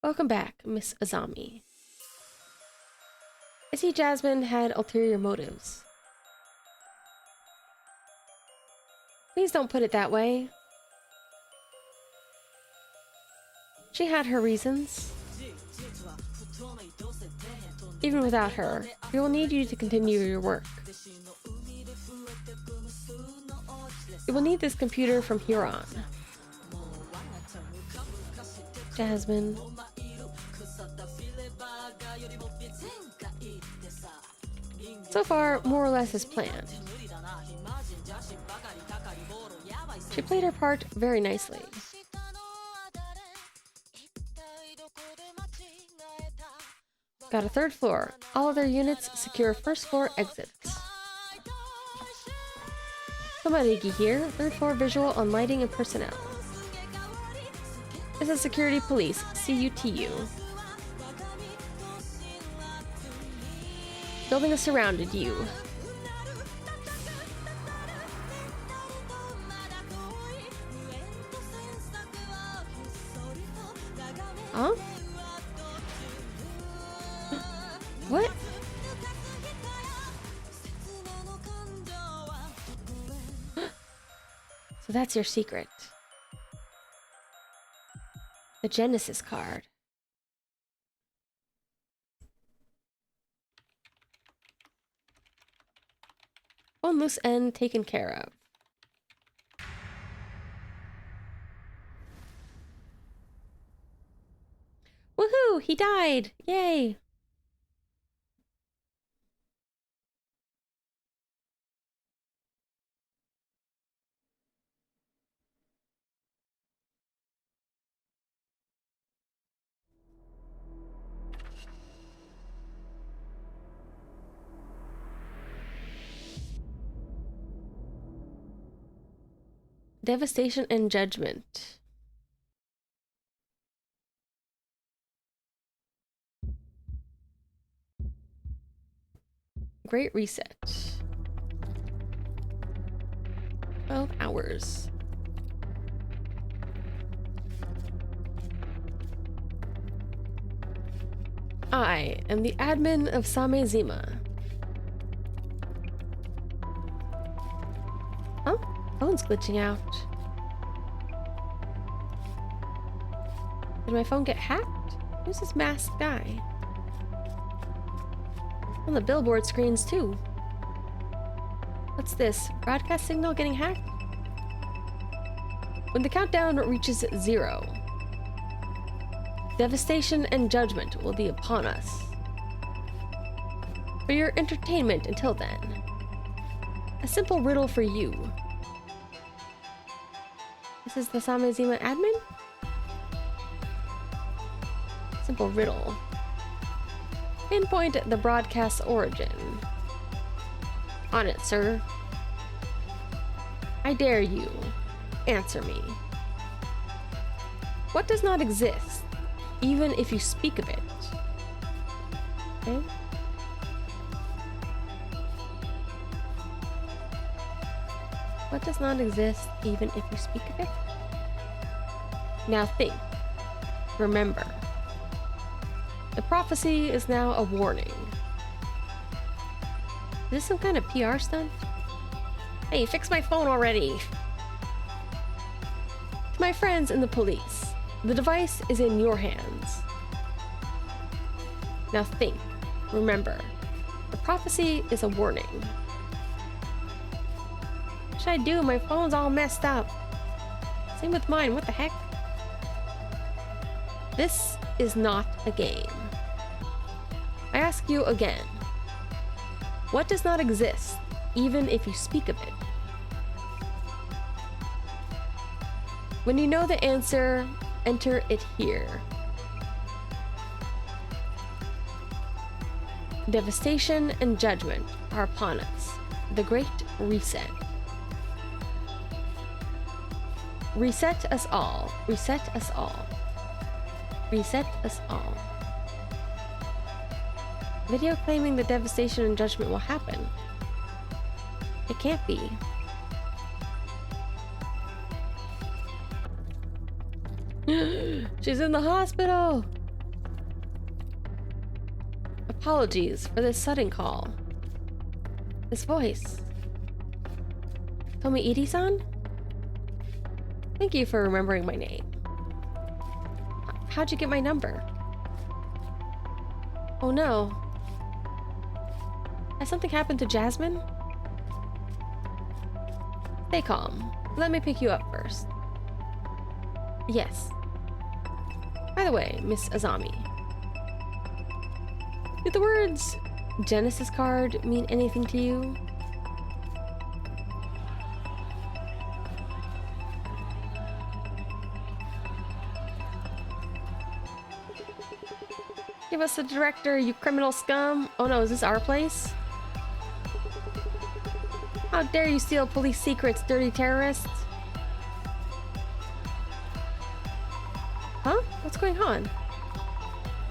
Welcome back, Miss Azami. I see Jasmine had ulterior motives. Please don't put it that way. She had her reasons. Even without her, we will need you to continue your work. You will need this computer from here on. Jasmine. So far, more or less as planned. She played her part very nicely. Got a third floor. All other units secure first floor exits. Komarigi here, third floor visual on lighting and personnel. This is security police, CUTU. Building has surrounded you. Huh? What? So that's your secret. The Genesis card. One loose end taken care of. Woohoo! He died! Yay! Devastation and judgment. Great reset. 12 hours. I am the admin of Samezima. Huh? Phone's glitching out. Did my phone get hacked? Who's this masked guy? On the billboard screens too. What's this? Broadcast signal getting hacked? When the countdown reaches 0, devastation and judgment will be upon us. For your entertainment until then, a simple riddle for you. This is the Samezima admin? Simple riddle. Pinpoint the broadcast's origin. On it, sir. I dare you. Answer me. What does not exist, even if you speak of it? Okay. What does not exist, even if you speak of it? Now think. Remember. The prophecy is now a warning. Is this some kind of PR stunt? Hey, fix my phone already! To my friends in the police, the device is in your hands. Now think. Remember. The prophecy is a warning. What should I do? My phone's all messed up. Same with mine. What the heck? This is not a game. I ask you again. What does not exist, even if you speak of it? When you know the answer, enter it here. Devastation and judgment are upon us. The Great Reset. Reset us all. Reset us all. Reset us all. Video claiming the devastation and judgment will happen. It can't be. She's in the hospital! Apologies for this sudden call. This voice. Tomi Iri-san? Thank you for remembering my name. How'd you get my number? Oh no. Has something happened to Jasmine? Stay calm. Let me pick you up first. Yes. By the way, Miss Azami. Do the words Genesis card mean anything to you? Give us the director, you criminal scum! Oh no, is this our place? How dare you steal police secrets, dirty terrorists? Huh? What's going on?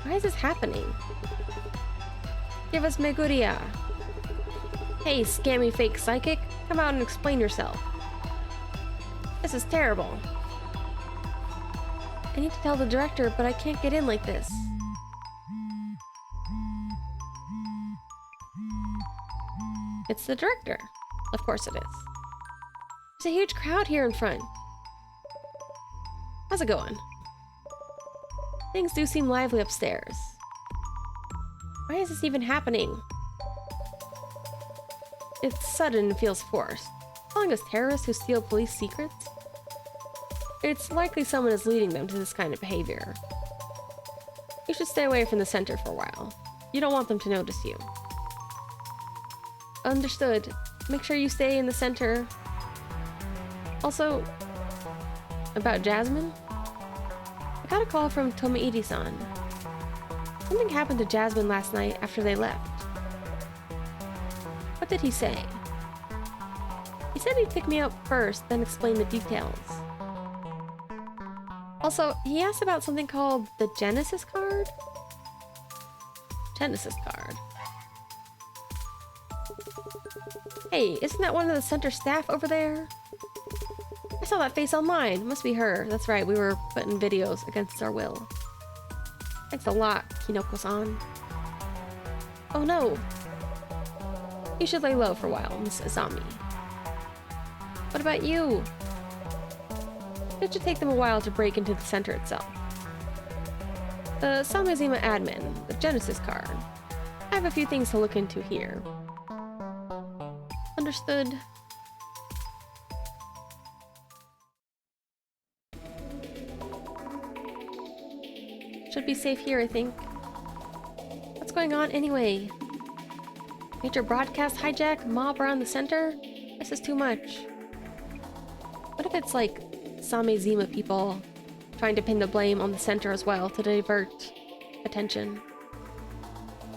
Why is this happening? Give us Meguria. Hey, scammy fake psychic, come out and explain yourself. This is terrible. I need to tell the director, but I can't get in like this. It's the director. Of course it is. There's a huge crowd here in front. How's it going? Things do seem lively upstairs. Why is this even happening? It's sudden and feels forced. Calling us terrorists who steal police secrets? It's likely someone is leading them to this kind of behavior. You should stay away from the center for a while. You don't want them to notice you. Understood. Make sure you stay in the center. Also, about Jasmine? I got a call from Tomoide-san. Something happened to Jasmine last night after they left. What did he say? He said he'd pick me up first, then explain the details. Also, he asked about something called the Genesis card? Genesis card. Hey, isn't that one of the center staff over there? I saw that face online. Must be her. That's right, we were put in videos against our will. Thanks a lot, Kinoko-san. Oh no. You should lay low for a while, Miss Azami. What about you? It should take them a while to break into the center itself. The Samezima admin, the Genesis card. I have a few things to look into here. Understood. Should be safe here, I think. What's going on anyway? Major broadcast hijack, mob around the center? This is too much. What if it's like Samezima people trying to pin the blame on the center as well to divert attention?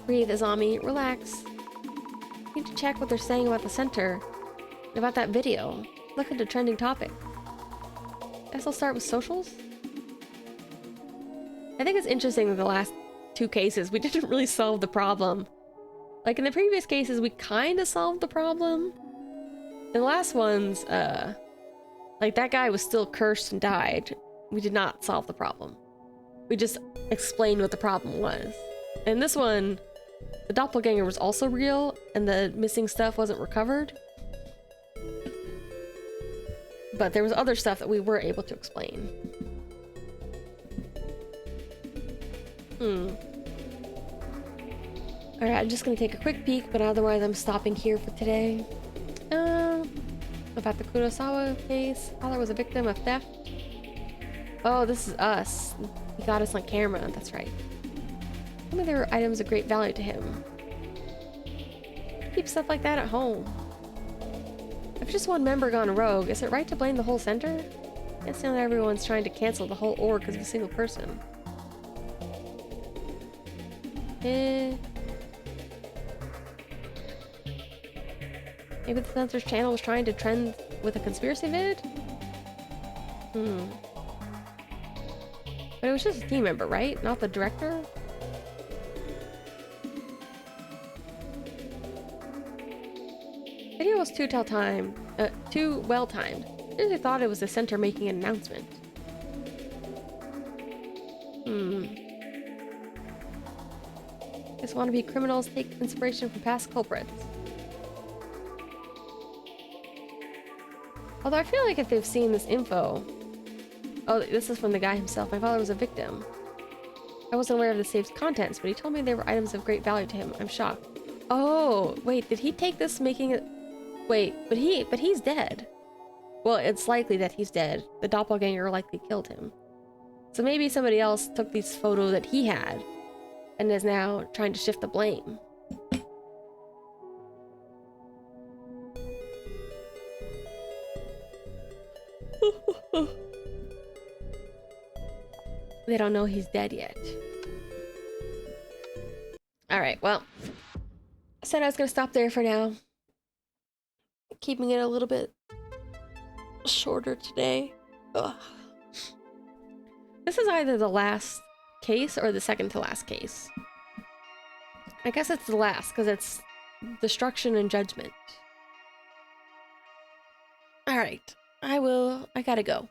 Breathe, Azami. Relax. Need to check what they're saying about the center. And about that video. Look into trending topic. Guess I'll start with socials? I think it's interesting that the last two cases, we didn't really solve the problem. Like in the previous cases, we kind of solved the problem. In the last ones, like that guy was still cursed and died. We did not solve the problem. We just explained what the problem was. And this one, the doppelganger was also real and the missing stuff wasn't recovered. But there was other stuff that we were able to explain. Alright, I'm just gonna take a quick peek, but otherwise I'm stopping here for today. About the Kurosawa case. Father was a victim of theft. Oh, this is us. He got us on camera, that's right. Tell me there were items of great value to him. Keep stuff like that at home. If just one member gone rogue, is it right to blame the whole center? Can't sound that everyone's trying to cancel the whole org because of a single person. Maybe the censor's channel was trying to trend with a conspiracy vid? But it was just a team member, right? Not the director? Video was too well timed. I really thought it was the center making an announcement. Guess wannabe criminals take inspiration from past culprits. Although I feel like if they've seen this info... Oh, this is from the guy himself. My father was a victim. I wasn't aware of the save's contents, but he told me they were items of great value to him. I'm shocked. Oh, wait, did he take this making it... Wait, but he's dead. Well, it's likely that he's dead. The doppelganger likely killed him. So maybe somebody else took this photo that he had and is now trying to shift the blame. They don't know he's dead yet. Alright, well, I said I was gonna stop there for now. Keeping it a little bit shorter today. Ugh. This is either the last case or the second to last case. I guess it's the last, because it's destruction and judgment. Alright, I gotta go.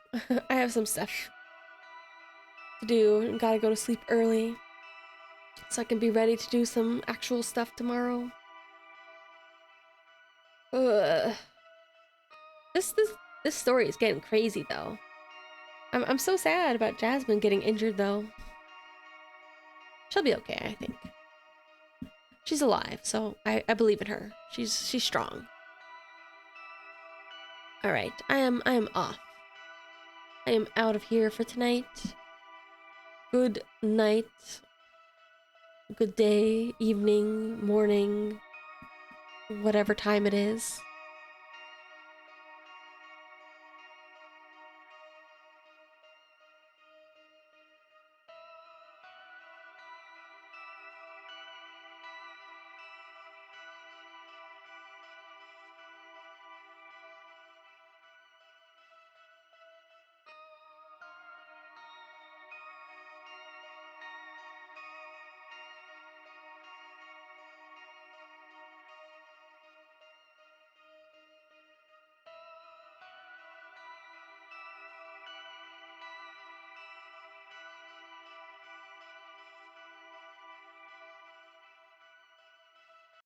I have some stuff to do and gotta go to sleep early so I can be ready to do some actual stuff tomorrow. Ugh. This story is getting crazy though. I'm so sad about Jasmine getting injured though. She'll be okay, I think. She's alive, so I believe in her. She's strong. Alright, I am off. I am out of here for tonight. Good night. Good day, evening, morning, whatever time it is.